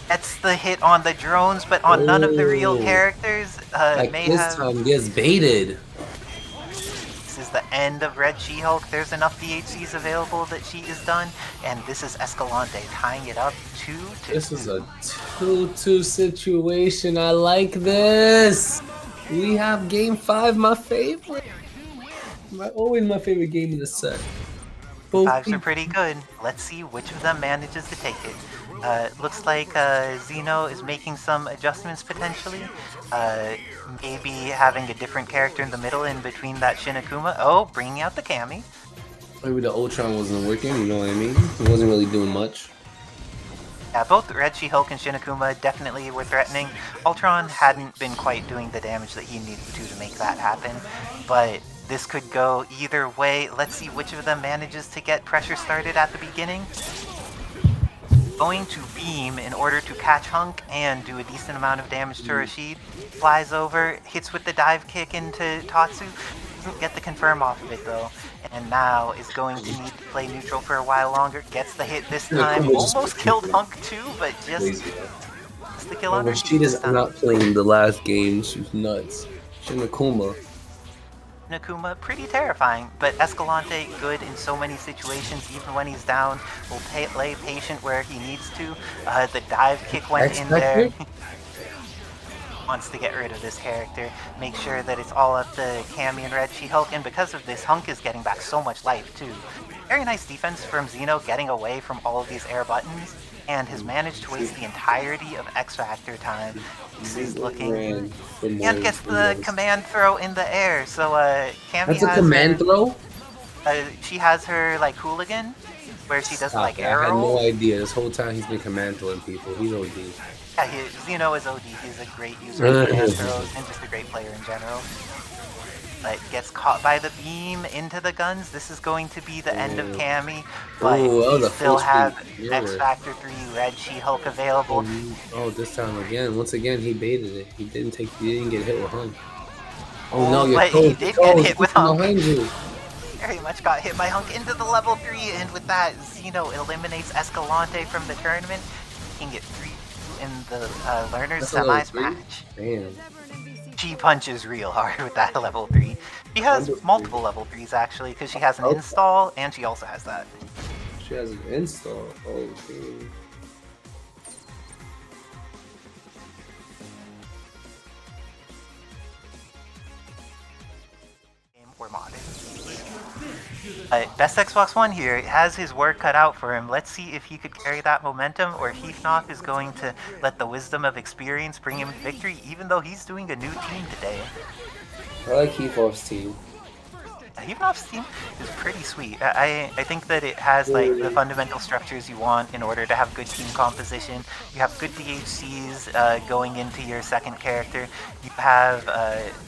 Gets the hit on the drones, but on none of the real characters. This time gets baited. This is the end of Red She-Hulk. There's enough DHCs available that she is done, and this is Escalante tying it up 2-2. This is a 2-2 situation. I like this. We have game 5, my favorite. Always my favorite game in the set. Fives are pretty good. Let's see which of them manages to take it. Looks like Zeno is making some adjustments potentially. Maybe having a different character in the middle in between that Shinakuma. Oh, bringing out the Kami. Maybe the Ultron wasn't working, you know what I mean? It wasn't really doing much. Yeah, both Red She-Hulk and Shinakuma definitely were threatening. Ultron hadn't been quite doing the damage that he needed to make that happen, but this could go either way. Let's see which of them manages to get pressure started at the beginning. Going to beam in order to catch Hunk and do a decent amount of damage to Rashid. Flies over, hits with the dive kick into Tatsu. Doesn't get the confirm off of it though. And now is going to need to play neutral for a while longer. Gets the hit this time. Almost killed Hunk too, but just the kill on Rashid is not playing the last game. She's nuts. Shinakuma. Nakuma, pretty terrifying, but Escalante good in so many situations, even when he's down, will lay patient where he needs to. The dive kick went in there. Wants to get rid of this character, make sure that it's all up to Kami and Red She-Hulk, and because of this, Hunk is getting back so much life too. Very nice defense from Zeno getting away from all of these air buttons, and has managed to waste the entirety of X-Factor time. This is looking... And gets the command throw in the air, so Kami That's a command throw? She has her, like, hooligan, where she does, like, I arrow. had no idea. This whole time he's been command throwing people. He's OD. Yeah, Zeno is OD. He's a great user of command throws, and just a great player in general. But gets caught by the beam into the guns. This is going to be the end of Kami, but we still have X Factor 3 Red She-Hulk available. This time again. Once again, he baited it. He didn't get hit with Hunk. But he did get hit with Hunk. Very much got hit by Hunk into the level 3, and with that, Zeno eliminates Escalante from the tournament. He can get 3-2 in the Learners Semis match. Damn. She punches real hard with that level 3. She has multiple level 3s actually, because she has an install, and she also has that. She has an install. Okay. Or modded. Best Xbox One here has his work cut out for him. Let's see if he could carry that momentum, or Heath is going to let the wisdom of experience bring him victory, even though he's doing a new team today. I like Heath's team. Heath's team is pretty sweet. I think that it has like the fundamental structures you want in order to have good team composition. You have good DHCs going into your second character. You have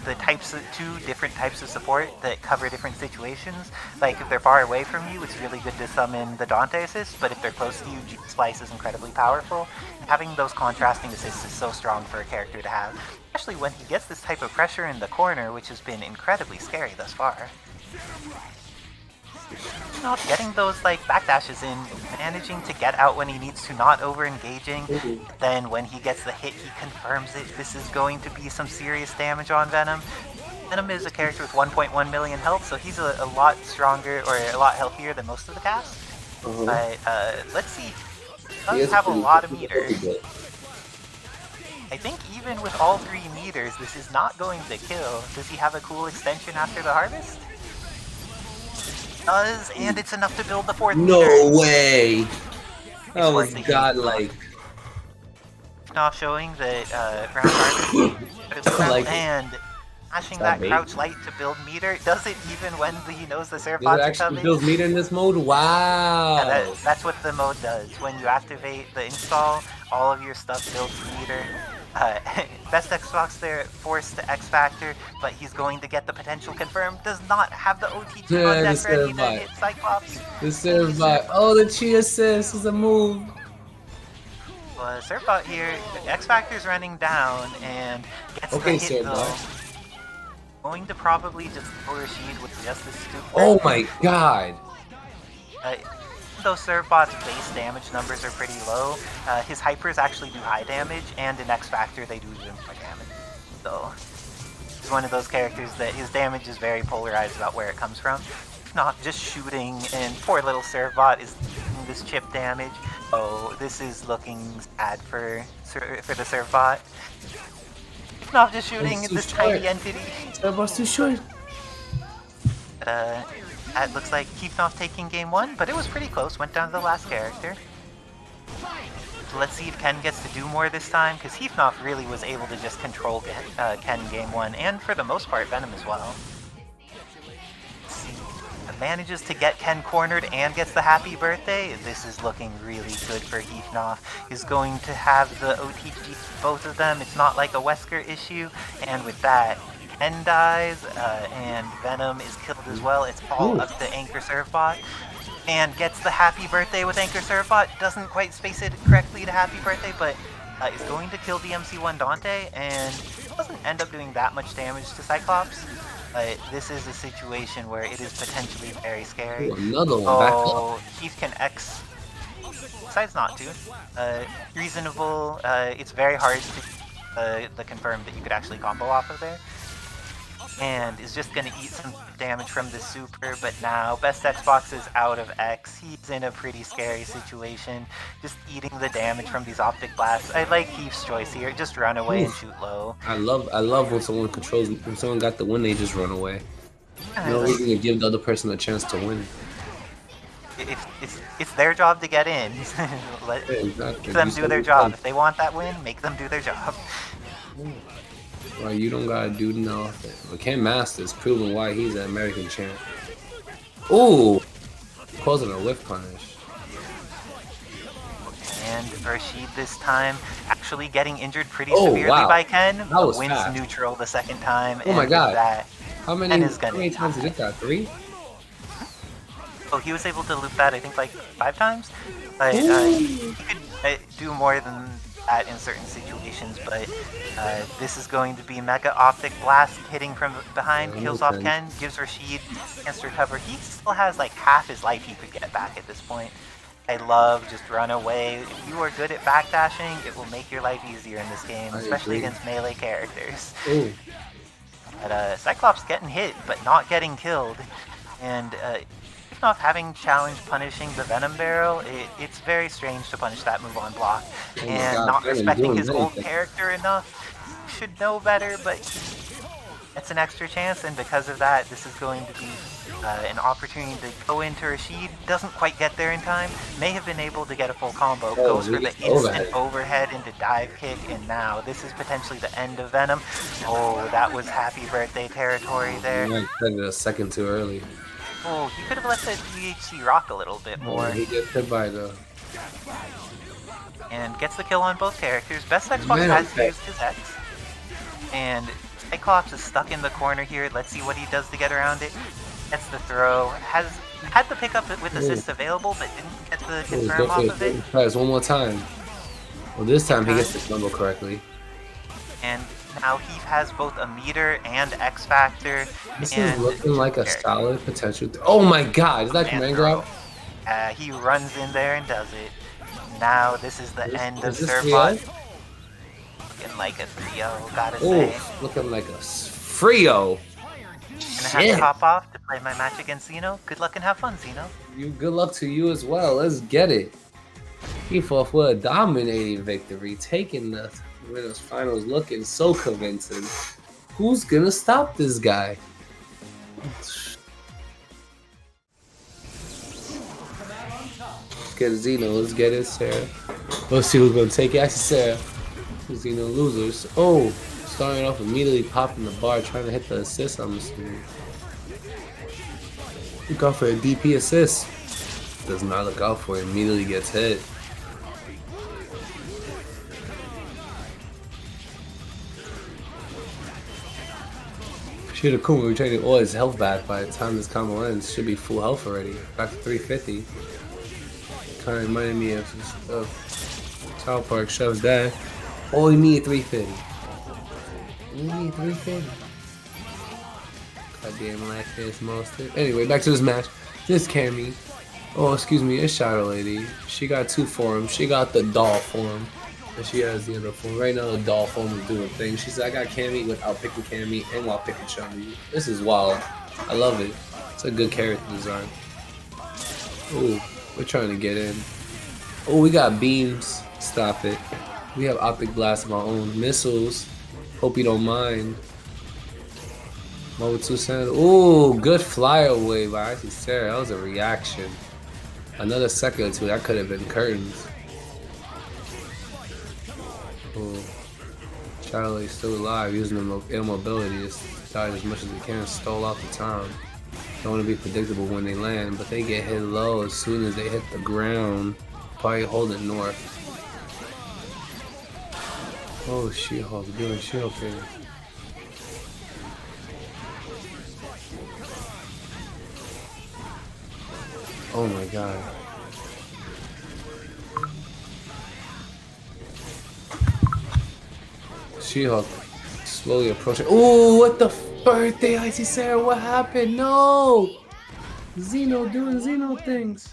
the two different types of support that cover different situations. Like if they're far away from you, it's really good to summon the Dante assist, but if they're close to you, Splice is incredibly powerful. Having those contrasting assists is so strong for a character to have, especially when he gets this type of pressure in the corner, which has been incredibly scary thus far. Not getting those like backdashes in, managing to get out when he needs to, not over-engaging. Then when he gets the hit, he confirms it. This is going to be some serious damage on Venom. Venom is a character with 1.1 million health, so he's a lot stronger, or a lot healthier than most of the cast. But let's see. He does have a lot of meters. I think even with all 3 meters, this is not going to kill. Does he have a cool extension after the harvest? Does, and it's enough to build the 4th meter. No way! That was godlike. Now showing that ground harvest and Smashing that that bait? crouch light to build meter. Does it even when he knows the serve Does it bots are actually coming? build meter in this mode? Wow. Yeah, that's what the mode does. When you activate the install, all of your stuff builds meter. Best Xbox there forced to X Factor, but he's going to get the potential confirmed. Does not have the OTG Yeah, on the deck ready serve to bot. hit Cyclops. The serve bot. Oh, the chi assist is a move. Serve bot here, X Factor's running down and gets the Okay, hit serve though. bot. Going to probably just throw Rashid with just the stupid. Oh my god. Though Servbot's base damage numbers are pretty low, his hypers actually do high damage, and in X Factor they do even more damage. So he's one of those characters that his damage is very polarized about where it comes from. Not just shooting, and poor little Servbot is doing this chip damage. Oh, this is looking sad for the Servbot. Not just shooting It's too this short. tiny entity. Servbot's too short. It looks like Heath taking game 1, but it was pretty close. Went down to the last character. So let's see if Ken gets to do more this time, because Heath really was able to just control Ken game 1, and for the most part, Venom as well. Let's see. Manages to get Ken cornered and gets the happy birthday. This is looking really good for Heath. Is going to have the OTG, both of them. It's not like a Wesker issue, and with that, Ken dies, and Venom is killed as well. It's all up to Anchor Servbot, and gets the happy birthday with Anchor Servbot. Doesn't quite space it correctly to happy birthday, but is going to kill DMC1 Dante, and doesn't end up doing that much damage to Cyclops. This is a situation where it is potentially very scary. Ooh, another one back up. Heath can X. Decides not to. Reasonable. It's very hard to confirm that you could actually combo off of there. And is just going to eat some damage from the super, but now Best Xbox is out of X. He's in a pretty scary situation, just eating the damage from these optic blasts. I like Heath's choice here, just run away and shoot low. I love when someone controls, when someone got the win, they just run away. No reason to give the other person a chance to win. It's their job to get in. Let them do their job. If they want that win, make them do their job. Well, you don't gotta do nothing. But Ken Masters proving why he's an American champ. Ooh! Causing a whiff punish. And Rashid this time actually getting injured pretty severely by Ken, but wins fast. neutral the second time. Oh my god. That, how many times did it got? 3? Oh, he was able to loop that, I think, like 5 times. But he could do more than that in certain situations, but this is going to be Mega Optic Blast hitting from behind, kills off Ken, gives Rashid a chance to recover. He still has like half his life he could get back at this point. I love just run away. If you are good at backdashing, it will make your life easier in this game, especially against melee characters. Ooh. But Cyclops getting hit, but not getting killed. And not having challenge punishing the Venom Barrel, it's very strange to punish that move on block. And not respecting his old character enough. Should know better, but it's an extra chance, and because of that, this is going to be an opportunity to go into Rashid. Doesn't quite get there in time. May have been able to get a full combo. Goes for the instant overhead into dive kick, and now this is potentially the end of Venom. Oh, that was happy birthday territory there. You might said it a second too early. Oh, he could have let the DHC rock a little bit more. He gets hit by the... And gets the kill on both characters. Best Xbox has used his X. And Cyclops is stuck in the corner here. Let's see what he does to get around it. Gets the throw. Has had the pickup with assist available, but didn't get the confirm off of it. Tries one more time. Well, this time he gets the combo correctly. And now Heath has both a meter and X Factor. This is looking like a solid potential. Oh my god, is that command grab? He runs in there and does it. Now this is the end of Servbot. Looking like a 3-0, gotta say. Looking like a Frio. Gonna have to hop off to play my match against Zeno. Good luck and have fun, Zeno. Good luck to you as well. Let's get it. He fought for a dominating victory, taking the winners finals, looking so convincing. Who's gonna stop this guy? Let's get Zeno. Let's get it, Sarah. Let's see who's gonna take it. Actually, Sarah. Zeno losers. Oh, Starting off immediately popping the bar, trying to hit the assist, I'm assuming. Look out for a DP assist. Does not look out for it, immediately gets hit. Shirakuma retaining all his health back by the time this combo ends. Should be full health already. Back to 350. Kind of reminded me of South Park Chef's dad. Oh, he needed 350. He needed 350. Goddamn like this monster. Anyway, back to this match. This Cammy. Oh, excuse me, it's Shadow Lady. She got two forms. She got the doll form. And she has the other form. Right now, the doll form is doing things. She said, I got Cammy without picking Cammy and while picking Chun-Li. This is wild. I love it. It's a good character design. Ooh, we're trying to get in. Oh, we got beams. Stop it. We have optic blast of our own. Missiles. Hope you don't mind. Level 2 center. Ooh, good flyaway by Icy Sarah. That was a reaction. Another second or two, that could have been curtains. Ooh. Charlie's still alive, using immobility to dive as much as he can, stole off the time. Don't want to be predictable when they land, but they get hit low as soon as they hit the ground. Probably hold it north. Oh, She-Hulk doing She-Hulk things. Oh my god. She-Hulk slowly approaching. Oh, what the birthday, Icy Sarah? What happened? No! Zeno doing Zeno things.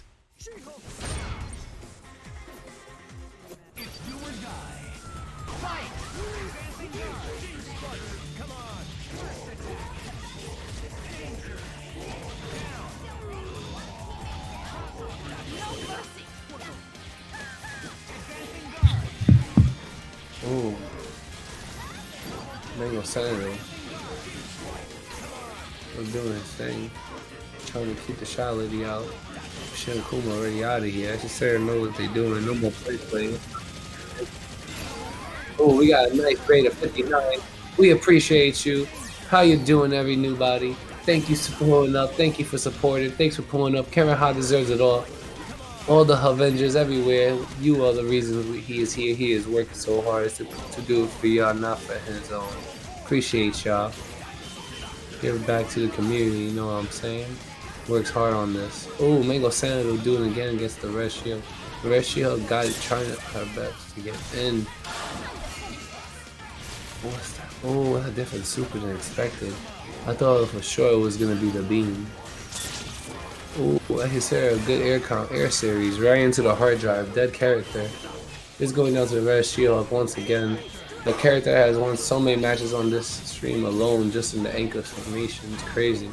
Ooh. Mango Senator. We're doing his thing. Trying to keep the shot lady out. Shirakuma already out of here. I should say know what they're doing. No more play. Oh, we got a nice grade of 59. We appreciate you. How you doing, every new body? Thank you for pulling up. Thank you for supporting. Thanks for pulling up. Karen Ha deserves it all. All the HAVENGERS everywhere, you are the reason he is here. He is working so hard to do it for y'all, not for his own. Appreciate y'all. Give it back to the community, you know what I'm saying? Works hard on this. Oh, Mango Senator doing it again against the Red Shield. The Red Shield got it, trying her best to get in. What's that? Oh, that's a different super than expected. I thought for sure it was going to be the beam. Ooh, I can say a good air series right into the hard drive. Dead character. It's going down to the Red Shield once again. The character has won so many matches on this stream alone, just in the anchor formation. It's crazy.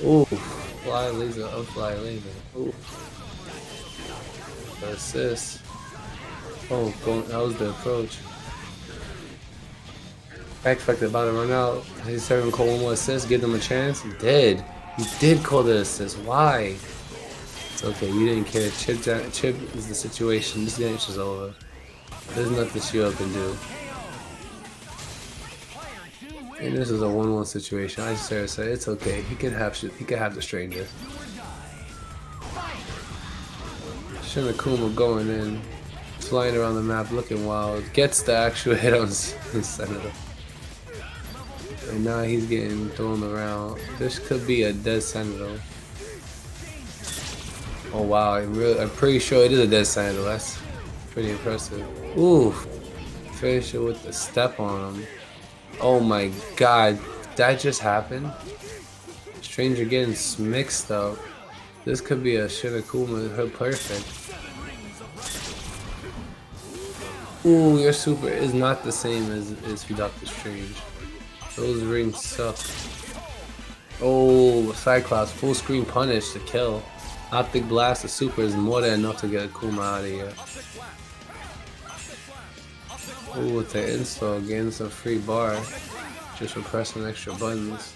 Ooh, fly laser, fly laser. Ooh, the assist. Oh, that was the approach. I expected about to run out. He's serving Cole one more assist, give them a chance. He did. He did call the assist. Why? It's okay. You didn't care. Chip is the situation. This match is over. There's nothing Shield can do. And this is a 1-1 situation. I just said it's okay. He can have the stranger. Shirakuma going in, flying around the map, looking wild. Gets the actual hit on Senator. And now he's getting thrown around. This could be a dead Senator. Oh wow, I'm pretty sure it is a dead Senator. That's pretty impressive. Ooh, finish it with the step on him. Oh my god, that just happened? Stranger getting mixed up. This could be a Shirakuma, her perfect. Ooh, your super is not the same as Dr. Strange. Those rings suck. Oh, Cyclops, full screen punish to kill. Optic blast, the super is more than enough to get Akuma out of here. Oh, with the install, getting some free bar. Just for pressing extra buttons.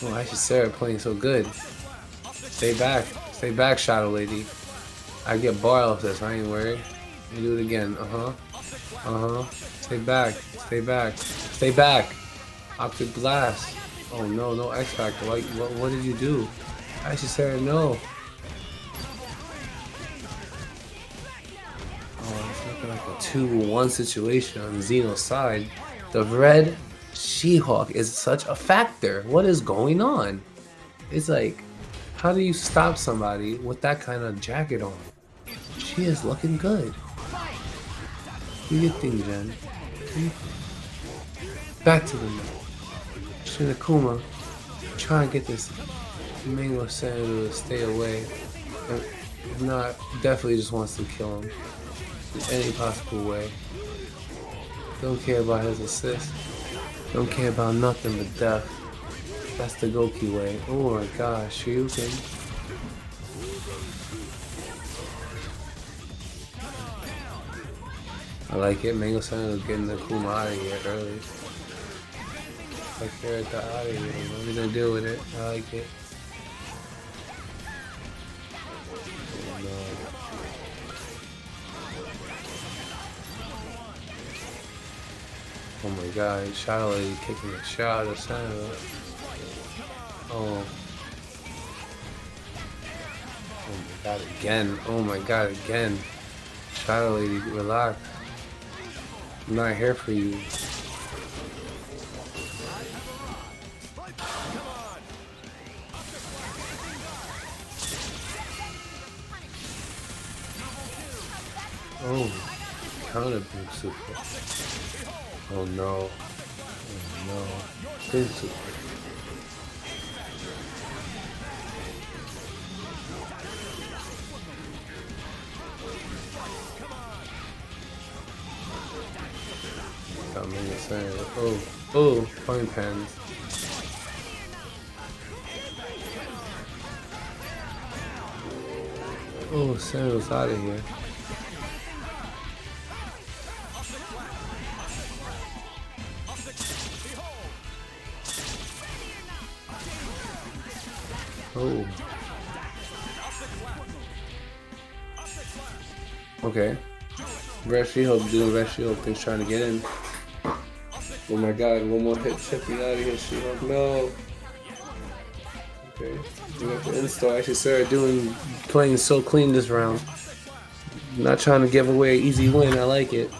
Oh, actually Sarah playing so good. Stay back, Shadow Lady. I get bar off this, I ain't worried. Let me do it again, Stay back. Stay back. Stay back. Optic blast. Oh no, no X Factor. What did you do? I just said no. Oh, it's looking like a 2-1 situation on Zeno's side. The red She-Hulk is such a factor. What is going on? It's like, how do you stop somebody with that kind of jacket on? She is looking good. Do your thing, Jen. Do your thing. Back to the net. Shinakuma, try and get this Mango Senator to stay away. If not, definitely just wants to kill him in any possible way. Don't care about his assist. Don't care about nothing but death. That's the Goki way. Oh my gosh, Ryuken. I like it. Mango Senator getting the Kuma out of here early. Like they're at the out of here. What are we gonna do with it? I like it. Oh, no. Oh my god, Shadow Lady kicking the shot of Senator. Oh. Oh my god, again. Oh my god, again. Shadow Lady, relax. I'm not here for you. Oh, counter boom super. Oh no. Oh no. Boom super. Got me insane. Oh, frying pans. Oh, Senator's out of here. Oh. Okay. Red She-Hulk doing Red She-Hulk things, trying to get in. Oh my god, one more hit, check me out of here, She-Hulk. No. Okay. We got the install. Actually, Sarah playing so clean this round. Not trying to give away an easy win. I like it.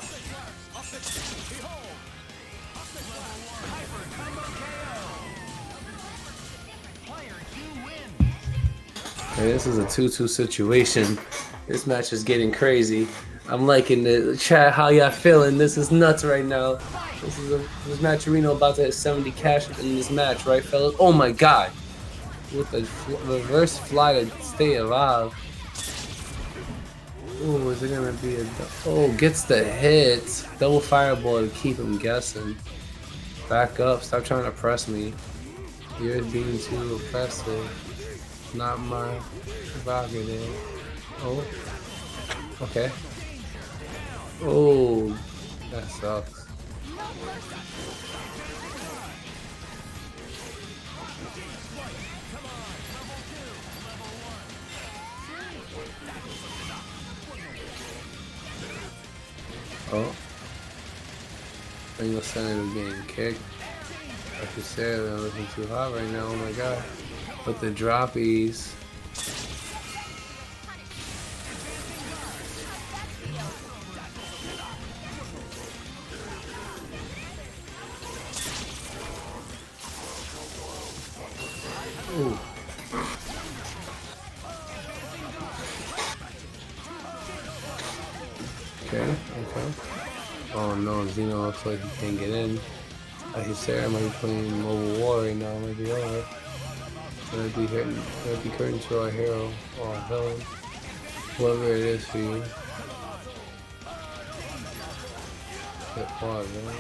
Okay, this is a 2-2 situation. This match is getting crazy. I'm liking the chat. How y'all feeling? This is nuts right now. This Matcherino about to hit 70 cash in this match, right, fellas? Oh my god! With the reverse fly to stay alive. Oh, is it gonna be a? Oh, gets the hit. Double fireball to keep him guessing. Back up. Stop trying to press me. You're being too oppressive. Not my prerogative. Oh. Okay. Oh, that sucks. Oh. Mango Senator getting kicked. Like you said, I'm looking too hot right now. Oh my god. With the droppies. Ooh. Okay. Oh no, Zeno looks like he can't get in. Like you said, I might be playing Mobile War right now, might be over. Might be hurting to our hero or our villain. Whoever it is for you. Get far, man.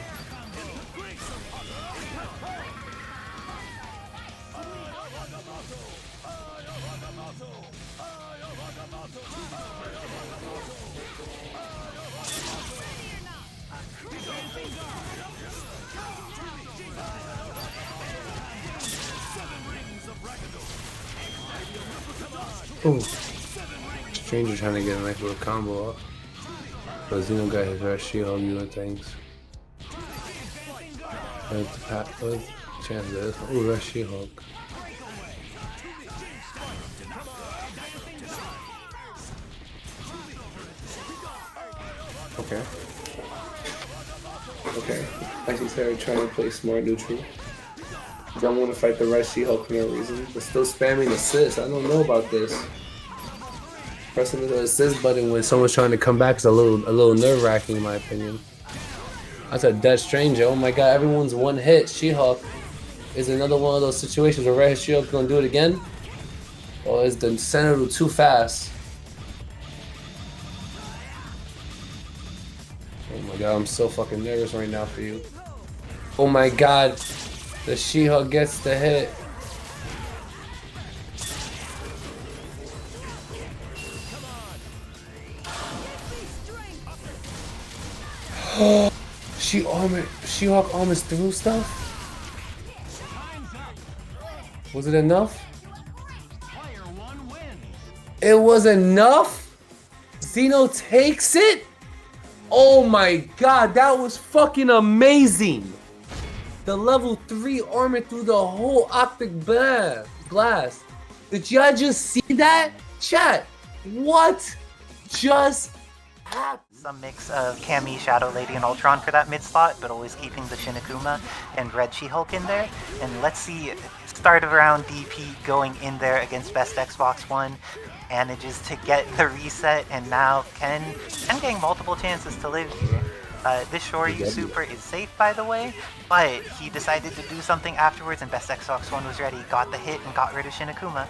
Ooh. Stranger trying to get a nice little combo up. But Zeno got his red shield, you and things. What chance of this? Ooh, that's She-Hulk. Okay. Okay. I see Serge trying to play smart neutral. Don't want to fight the right She-Hulk for no reason, but still spamming assist. I don't know about this. Pressing the assist button when someone's trying to come back is a little nerve-wracking in my opinion. That's a dead stranger. Oh my god, everyone's one hit. She-Hulk is another one of those situations where Red She-Hulk gonna do it again? Or is the Senator too fast? Oh my god, I'm so fucking nervous right now for you. Oh my god, the She-Hulk gets the hit. She-Hulk almost threw stuff? Was it enough? It was enough? Zeno takes it? Oh my god, that was fucking amazing! The level 3 armor through the whole optic glass. Did y'all just see that? Chat, what just happened? Some mix of Cammy, Shadow Lady, and Ultron for that mid slot, but always keeping the Shinakuma and Red She-Hulk in there. And let's see, start of round DP going in there against Best Xbox One. Manages to get the reset, and now Ken getting multiple chances to live here. This Shoryu super is safe, by the way, but he decided to do something afterwards, and Best Xbox One was ready, got the hit, and got rid of Shinakuma.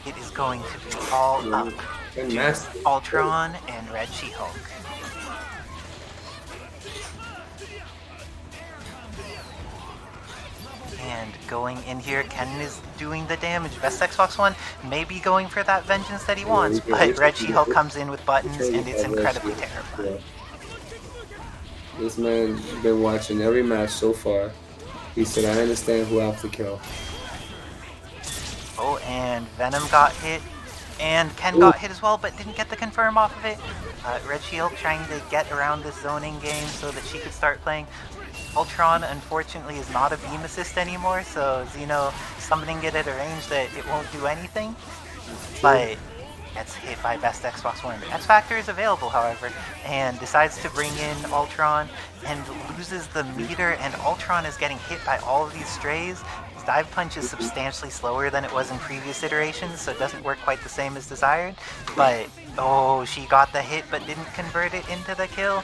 It is going to be all up to Ultron and Red She-Hulk. And going in here, Ken is doing the damage. Best Xbox One may be going for that vengeance that he wants, but Red She-Hulk comes in with buttons, and it's incredibly terrifying. This man's been watching every match so far. He said, I understand who I have to kill. Oh, and Venom got hit, and Ken got hit as well, but didn't get the confirm off of it. Red She-Hulk trying to get around this zoning game so that she could start playing. Ultron, unfortunately, is not a beam assist anymore, so Zeno summoning it at a range that it won't do anything. But gets hit by Best Xbox One. X Factor is available, however, and decides to bring in Ultron and loses the meter, and Ultron is getting hit by all of these strays. His dive punch is substantially slower than it was in previous iterations, so it doesn't work quite the same as desired. But, oh, she got the hit but didn't convert it into the kill.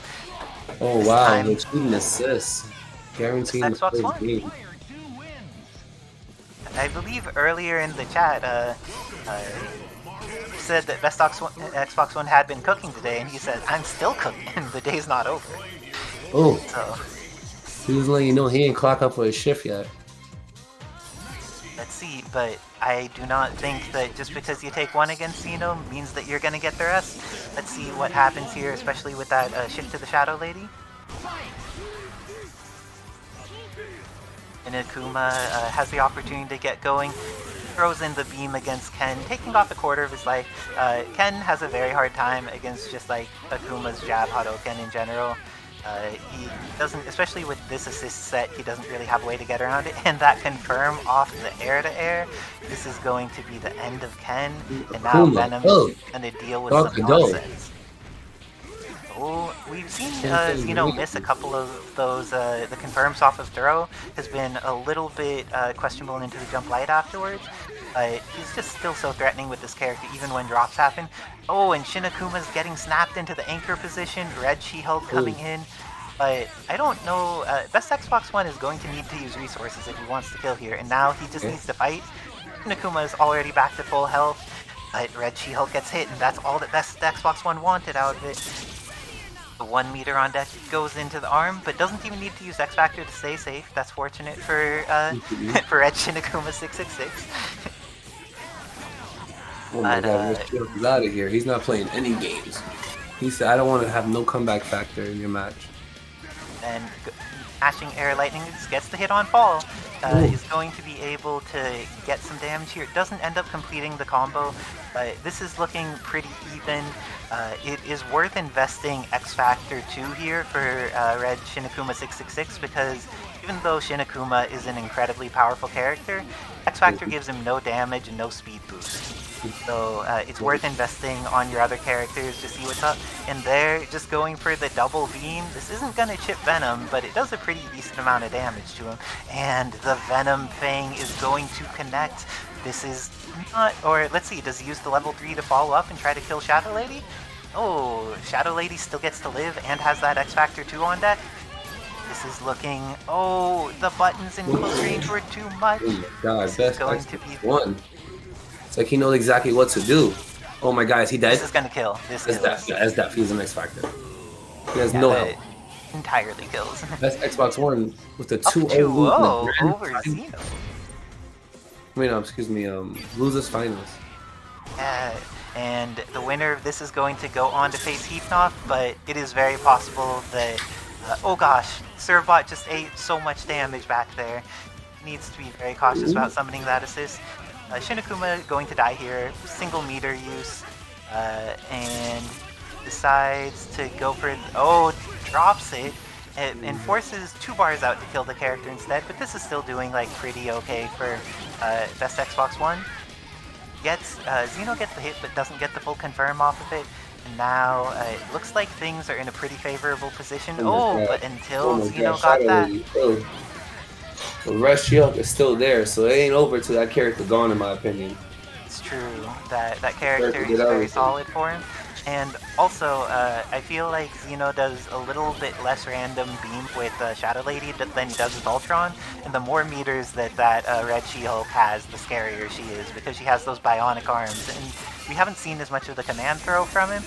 Oh wow, they're shooting assists. Guaranteeing the Xbox first One. game. I believe earlier in the chat, said that Best Xbox One had been cooking today, and he said, I'm still cooking, the day's not over. Oh, So, he was letting you know he ain't clock up for his shift yet. let's see, but I do not think that just because you take one against Zeno means that you're going to get the rest. Let's see what happens here, especially with that shift to the Shadow Lady. And Akuma has the opportunity to get going, throws in the beam against Ken, taking off a quarter of his life. Ken has a very hard time against just like Akuma's jab Hadoken in general. He doesn't, especially with this assist set, he doesn't really have a way to get around it. And that confirm off the air-to-air, this is going to be the end of Ken. And now Venom's going to deal with some nonsense. Oh, we've seen Zeno miss a couple of those. The confirms off of throw has been a little bit questionable into the jump light afterwards. He's just still so threatening with this character, even when drops happen. Oh, and Shinakuma's getting snapped into the anchor position. Red She-Hulk coming in. But I don't know. Best Xbox One is going to need to use resources if he wants to kill here, and now he just needs to fight. Shinakuma is already back to full health. But Red She-Hulk gets hit, and that's all that Best Xbox One wanted out of it. The 1 meter on deck goes into the arm, but doesn't even need to use X Factor to stay safe. That's fortunate for for Red Shinakuma 666. Oh my god, he's out of here. He's not playing any games. He said, I don't want to have no comeback factor in your match. And Ashing Air Lightning gets the hit on fall. Is going to be able to get some damage here. It doesn't end up completing the combo. This is looking pretty even. It is worth investing X Factor 2 here for Red Shinakuma 666 because even though Shinakuma is an incredibly powerful character, X Factor gives him no damage and no speed boost. So it's worth investing on your other characters to see what's up. And they're just going for the double beam. This isn't going to chip Venom, but it does a pretty decent amount of damage to him. And the Venom Fang is going to connect. This is not, or let's see, does he use the level 3 to follow up and try to kill Shadow Lady? Oh, Shadow Lady still gets to live and has that X Factor 2 on deck. This is looking, oh, the buttons in close range were too much. Oh my god, This best is going X to be one. It's like he knows exactly what to do. Oh my god, is he dead? This is gonna kill. This That's kills. that. That's He's an X Factor. He has Yeah, no that help. entirely kills. That's Xbox One with the Up 2-0 2-0 lose in the over grand Zeno. final. I mean, excuse me, losers finals. Yeah, and the winner of this is going to go on to face Heath, but it is very possible that, oh gosh, Servbot just ate so much damage back there. Needs to be very cautious about summoning that assist. Shinakuma going to die here, single meter use, and decides to go for, oh, drops it, and forces 2 bars out to kill the character instead, but this is still doing like pretty okay for best Xbox One. Zeno gets the hit but doesn't get the full confirm off of it, and now it looks like things are in a pretty favorable position. But until Zeno got that... The rush She-Hulk is still there, so it ain't over till that character gone, in my opinion. It's true, that character is very solid for him. And also, I feel like Zeno does a little bit less random beam with Shadow Lady than he does with Ultron, and the more meters that Red She-Hulk has, the scarier she is, because she has those bionic arms, and we haven't seen as much of the command throw from him.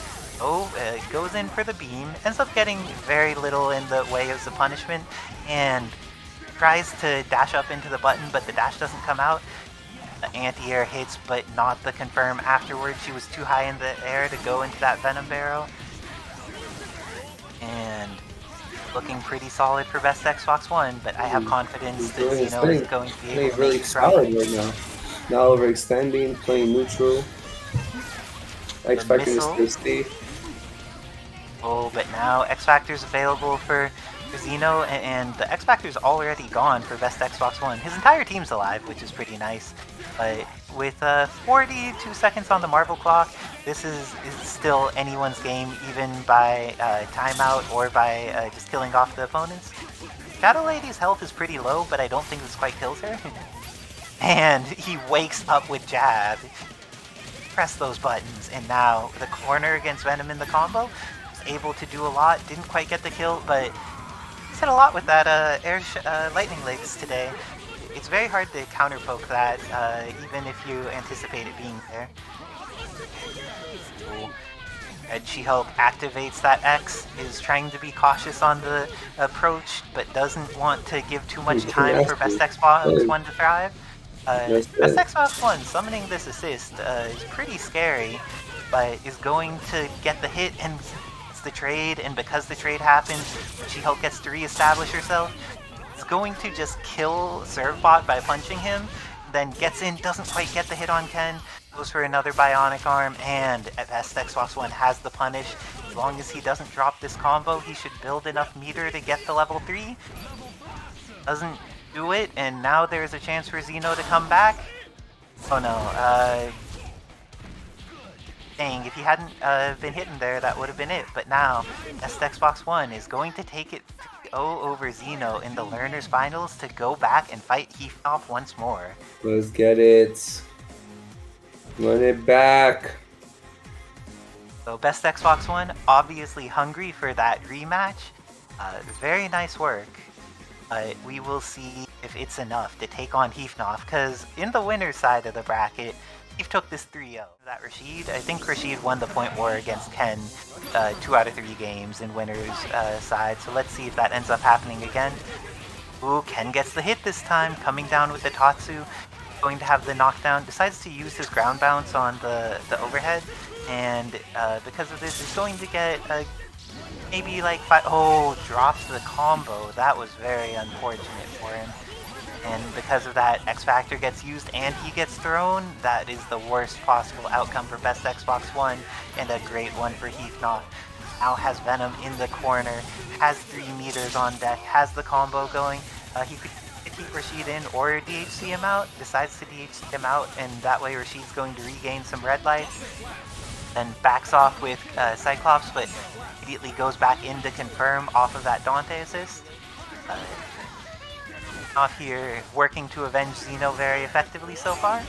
Goes in for the beam, ends up getting very little in the way of the punishment, and tries to dash up into the button, but the dash doesn't come out. The anti-air hits, but not the confirm afterwards. She was too high in the air to go into that Venom barrel. And looking pretty solid for best Xbox One, but I have confidence that Zeno is going to be able to really make solid right now. Not overextending, playing neutral. X Factor is still Steve. Oh, but now X Factor's available for Zeno, and the X Factor's already gone for best Xbox One. His entire team's alive, which is pretty nice. But with 42 seconds on the Marvel clock, this is still anyone's game, even by timeout or by just killing off the opponents. Shadow Lady's health is pretty low, but I don't think this quite kills her. And he wakes up with jab. Press those buttons, and now the corner against Venom in the combo was able to do a lot. Didn't quite get the kill, but he's hit a lot with that lightning legs today. It's very hard to counterpoke that, even if you anticipate it being there. Red She-Hulk activates that X, is trying to be cautious on the approach, but doesn't want to give too much time for best Xbox One to thrive. Best Xbox One summoning this assist is pretty scary, but is going to get the hit and it's the trade, and because the trade happens, She-Hulk gets to re-establish herself. It's going to just kill Servbot by punching him, then gets in, doesn't quite get the hit on Ken, goes for another bionic arm, and at best Xbox One has the punish. As long as he doesn't drop this combo, he should build enough meter to get the level 3. Doesn't do it, and now there's a chance for Zeno to come back. Oh no, dang, if he hadn't been hitting there, that would have been it. But now, best Xbox One is going to take it 3-0 over Zeno in the Learners Finals to go back and fight Heath off once more. Let's get it. Run it back. So best Xbox One, obviously hungry for that rematch. Very nice work. But we will see if it's enough to take on Heath, because in the winner's side of the bracket, Heath took this 3-0. That Rashid, I think Rashid won the point war against Ken 2 out of 3 games in winner's side, so let's see if that ends up happening again. Ooh, Ken gets the hit this time, coming down with the Tatsu, going to have the knockdown, decides to use his ground bounce on the overhead, and because of this, he's going to get maybe like 5, oh, drops the combo. That was very unfortunate for him. And because of that, X Factor gets used and he gets thrown. That is the worst possible outcome for best Xbox One, and a great one for Heath. Now has Venom in the corner, has 3 meters on deck, has the combo going. He could keep Rashid in or DHC him out, decides to DHC him out, and that way Rashid's going to regain some red life, then backs off with Cyclops, but immediately goes back in to confirm off of that Dante assist. Off here working to avenge Zeno very effectively so far,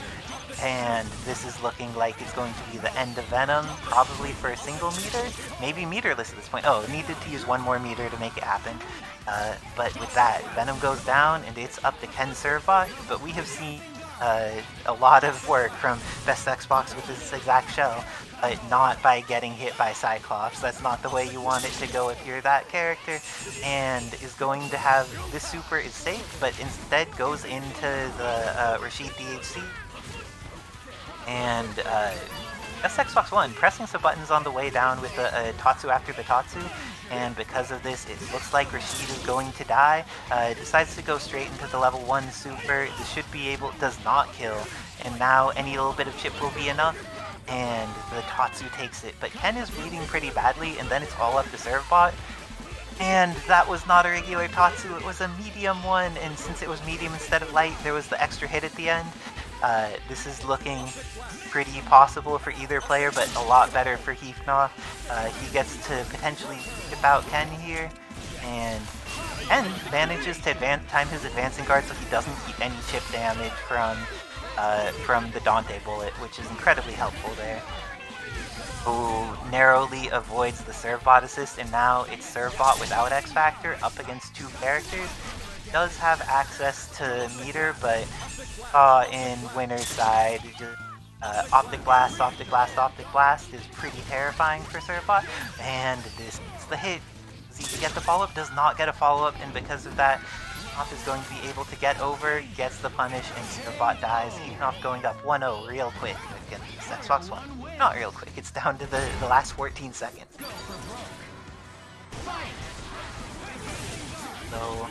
and this is looking like it's going to be the end of Venom, probably for a single meter, maybe meterless at this point. Oh, needed to use one more meter to make it happen. But with that, Venom goes down and it's up to Ken Servbot, but we have seen a lot of work from Best Xbox with this exact shell, but not by getting hit by Cyclops. That's not the way you want it to go if you're that character, and is going to have this super is safe, but instead goes into the Rashid DHC. And Best Xbox One pressing some buttons on the way down with the Tatsu after the Tatsu, and because of this, it looks like Rashid is going to die. Decides to go straight into the level 1 super. This should be able, does not kill, and now any little bit of chip will be enough, and the Tatsu takes it. But Ken is bleeding pretty badly, and then it's all up to Servbot. And that was not a regular Tatsu, it was a medium one, and since it was medium instead of light, there was the extra hit at the end. This is looking pretty possible for either player, but a lot better for Heath. He gets to potentially tip out Ken here, and Ken manages to time his advancing guard so he doesn't keep any chip damage from the Dante bullet, which is incredibly helpful there. Who narrowly avoids the Servbot assist, and now it's Servbot without X Factor up against two characters. Does have access to meter, but in winner's side, Optic Blast, Optic Blast, Optic Blast is pretty terrifying for Servbot, and this is the hit. Does he get the follow-up? Does not get a follow-up, and because of that, Heath is going to be able to get over, gets the punish, and Servbot dies. Heath going up 1-0 real quick against Xbox One. Not real quick, it's down to the last 14 seconds. So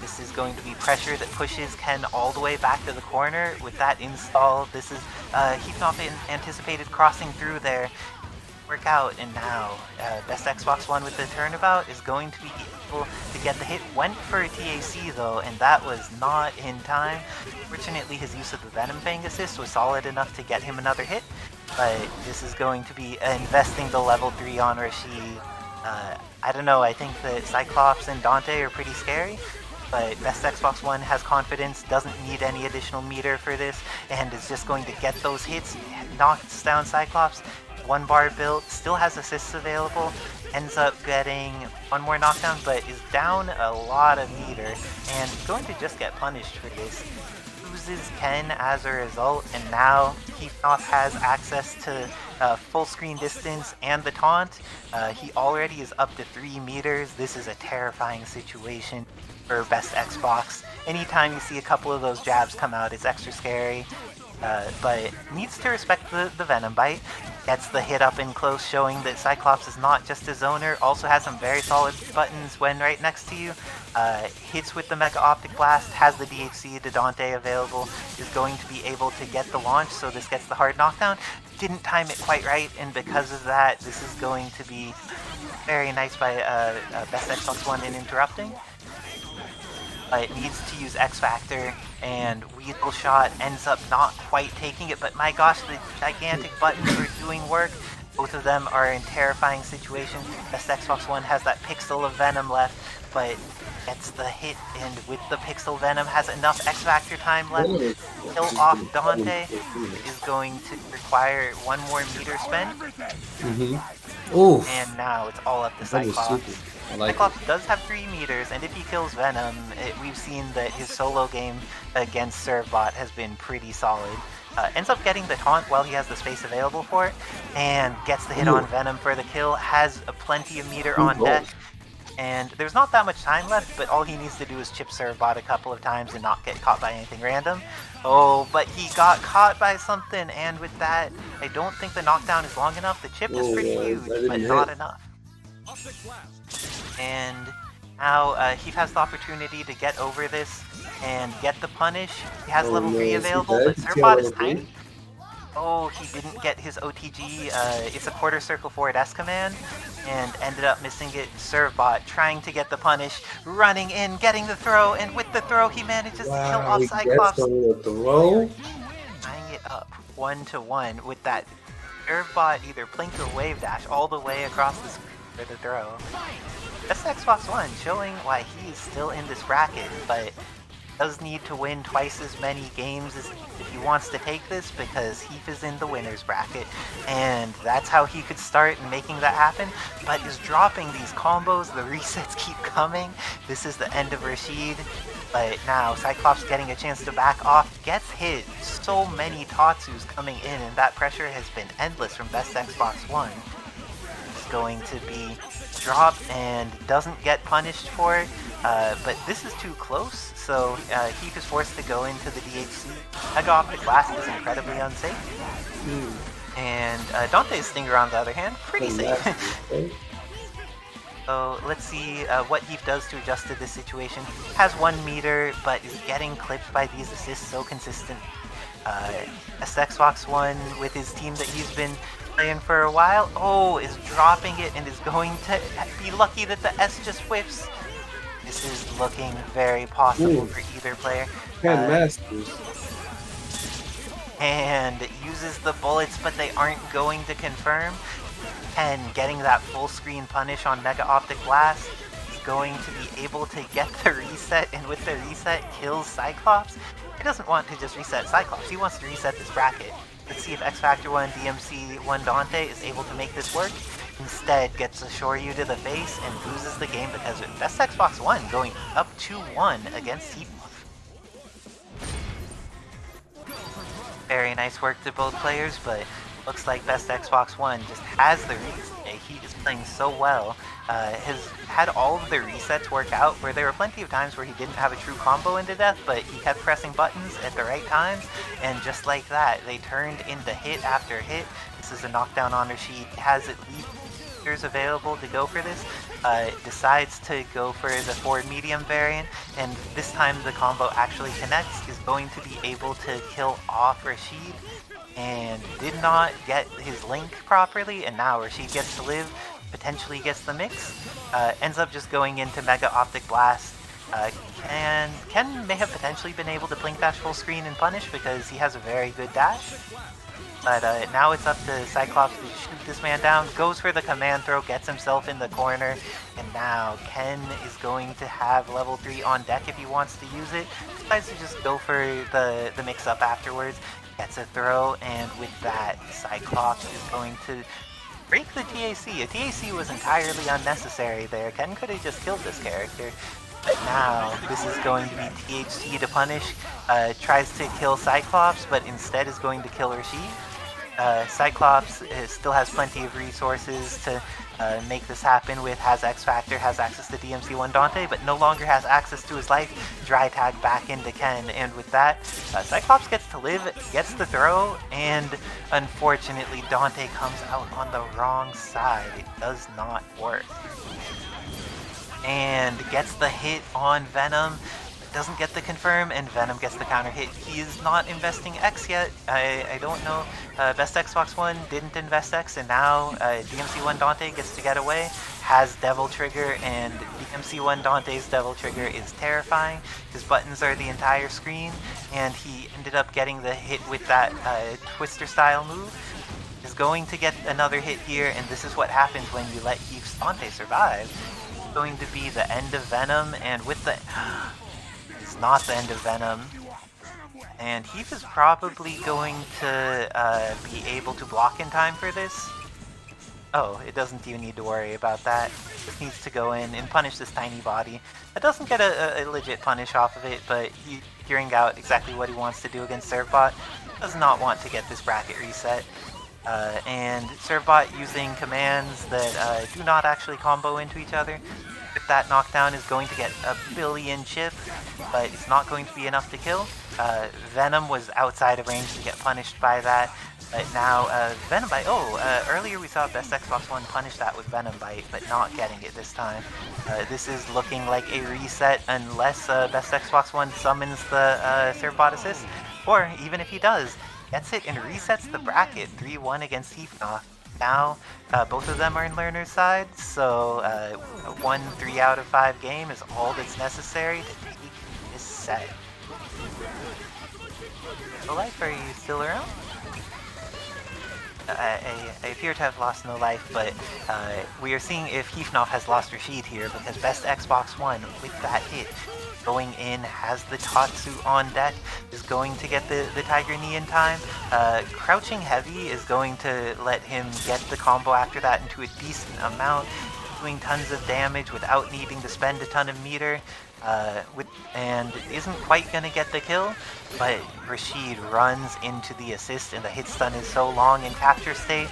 this is going to be pressure that pushes Ken all the way back to the corner. With that install, this is Heath anticipated crossing through there. Work out, and now Best Xbox One with the turnabout is going to be able to get the hit. Went for a TAC though, and that was not in time. Fortunately, his use of the Venom Fang assist was solid enough to get him another hit, but this is going to be investing the level 3 on Rashid. I don't know, I think that Cyclops and Dante are pretty scary, but Best Xbox One has confidence, doesn't need any additional meter for this, and is just going to get those hits, knocks down Cyclops. 1 bar built, still has assists available, ends up getting 1 more knockdown, but is down a lot of meter, and going to just get punished for this. Loses Ken as a result, and now Heath has access to full screen distance and the taunt. He already is up to 3 meters. This is a terrifying situation for Best Xbox. Anytime you see a couple of those jabs come out, it's extra scary. But needs to respect the Venom Bite. Gets the hit up in close, showing that Cyclops is not just a zoner, also has some very solid buttons when right next to you. Hits with the Mega Optic Blast, has the DHC to Dante available, is going to be able to get the launch, so this gets the hard knockdown. Didn't time it quite right, and because of that, this is going to be very nice by Best Xbox One in interrupting. It needs to use X Factor, and Weasel Shot ends up not quite taking it, but my gosh, the gigantic buttons are doing work. Both of them are in terrifying situations. Best Xbox One has that pixel of Venom left, but gets the hit, and with the pixel Venom has enough X Factor time left. Kill off Dante is going to require 1 more meter spent. Ooh. And now it's all up to Cyclops. Cyclops does have 3 meters, and if he kills Venom, we've seen that his solo game against Servbot has been pretty solid. Ends up getting the taunt while he has the space available for it, and gets the hit on Venom for the kill, has plenty of meter on deck, and there's not that much time left, but all he needs to do is chip Servbot a couple of times and not get caught by anything random. Oh, but he got caught by something, and with that, I don't think the knockdown is long enough. The chip is pretty huge, but not enough. And now Heath has the opportunity to get over this and get the punish. He has level 3 available, but Servbot is tiny. Oh, he didn't get his OTG. It's a quarter circle forward S command, and ended up missing it. Servbot trying to get the punish, running in, getting the throw, and with the throw he manages to kill off He gets Cyclops. on the throw. Tying it up 1-1 with that Servbot either blink or wave dash all the way across the screen for the throw. That's Xbox One showing why he's still in this bracket, but does need to win twice as many games as if he wants to take this, because Heath is in the winner's bracket, and that's how he could start making that happen, but is dropping these combos. The resets keep coming. This is the end of Rashid, but now Cyclops getting a chance to back off, gets hit. So many Tatsus coming in, and that pressure has been endless from Best Xbox One. It's going to be dropped and doesn't get punished for it, but this is too close, so Heath is forced to go into the DHC. Mega Optic Blast is incredibly unsafe. And Dante's Stinger, on the other hand, pretty safe. So let's see what Heath does to adjust to this situation. Has 1 meter, but is getting clipped by these assists so consistent. Xbox One with his team that he's been playing for a while, is dropping it and is going to be lucky that the S just whiffs. This is looking very possible for either player. Masters. And uses the bullets, but they aren't going to confirm. And getting that full screen punish on Mega Optic Blast is going to be able to get the reset, and with the reset kills Cyclops. He doesn't want to just reset Cyclops, he wants to reset this bracket. Let's see if X Factor 1 DMC 1 Dante is able to make this work. Instead, gets a Shoryu to the face and loses the game because of Best Xbox One going up 2-1 against Heath. Very nice work to both players, but looks like Best Xbox One just has the reset. He is playing so well. Has had all of the resets work out, where there were plenty of times where he didn't have a true combo into death, but he kept pressing buttons at the right times, and just like that, they turned into hit after hit. This is a knockdown on Rashid. Has at least available to go for this, decides to go for the forward medium variant, and this time the combo actually connects, is going to be able to kill off Rashid, and did not get his link properly, and now Rashid gets to live, potentially gets the mix, ends up just going into Mega Optic Blast. Ken may have potentially been able to blink dash full screen and punish because he has a very good dash. But now it's up to Cyclops to shoot this man down, goes for the command throw, gets himself in the corner, and now Ken is going to have level 3 on deck if he wants to use it. Decides to just go for the mix-up afterwards, gets a throw, and with that, Cyclops is going to break the TAC. A TAC was entirely unnecessary there. Ken could have just killed this character. But now, this is going to be THC to punish. Tries to kill Cyclops, but instead is going to kill Rashid. Cyclops still has plenty of resources to make this happen with, has X Factor, has access to DMC1 Dante, but no longer has access to his life. Dry tag back into Ken, and with that, Cyclops gets to live, gets the throw, and unfortunately Dante comes out on the wrong side. It does not work. And gets the hit on Venom, doesn't get the confirm, and Venom gets the counter hit. He is not investing X yet. I don't know. Best Xbox One didn't invest X, and now DMC1 Dante gets to get away. Has Devil Trigger, and DMC1 Dante's Devil Trigger is terrifying. His buttons are the entire screen, and he ended up getting the hit with that Twister style move. Is going to get another hit here, and this is what happens when you let Heath's Dante survive. It's going to be the end of Venom, and with the... It's not the end of Venom. And Heath is probably going to be able to block in time for this. Oh, it doesn't even need to worry about that. Just needs to go in and punish this tiny body. It doesn't get a legit punish off of it, but he figuring out exactly what he wants to do against Servbot. Does not want to get this bracket reset. And Servbot using commands that do not actually combo into each other. If that knockdown is going to get a billion chip, but it's not going to be enough to kill. Venom was outside of range to get punished by that. But now Venom Bite, earlier we saw Best Xbox One punish that with Venom Bite, but not getting it this time. This is looking like a reset unless Best Xbox One summons the Servbot assist, or even if he does, gets it and resets the bracket 3-1 against Heath. now both of them are in learner's side, so a 3 out of 5 game is all that's necessary to take this set. No life, are you still around? I appear to have lost no life, but we are seeing if Heath has lost Rashid here, because best Xbox One with that hit going in, has the Tatsu on deck, is going to get the Tiger Knee in time. Crouching heavy is going to let him get the combo after that into a decent amount, doing tons of damage without needing to spend a ton of meter, and isn't quite going to get the kill, but Rashid runs into the assist, and the hit stun is so long in capture state.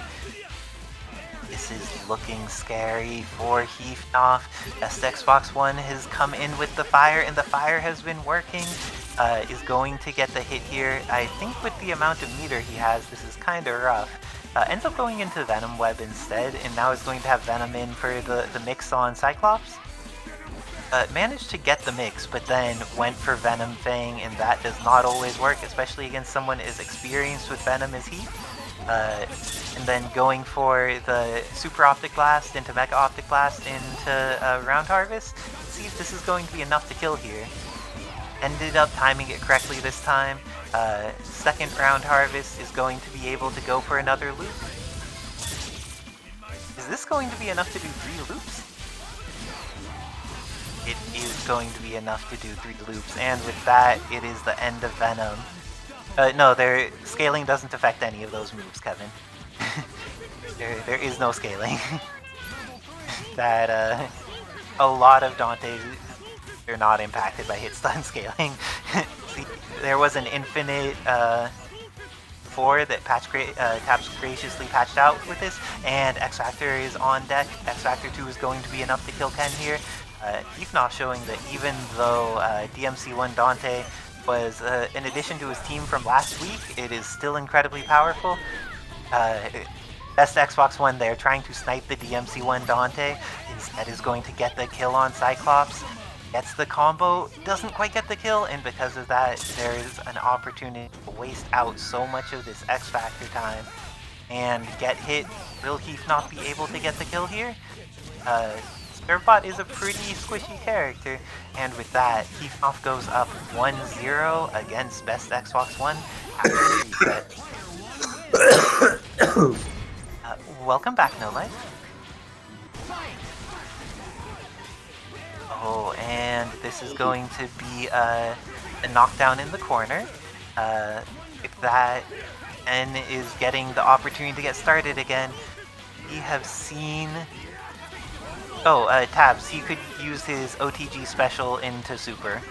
This is looking scary for Heath. Best Xbox One has come in with the fire, and the fire has been working. Is going to get the hit here. I think with the amount of meter he has, this is kind of rough. Ends up going into Venom Web instead, and now is going to have Venom in for the mix on Cyclops. Managed to get the mix, but then went for Venom Fang, and that does not always work, especially against someone as experienced with Venom as Heath. And then going for the Super Optic Blast into Mega Optic Blast into Round Harvest. Let's see if this is going to be enough to kill here. Ended up timing it correctly this time. Second Round Harvest is going to be able to go for another loop. Is this going to be enough to do 3 loops? It is going to be enough to do 3 loops, and with that, it is the end of Venom. No, scaling doesn't affect any of those moves, Kevin. there is no scaling. That, a lot of Dante's, they're not impacted by hit stun scaling. See, there was an infinite 4 that Taps graciously patched out with this, and X Factor is on deck. X Factor 2 is going to be enough to kill Ken here. Heath showing that even though DMC1 Dante was an addition to his team from last week, it is still incredibly powerful. Best Xbox One there, trying to snipe the DMC1 Dante. Instead is going to get the kill on Cyclops. Gets the combo, doesn't quite get the kill, and because of that, there is an opportunity to waste out so much of this X Factor time and get hit. Will Heath not be able to get the kill here? Servbot is a pretty squishy character, and with that, Heath goes up 1-0 against Best Xbox One after reset. Welcome back, No Life. Oh, and this is going to be a knockdown in the corner. If that N is getting the opportunity to get started again, we have seen... Oh, Tabs, he could use his OTG special into Super.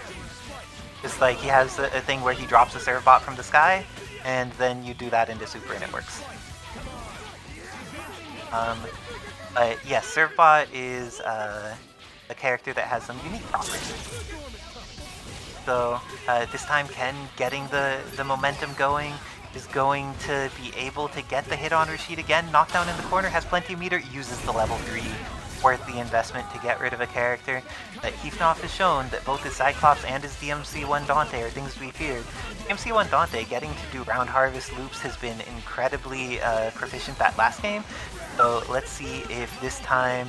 Just like he has a thing where he drops a Servbot from the sky, and then you do that into Super and it works. Yes, Servbot is a character that has some unique properties. So this time Ken getting the momentum going, is going to be able to get the hit on Rashid again. Knockdown in the corner, has plenty of meter, uses the level 3. Worth the investment to get rid of a character. Heath has shown that both his Cyclops and his DMC1 Dante are things to be feared. DMC1 Dante getting to do Round Harvest loops has been incredibly proficient that last game. So let's see if this time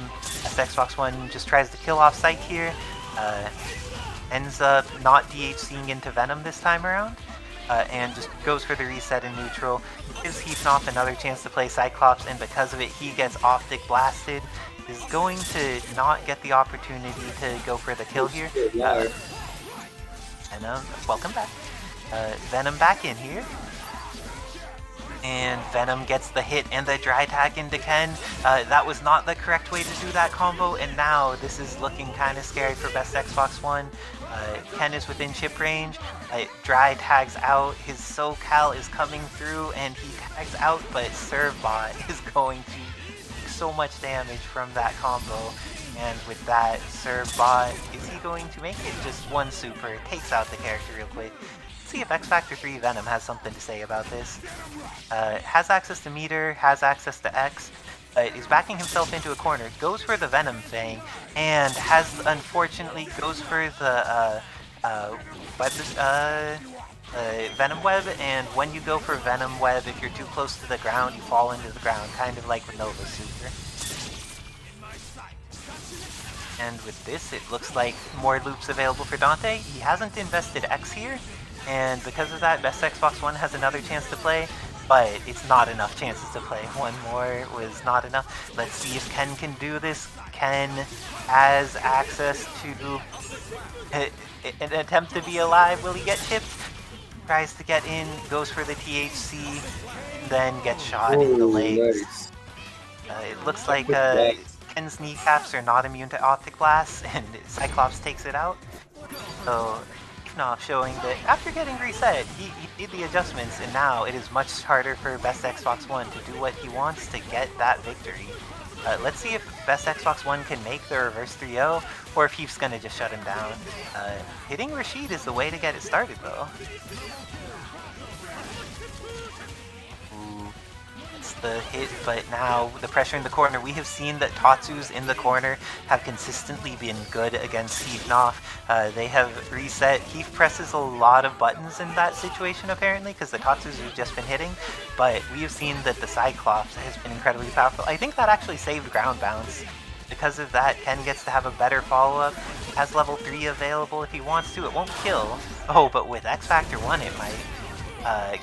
Xbox One just tries to kill off Psych here. Ends up not DHCing into Venom this time around. And just goes for the reset in neutral. Gives Heath another chance to play Cyclops, and because of it he gets Optic Blasted. Is going to not get the opportunity to go for the kill here. Venom, welcome back. Venom back in here. And Venom gets the hit and the dry tag into Ken. That was not the correct way to do that combo, and now this is looking kind of scary for Best Xbox One. Ken is within chip range. Dry tags out. His SoCal is coming through, and he tags out, but Servbot is going to so much damage from that combo, and with that, Servbot, is he going to make it? Just one super, takes out the character real quick. Let's see if X Factor 3 Venom has something to say about this. Has access to meter, has access to X, is backing himself into a corner, goes for the Venom thing, and has, unfortunately, goes for the, Venom Web, and when you go for Venom Web, if you're too close to the ground, you fall into the ground, kind of like with Nova Super. And with this, it looks like more loops available for Dante. He hasn't invested X here, and because of that, Best Xbox One has another chance to play, but it's not enough chances to play. One more was not enough. Let's see if Ken can do this. Ken has access to an attempt to be alive. Will he get chipped? Tries to get in, goes for the THC, then gets shot in the legs. Nice. It looks like Ken's kneecaps are not immune to Optic Blast, and Cyclops takes it out. So, Knopf showing that after getting reset, he did the adjustments, and now it is much harder for Best Xbox One to do what he wants to get that victory. Let's see if Best Xbox One can make the reverse 3-0, or if Heath's gonna just shut him down. Hitting Rashid is the way to get it started, though. Ooh, it's the hit, but now the pressure in the corner. We have seen that Tatsu's in the corner have consistently been good against Heath Knopf. They have reset. Heath presses a lot of buttons in that situation, apparently, because the Tatsu's have just been hitting, but we have seen that the Cyclops has been incredibly powerful. I think that actually saved ground bounce. Because of that, Ken gets to have a better follow-up. He has level 3 available if he wants to. It won't kill. Oh, but with X Factor 1 it might.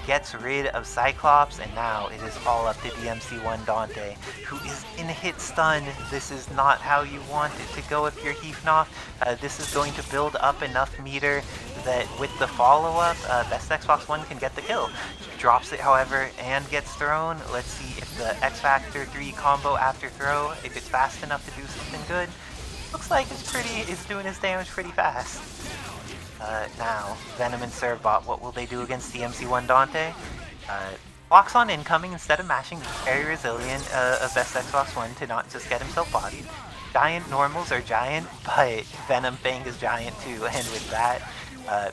Gets rid of Cyclops, and now it is all up to DMC1 Dante, who is in hit stun. This is not how you want it to go if you're Heath Knopf. This is going to build up enough meter that with the follow-up, Best Xbox One can get the kill. Drops it, however, and gets thrown. Let's see if the X Factor 3 combo after throw, if it's fast enough to do something good. Looks like it's doing his damage pretty fast. Now, Venom and Servbot, what will they do against DMC1 Dante? Locks on incoming instead of mashing. Very resilient of Best Xbox One to not just get himself bodied. Giant normals are giant, but Venom Fang is giant too, and with that,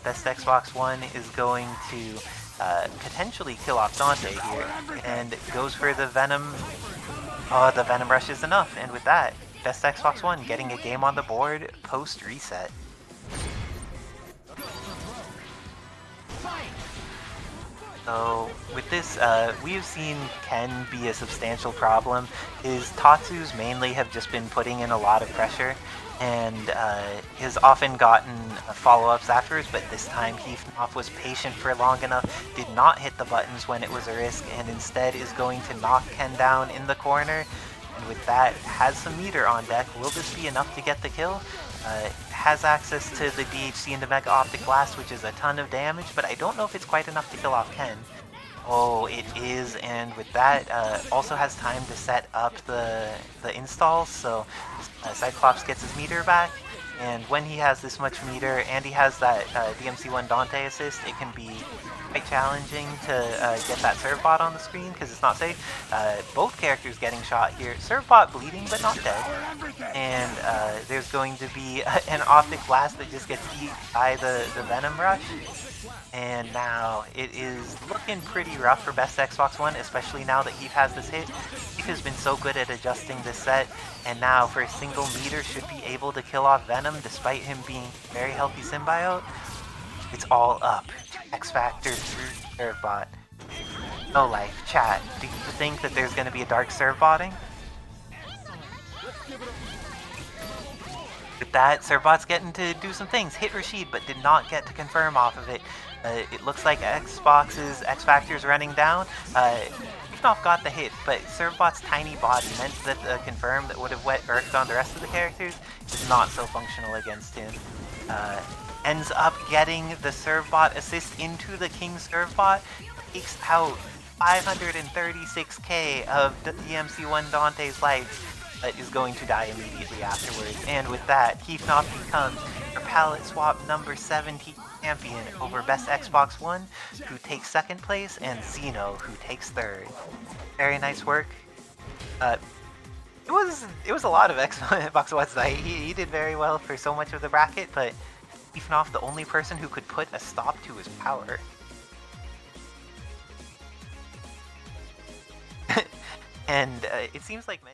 Best Xbox One is going to potentially kill off Dante here, and goes for the Venom. Oh, the Venom Rush is enough, and with that, Best Xbox One getting a game on the board post-reset. So with this, we have seen Ken be a substantial problem. His Tatsus mainly have just been putting in a lot of pressure, and has often gotten follow-ups afterwards, but this time Heath Knopf was patient for long enough, did not hit the buttons when it was a risk, and instead is going to knock Ken down in the corner, and with that, has some meter on deck. Will this be enough to get the kill? Has access to the DHC and the Mega Optic Blast, which is a ton of damage, but I don't know if it's quite enough to kill off Ken. Oh, it is, and with that, also has time to set up the installs, so Cyclops gets his meter back, and when he has this much meter, and he has that DMC1 Dante assist, it can be quite challenging to get that Servbot on the screen, because it's not safe. Both characters getting shot here. Servbot bleeding, but not dead. And there's going to be an Optic Blast that just gets eaten by the Venom Rush. And now it is looking pretty rough for Best Xbox One, especially now that Heath has this hit. Heath has been so good at adjusting this set, and now for a single meter should be able to kill off Venom despite him being a very healthy symbiote. It's all up to X Factor through Servbot. No life. Chat, do you think that there's going to be a dark Servbotting? With that, Servbot's getting to do some things. Hit Rashid, but did not get to confirm off of it. It looks like Xbox's X Factor's running down. Knopf got the hit, but Servbot's tiny body meant that the confirm that would have worked on the rest of the characters is not so functional against him. Ends up getting the Servbot assist into the King Servbot, takes out 536k of DMC1 Dante's life, but is going to die immediately afterwards. And with that, Heath Knopf becomes your palette swap number 17 champion over Best Xbox One, who takes second place, and Zeno, who takes third. Very nice work. It was a lot of Xbox One tonight. He did very well for so much of the bracket, but Heath Knopf, the only person who could put a stop to his power. And it seems like many